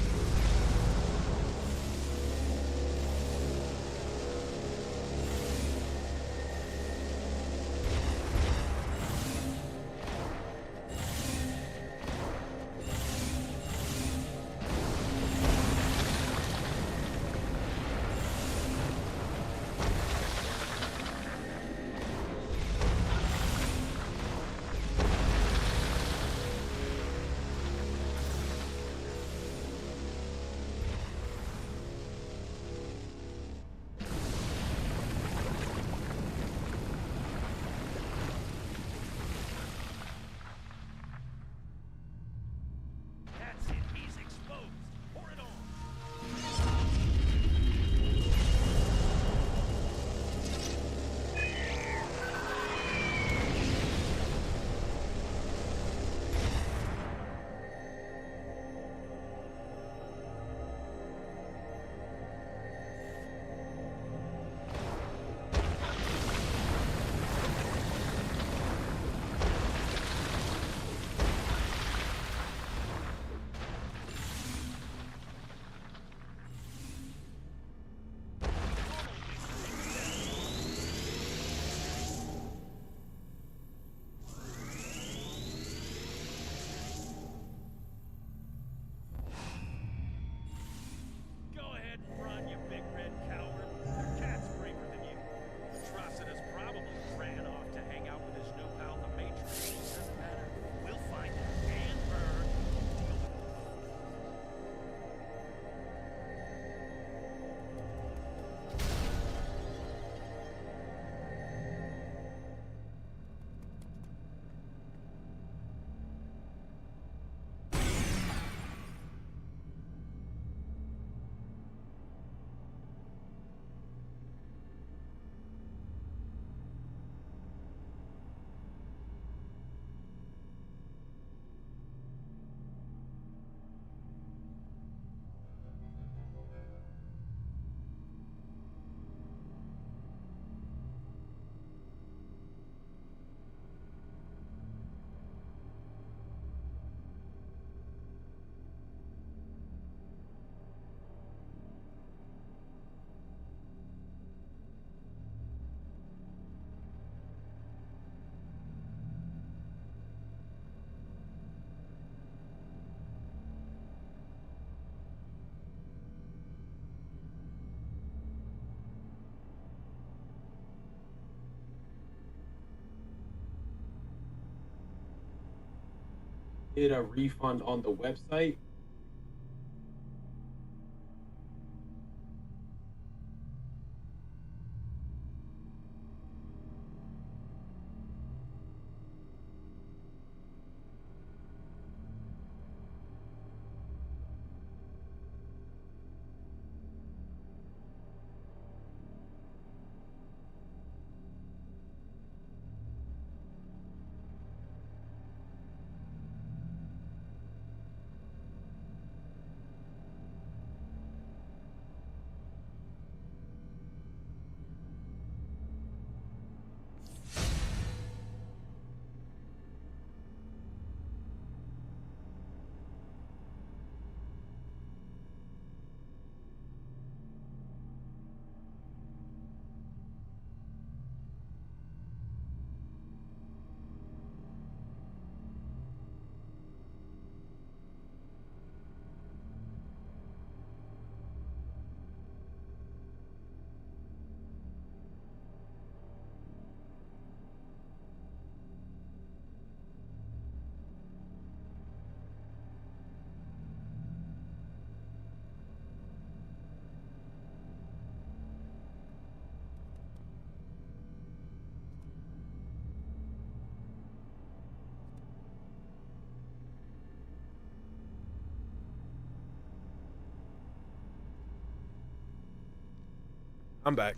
did a refund on the website. I'm back.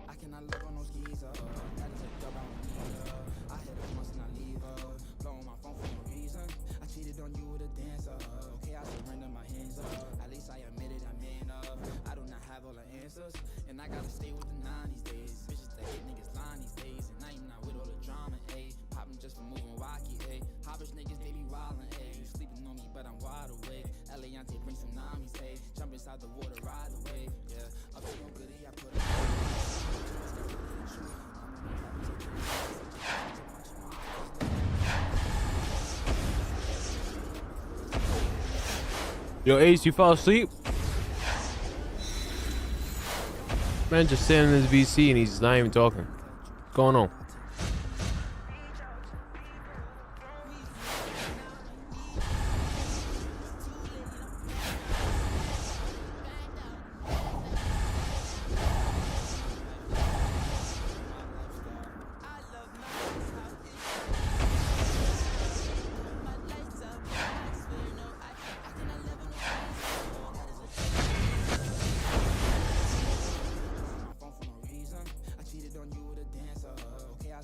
I cannot live on those geezer. That is a dub I don't need her. I hit her once and I leave her. Blowing my phone for no reason. I cheated on you with a dancer. Okay, I surrender my hands up. At least I admit it, I'm man up. I do not have all the answers, and I gotta stay with the 90s days. Bitches that hit niggas line these days, and I am not with all the drama, ayy. Poppin' just for moving wacky, ayy. Hobbish niggas, they be wildin', ayy. You sleeping on me, but I'm wide awake. Eliante bring tsunamis, ayy. Jump inside the water, ride the wave, yeah. I'm feeling goody, I put it Yo, Ace, you fell asleep? Man, just sitting in his VC and he's not even talking. What's going on?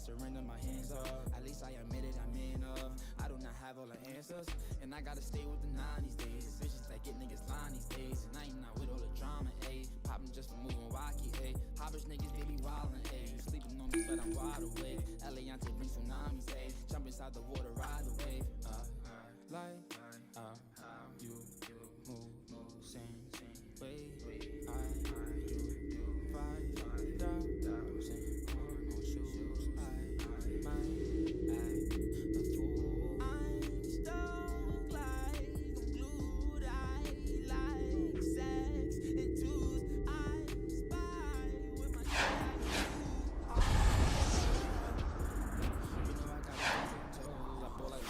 surrender my hands up. At least I admit it, I'm man up. I do not have all the answers, and I gotta stay with the 90s days. Bitches that get niggas line these days, and I ain't not with all the drama, ayy. Poppin' just for moving wacky, ayy. Hobbish niggas, they be wildin', ayy. You sleeping on me, but I'm wide awake. Eliante bring tsunamis, ayy. Jump inside the water, ride the wave. Like how you move, same way. Find out, same on shoes. I might act a fool. I'm stuck like I'm glued. I like sex and twos. I spy with my you know I got 10 toes. I pull like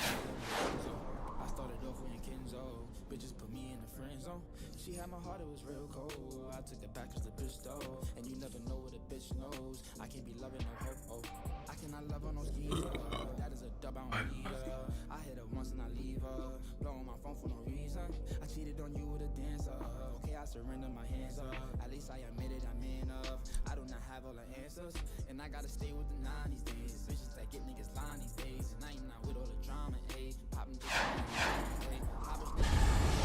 bitch knows I can't be loving no hope. Oh, I cannot love on no skeezer. That is a dub, I don't need her. I hit her once and I leave her. Blowing my phone for no reason. I cheated on you with a dancer. Okay, I surrender my hands up. At least I admit it, I'm in of. I do not have all the answers, and I gotta stay with the 90s days. Bitches that get niggas lying these days, and I ain't not with all the drama. Ayy, poppin' just hey, I was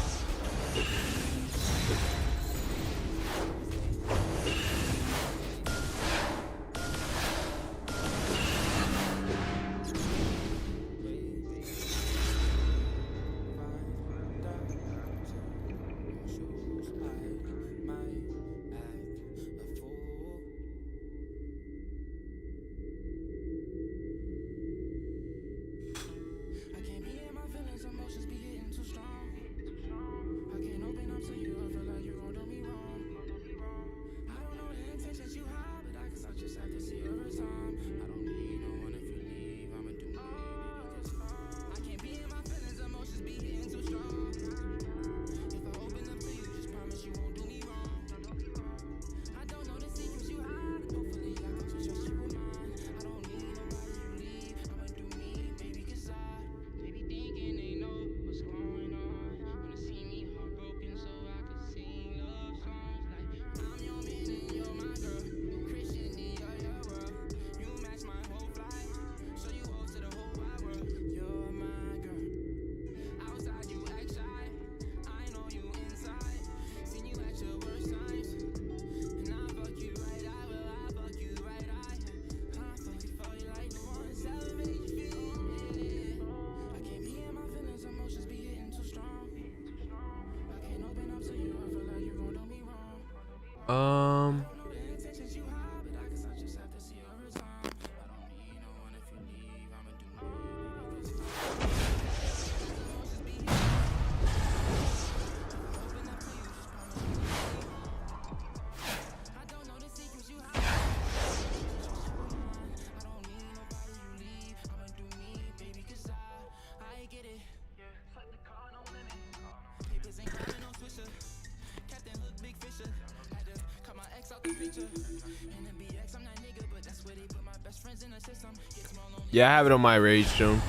Yeah, I have it on my Rage Stone.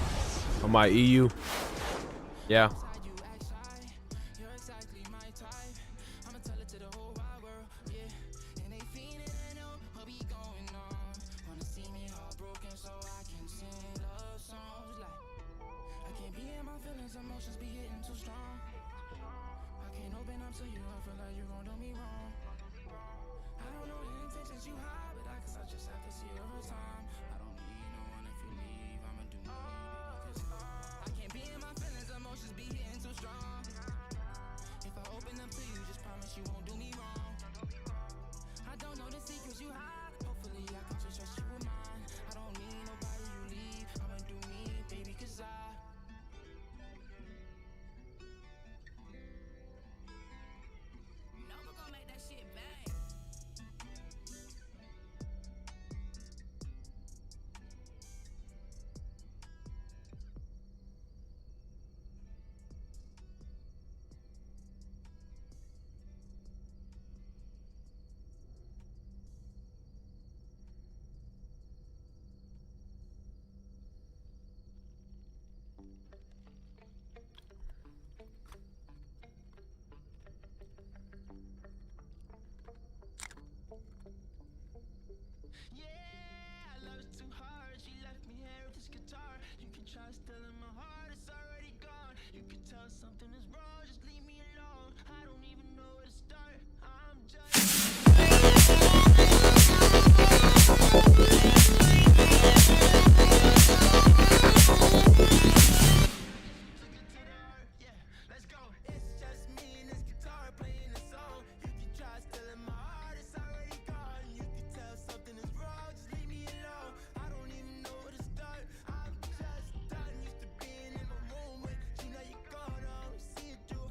On my EU. Yeah. see it through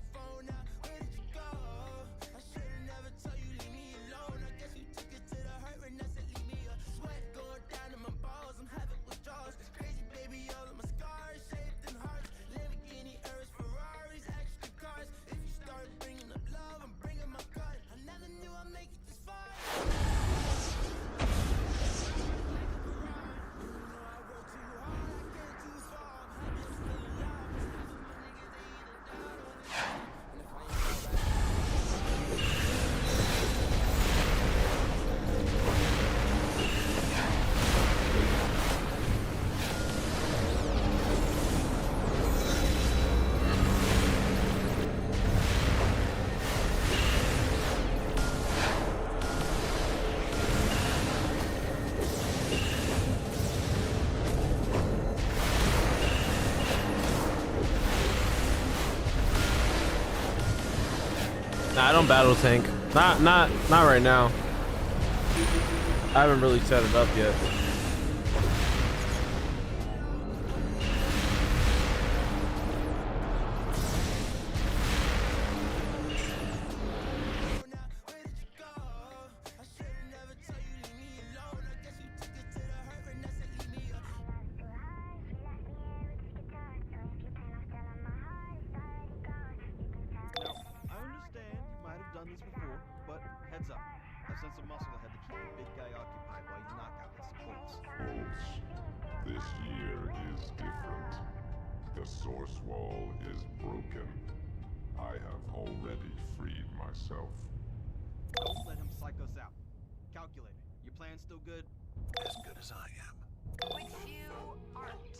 I don't battle tank. Not right now. I haven't really set it up yet. I understand you might have done this before, but heads up. I've sent some muscle ahead to keep the big guy occupied while you knock out his supports. This year is different. The source wall is broken. I have already freed myself. Don't let him psych us out. Calculator, your plan still good? As good as I am. Which you aren't.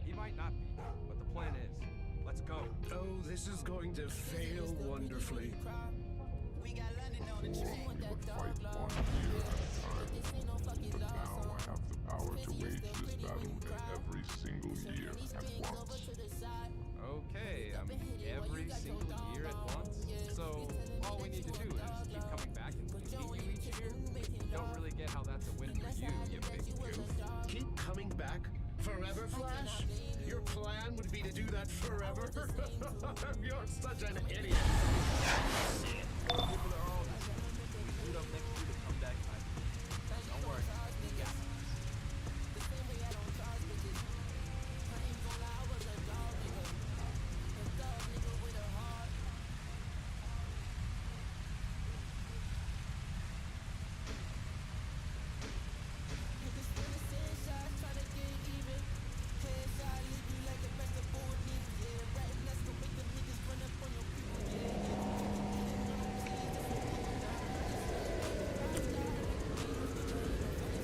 He might not be, but the plan is. Let's go. Oh, this is going to fail wonderfully. Before, we would fight 1 year at a time. But now I have the power to wage this battle in every single year at once. Okay, every single year at once? So, all we need to do is keep coming back and continue each year? Don't really get how that's a win for you, you big goof. Keep coming back forever, Flash? Your plan would be to do that forever? You're such an idiot. People are all we meet up next year to come back. Don't worry, we got this.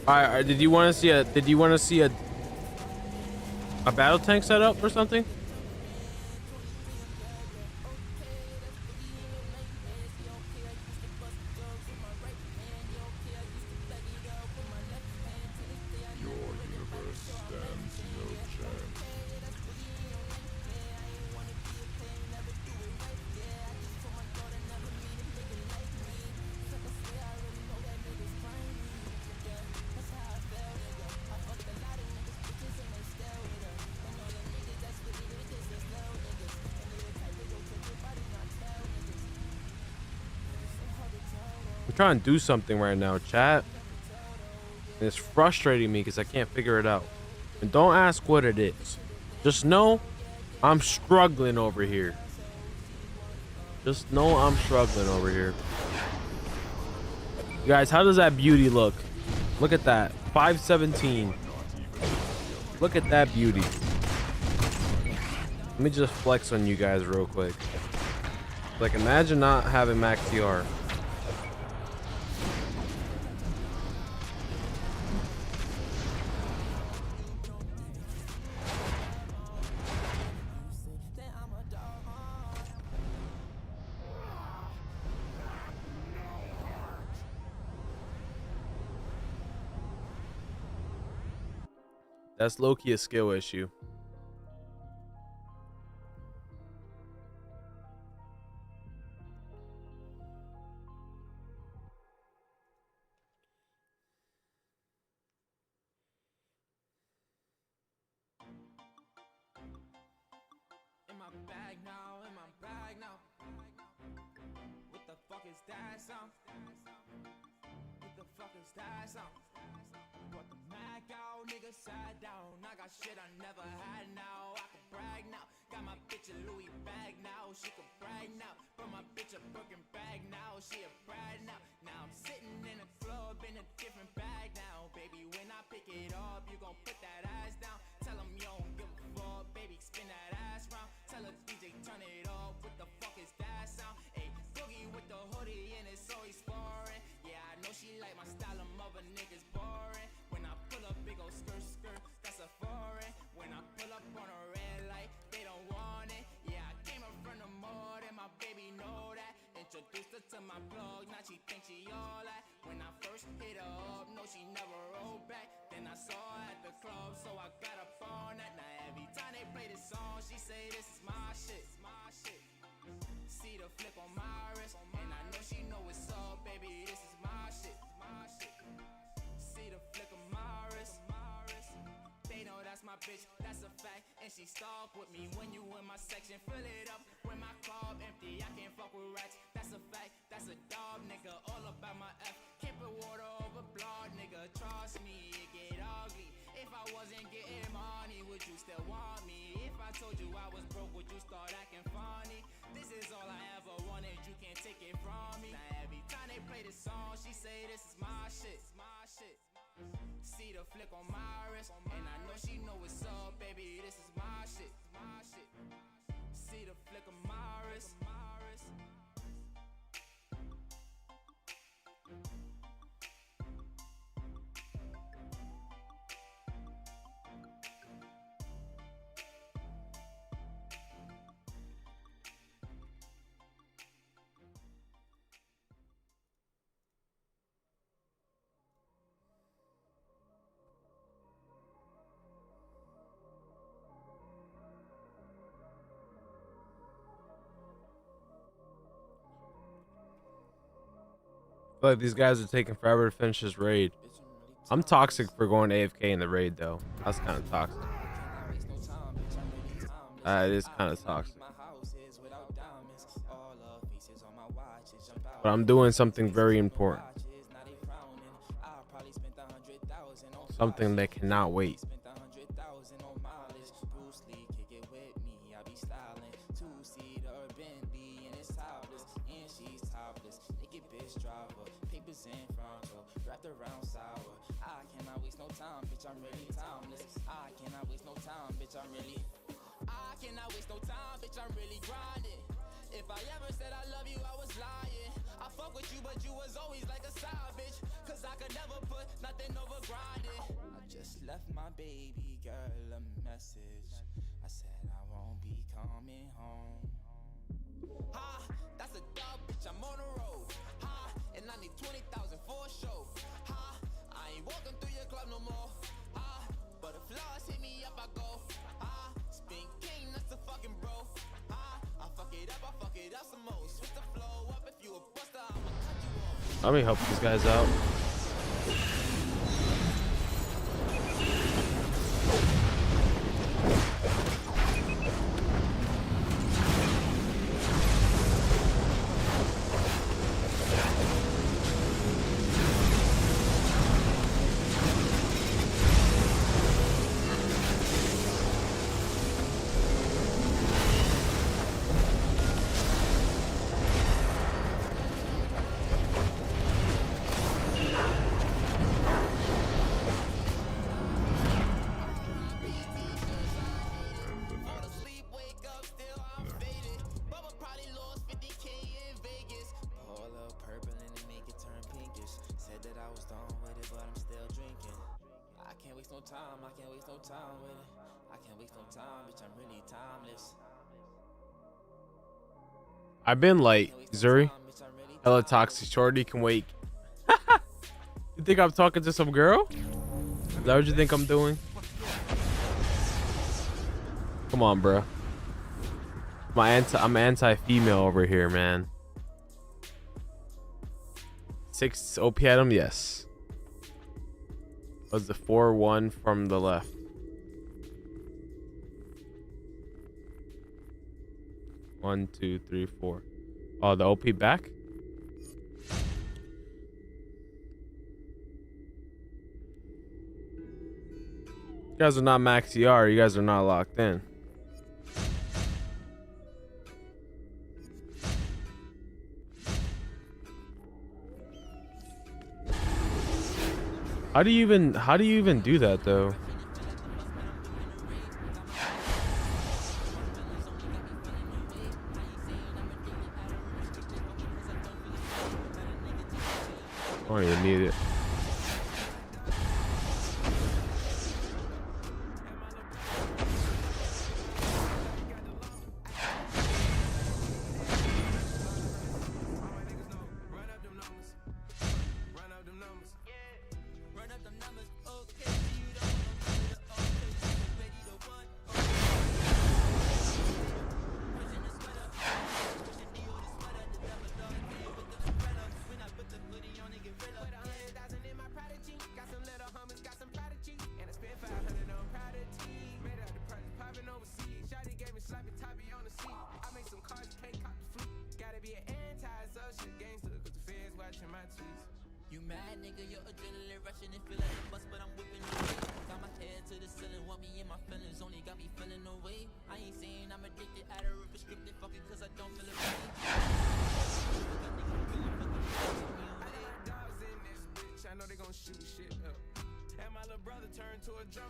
All right, did you want to see a battle tank setup or something? Your universe stands no chance. I'm trying to do something right now, chat. And it's frustrating me because I can't figure it out. And don't ask what it is. Just know I'm struggling over here. Just know I'm struggling over here. You guys, how does that beauty look? Look at that. 517. Look at that beauty. Let me just flex on you guys real quick. Like, imagine not having max TR. That's low-key a skill issue. In my bag now, in my bag now. What the fuck is that sound? What the fuck is that sound? Brought the Mac out, nigga sat down. I got shit I never had now. I can brag now. Got my bitch a Louis bag now. She can brag now. Brought my bitch a Birkin bag now. She a brag now. Now I'm sitting in a club in a different bag now. Baby, when I pick it up, you gon' put that ass down. Tell him you don't give a fuck, baby, spin that ass round. Tell a DJ turn it up. What the fuck is that sound? Ayy, boogie with the hoodie and it's always foreign. Yeah, I know she like my style, them other niggas boring. When I pull up, big ol' skirt, that's a foreign. When I pull up on a red light, they don't want it. Yeah, I came up from the mud and my baby know that. Introduced her to my plug, now she thinks she all that. When I first hit her up, no, she never rolled back. Then I saw her at the club, so I got up on that. Now every time they play this song, she say this is my shit. See the flip on my wrist, baby, this is my shit. See the flick of my wrist. They know that's my bitch, that's a fact. And she stalk with me when you in my section. Fill it up when my club empty. I can't fuck with rats, that's a fact. That's a dog, nigga, all about my F. Can't put water over blood, nigga. Trust me, it get ugly. If I wasn't getting money, would you still want me? If I told you I was broke, would you start acting funny? This is all I ever wanted, you can't take it from me. Now every time they play this song, she say this is my shit. See the flick on my wrist, and I know she know what's up, baby, this is my shit. See the flick of my wrist. I feel like these guys are taking forever to finish this raid. I'm toxic for going AFK in the raid though. That's kind of toxic. It is kind of toxic. But I'm doing something very important. Something that cannot wait. If I ever said I love you, I was lying. I fuck with you, but you was always like a side bitch. Cause I could never put nothing over grinding. I just left my baby girl a message. I said I won't be coming home. Ha, that's a dog bitch, I'm on the road. Ha, and I need 20,000 for a show. Ha, I ain't walking through your club no more. Ha, but if flaws hit me up, I go. Ha, spin king, that's the fucking bro. I fuck it up some more. Switch the flow up. If you a buster, I'ma cut you off. Let me help these guys out. I've been late, Zuri. Hella toxic. Shorty can wait. You think I'm talking to some girl? Is that what you think I'm doing? Come on, bro. I'm anti-female over here, man. 6 OP item, yes. Was the 4-1 from the left? One, 2, 3, 4. Oh, the OP back? You guys are not max ER. You guys are not locked in. How do you even do that though? I don't even need it.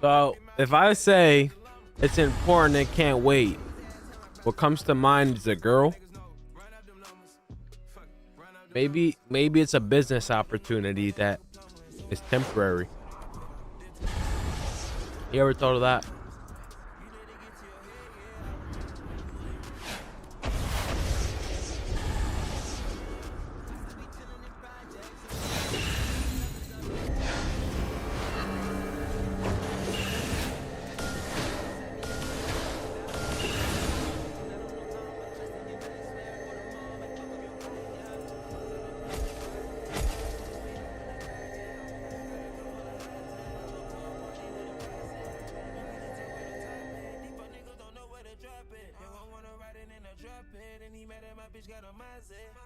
So if I say it's important and can't wait, what comes to mind is a girl. Maybe it's a business opportunity that is temporary. You ever thought of that?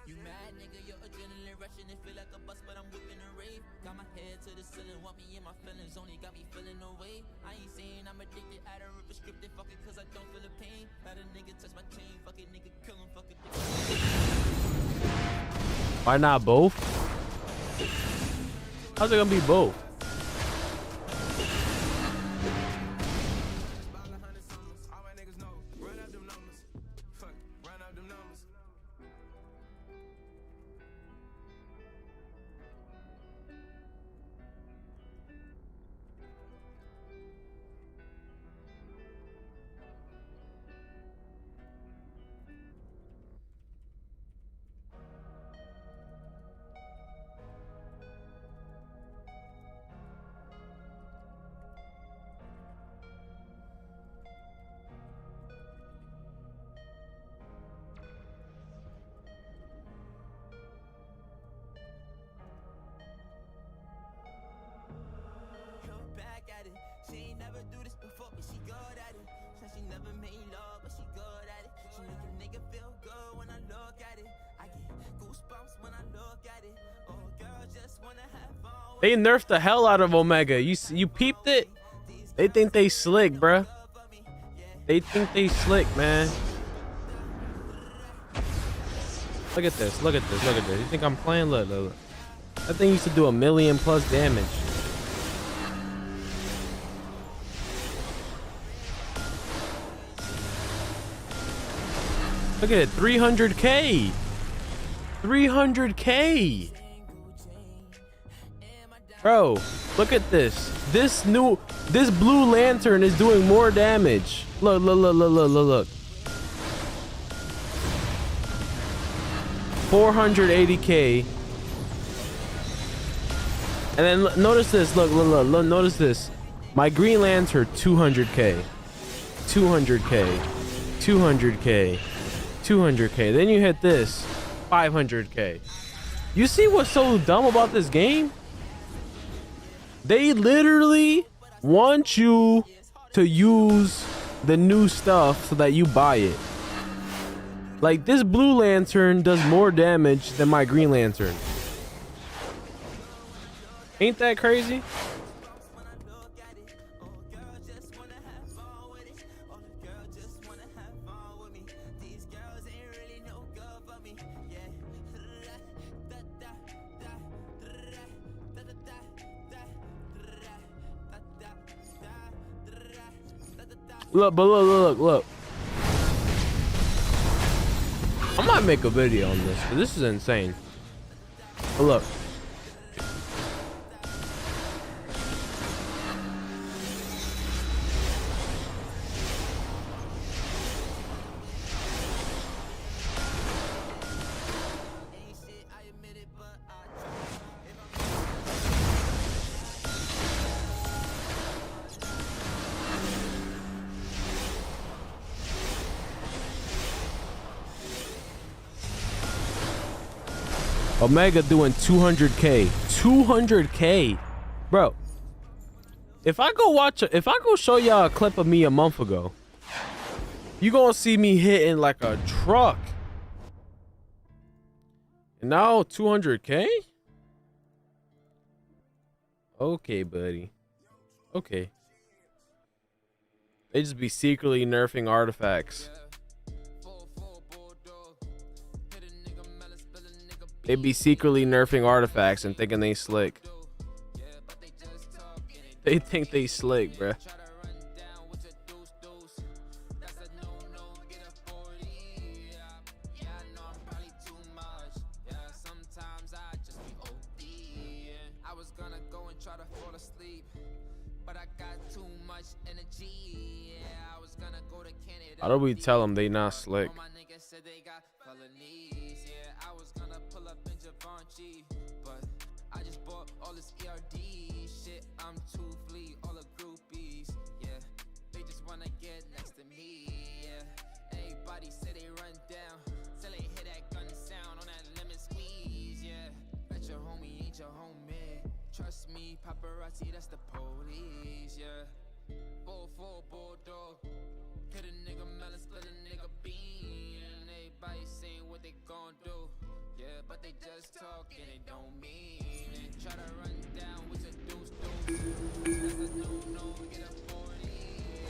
You mad nigga, your adrenaline rushing, it feel like a bus, but I'm whipping a rave. Got my head to the ceiling, want me in my feelings, only got me feeling away. I ain't saying I'm addicted, I don't rip a scripted, fuck it, cause I don't feel the pain. Let a nigga touch my chain, fuck it, nigga, kill him, fuck it. Why not both? How's it gonna be both? They nerfed the hell out of Omega. You peeped it? They think they slick, bruh. They think they slick, man. Look at this. Look at this. Look at this. You think I'm playing? Look, look, look. That thing used to do 1,000,000+ damage. Look at it. 300k. 300k. Bro, look at this. This blue lantern is doing more damage. Look, look, look, look, look, look, look. 480k. And then notice this. Look, look, look, look. Notice this. My green lantern, 200k. 200k. 200k. 200k. Then you hit this, 500k. You see what's so dumb about this game? They literally want you to use the new stuff so that you buy it. Like, this blue lantern does more damage than my green lantern. Ain't that crazy? Look, but look. I might make a video on this, but this is insane. But look. Omega doing 200k. 200k. Bro, if I go show y'all a clip of me a month ago, you gonna see me hitting like a truck. And now 200k? Okay, buddy. Okay. They just be secretly nerfing artifacts. They be secretly nerfing artifacts and thinking they slick. They think they slick, bruh. How do we tell them they not slick? Trust me, paparazzi, that's the police, yeah. 4-4 bulldog. Hit a nigga melon, split a nigga bean. Everybody saying what they gon' do. Yeah, but they just talk and they don't mean it. Try to run down with a deuce. That's a no, get a 40.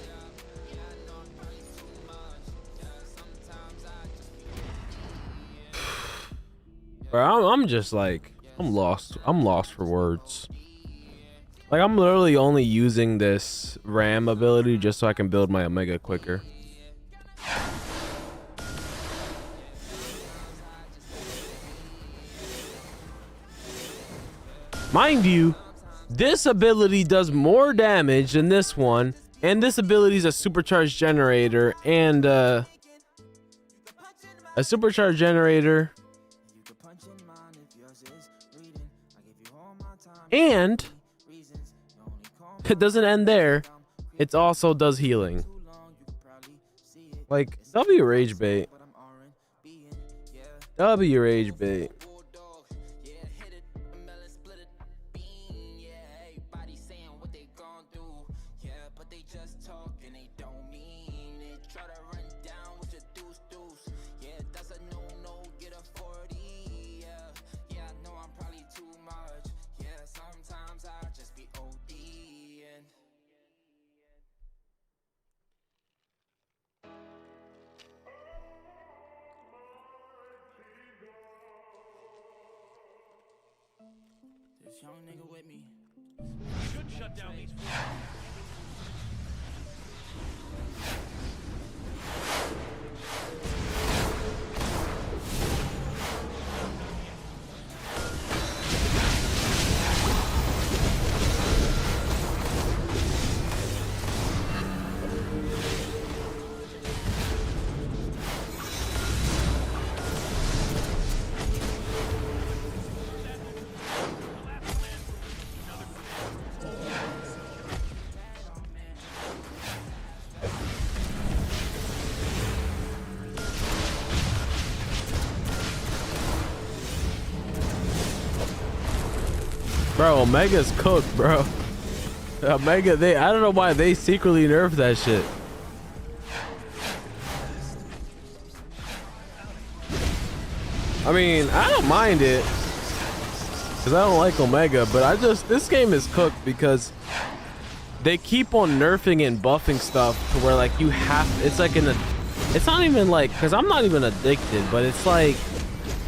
Yeah, I know I'm probably too much. Yeah, sometimes I just be Bro, I'm just like, I'm lost. I'm lost for words. Like, I'm literally only using this RAM ability just so I can build my Omega quicker. Mind you, this ability does more damage than this one, and this ability is a supercharged generator, and a supercharged generator. And it doesn't end there. It also does healing. Like, W rage bait. W rage bait. This young nigga with me. Should shut down these. Bro, Omega's cooked, bro. Omega, I don't know why they secretly nerfed that shit. I mean, I don't mind it, because I don't like Omega, but this game is cooked because they keep on nerfing and buffing stuff to where, like, you have, it's like it's not even like, because I'm not even addicted, but it's like,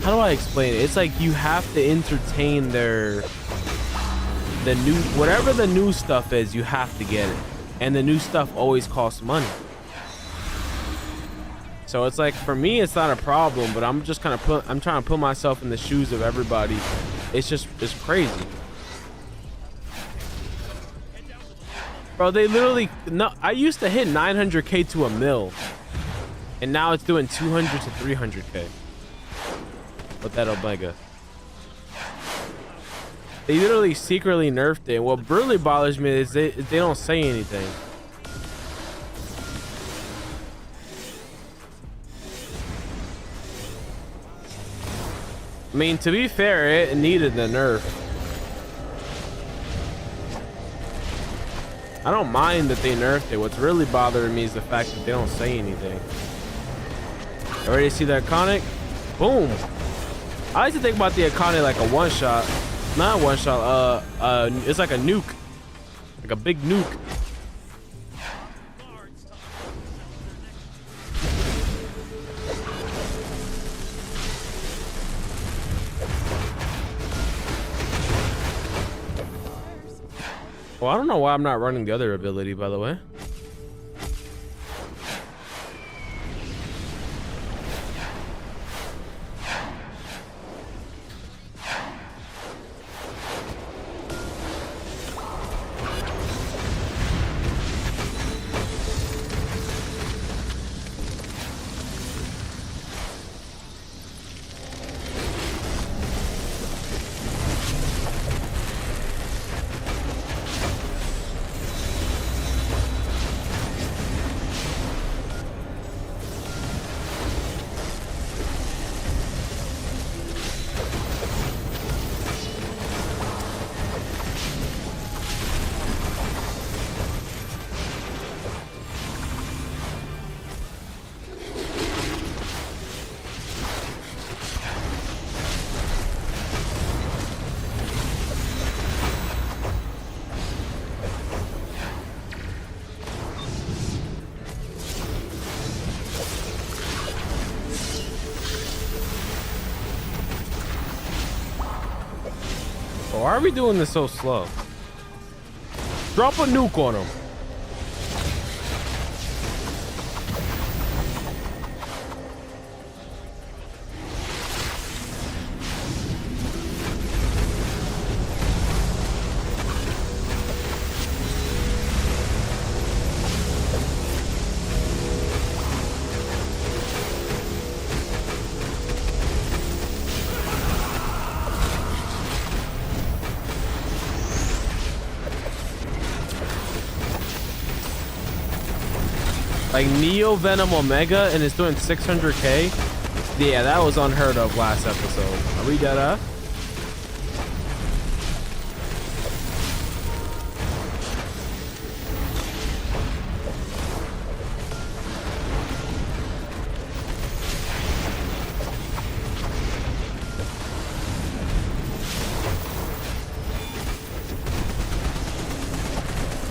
how do I explain it? It's like you have to entertain whatever the new stuff is, you have to get it, and the new stuff always costs money. So it's like, for me, it's not a problem, but I'm just I'm trying to put myself in the shoes of everybody. It's crazy, bro. They literally, no, I used to hit 900k to a mil, and now it's doing 200 to 300k with that Omega. They literally secretly nerfed it. What really bothers me is they don't say anything. I mean, to be fair, it needed the nerf. I don't mind that they nerfed it. What's really bothering me is the fact that they don't say anything. Already see the iconic? Boom. I like to think about the iconic like a one-shot. Not one shot. It's like a nuke, like a big nuke. Well, I don't know why I'm not running the other ability, by the way. Why are we doing this so slow? Drop a nuke on him. Like Neo Venom Omega and it's doing 600k. Yeah, that was unheard of last episode. Are we dead up?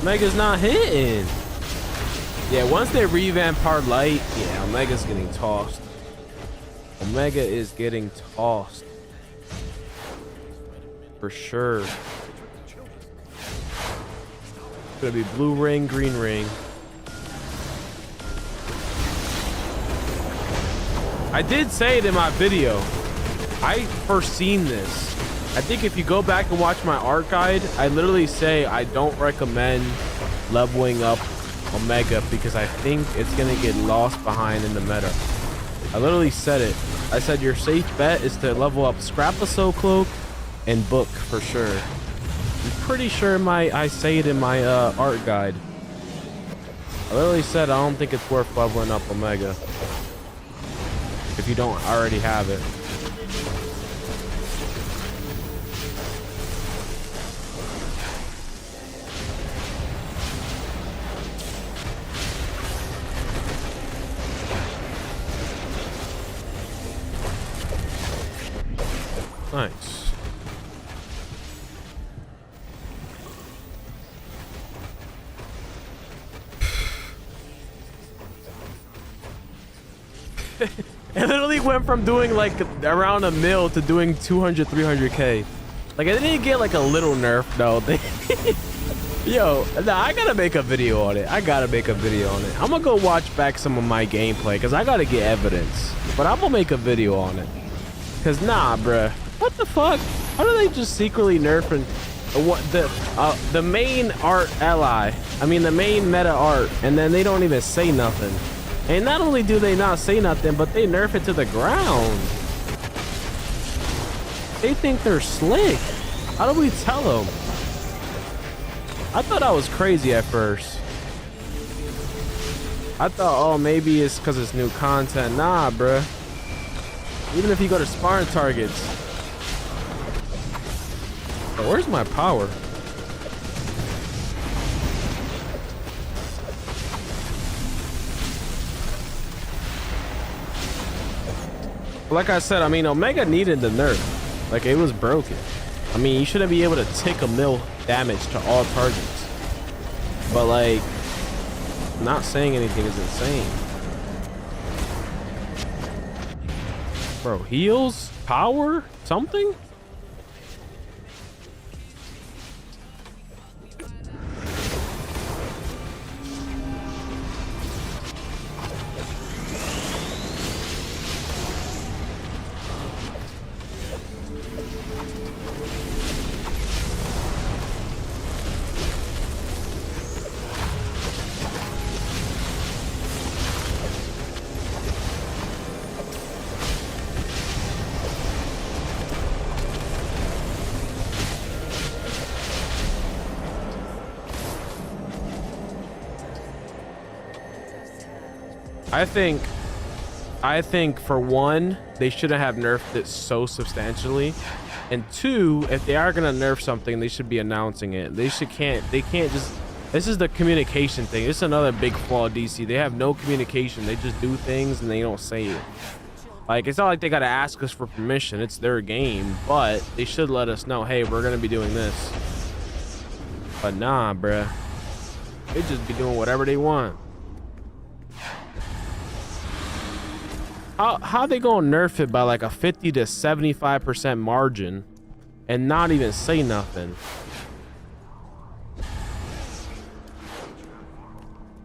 Omega's not hitting. Yeah, once they revamp Hard Light, yeah, Omega's getting tossed. Omega is getting tossed. For sure. It's gonna be blue ring, green ring. I did say it in my video. I first seen this. I think if you go back and watch my art guide, I literally say I don't recommend leveling up Omega because I think it's gonna get lost behind in the meta. I literally said it. I said your safe bet is to level up Scrapaso Cloak and Book for sure. I'm pretty sure I say it in my art guide. I literally said I don't think it's worth leveling up Omega if you don't already have it. Nice. It literally went from doing like around a mil to doing 200, 300k. Like I didn't get like a little nerf though. Yo, nah, I gotta make a video on it. I'm gonna go watch back some of my gameplay because I gotta get evidence. But I'm gonna make a video on it. Cause nah, bruh. What the fuck? How do they just secretly nerf and what the main art ally? I mean the main meta art, and then they don't even say nothing. And not only do they not say nothing, but they nerf it to the ground. They think they're slick. How do we tell them? I thought I was crazy at first. I thought, oh, maybe it's because it's new content. Nah, bruh. Even if you go to sparring targets. Oh, where's my power? Like I said, I mean, Omega needed the nerf. Like, it was broken. I mean, you shouldn't be able to tick a mil damage to all targets. But like, not saying anything is insane. Bro, heals, power, something? I think for one, they shouldn't have nerfed it so substantially, and two, if they are gonna nerf something, they should be announcing it. They can't just. This is the communication thing. This is another big flaw, DC. They have no communication. They just do things and they don't say it. Like, it's not like they gotta ask us for permission. It's their game, but they should let us know, hey, we're gonna be doing this. But nah, bruh. They just be doing whatever they want. How they gonna nerf it by like a 50 to 75% margin and not even say nothing?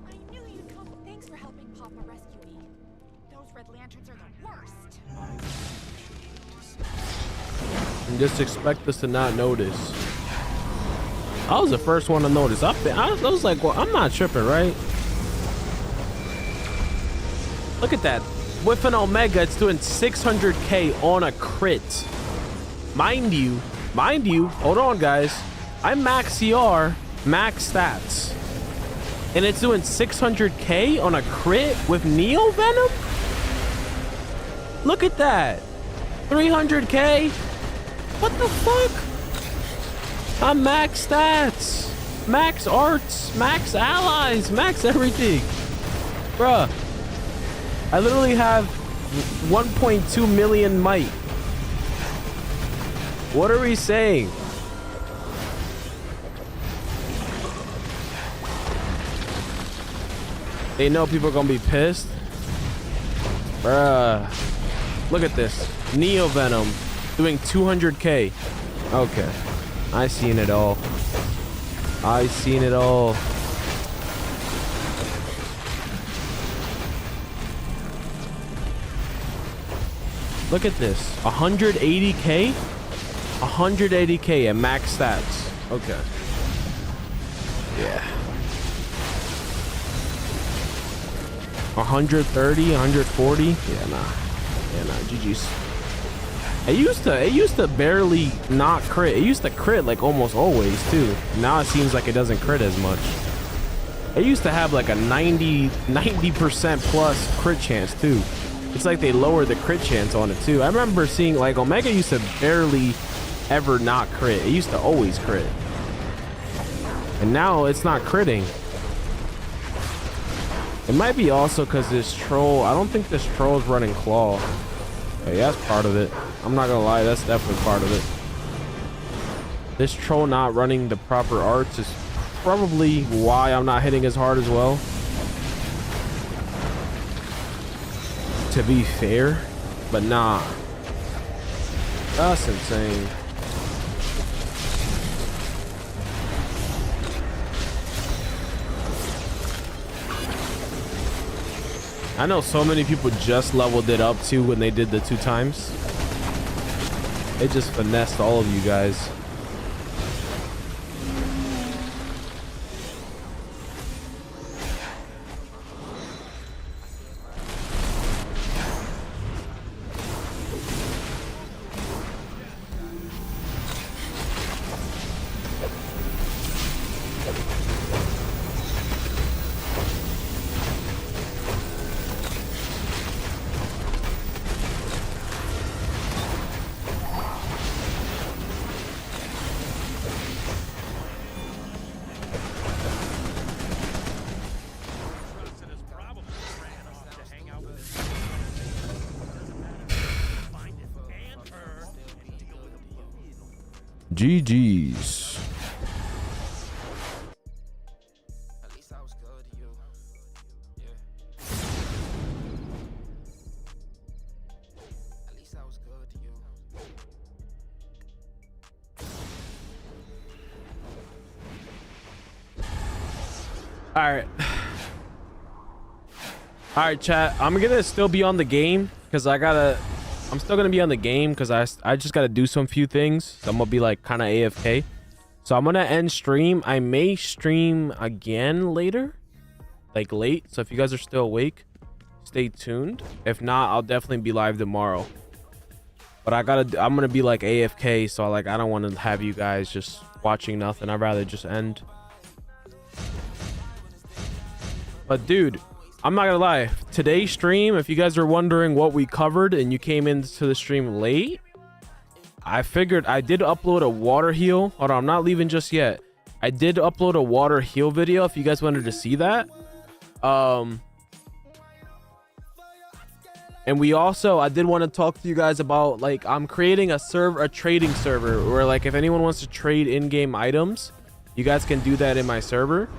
I knew you'd come. Thanks for helping Papa rescue me. Those red lanterns are the worst. And just expect us to not notice. I was the first one to notice. I was like, well, I'm not tripping, right? Look at that. With an Omega, it's doing 600k on a crit. Mind you, hold on, guys. I'm max CR, max stats. And it's doing 600k on a crit with Neo Venom? Look at that. 300k? What the fuck? I'm max stats, max arts, max allies, max everything. Bruh. I literally have 1.2 million might. What are we saying? They know people are gonna be pissed. Bruh. Look at this. Neo Venom doing 200k. Okay. I seen it all. I seen it all. Look at this. 180k? 180k at max stats. Okay. Yeah. 130, 140? Yeah, nah, GG's. It used to barely not crit. It used to crit like almost always too. Now it seems like it doesn't crit as much. It used to have like a 90% plus crit chance too. It's like they lowered the crit chance on it too. I remember seeing like Omega used to barely ever not crit. It used to always crit. And now it's not critting. It might be also because this troll, I don't think this troll is running claw. Hey, that's part of it. I'm not gonna lie, that's definitely part of it. This troll not running the proper arts is probably why I'm not hitting as hard as well. To be fair, but nah, that's insane. I know so many people just leveled it up too when they did the 2 times. They just finessed all of you guys. GG's. At least I was good to you. Yeah. At least I was good to you. All right, chat. I'm gonna still be on the game because I'm still gonna be on the game because I just gotta do some few things. So I'm gonna be like kind of AFK. So I'm gonna end stream. I may stream again later, like late. So if you guys are still awake, stay tuned. If not, I'll definitely be live tomorrow. But I'm gonna be like AFK, so I don't want to have you guys just watching nothing. I'd rather just end. But dude, I'm not gonna lie. Today's stream, if you guys are wondering what we covered and you came into the stream late, I figured I did upload a water heal. Hold on, I'm not leaving just yet. I did upload a water heal video if you guys wanted to see that. And we also, I did want to talk to you guys about, like, I'm creating a trading server where, like, if anyone wants to trade in-game items, you guys can do that in my server.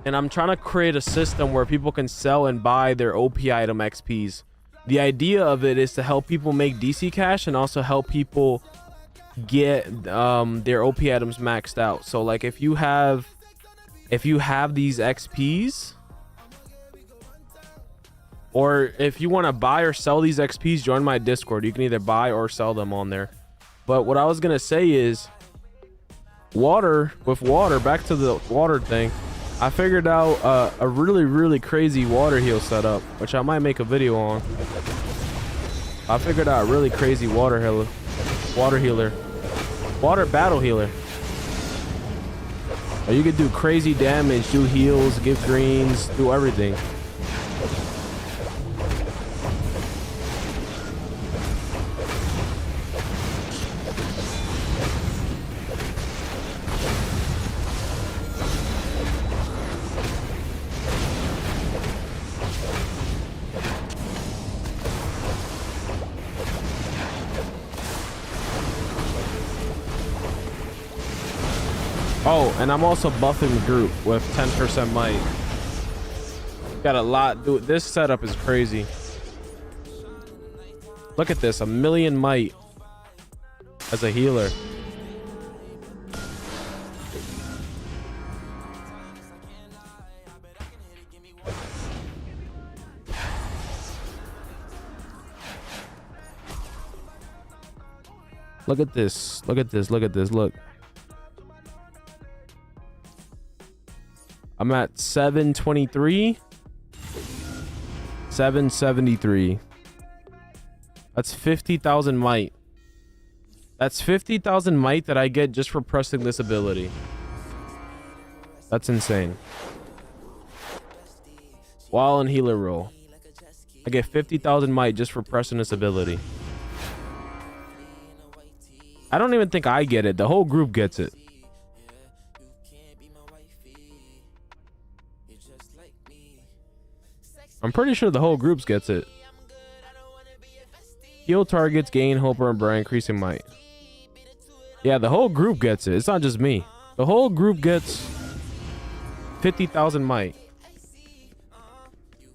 And I'm trying to create a system where people can sell and buy their OP item XPs. The idea of it is to help people make DC cash and also help people get their OP items maxed out. So like if you have these XPs, or if you want to buy or sell these XPs, join my Discord. You can either buy or sell them on there. But what I was gonna say is back to the water thing. I figured out a really crazy water heal setup, which I might make a video on. I figured out a really crazy water battle healer. You could do crazy damage, do heals, give greens, do everything. Oh, and I'm also buffing the group with 10% might. Got a lot. Dude, this setup is crazy. Look at this, 1,000,000 might as a healer. Look at this. Look at this. Look at this. Look. I'm at 723. 773. That's 50,000 might. That's 50,000 might that I get just for pressing this ability. That's insane. While in healer role, I get 50,000 might just for pressing this ability. I don't even think I get it. The whole group gets it. I'm pretty sure the whole group gets it. Heal targets, gain Hopper and Brian, increasing might. Yeah, the whole group gets it. It's not just me. The whole group gets 50,000 might.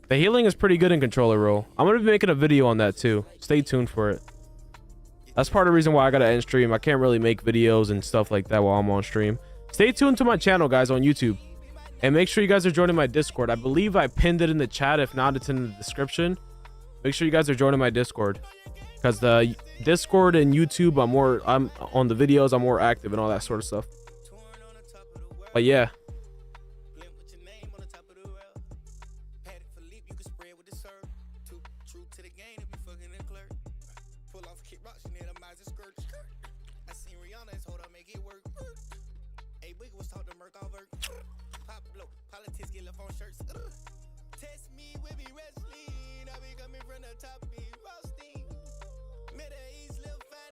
The healing is pretty good in controller role. I'm going to be making a video on that too. Stay tuned for it. That's part of the reason why I got to end stream. I can't really make videos and stuff like that while I'm on stream. Stay tuned to my channel, guys, on YouTube. And make sure you guys are joining my Discord. I believe I pinned it in the chat. If not, it's in the description. Make sure you guys are joining my Discord. Because the Discord and YouTube, I'm on the videos, I'm more active and all that sort of stuff. But yeah. Pull off kick rocks, she need a Mazda skirt. I seen Rihanna's hold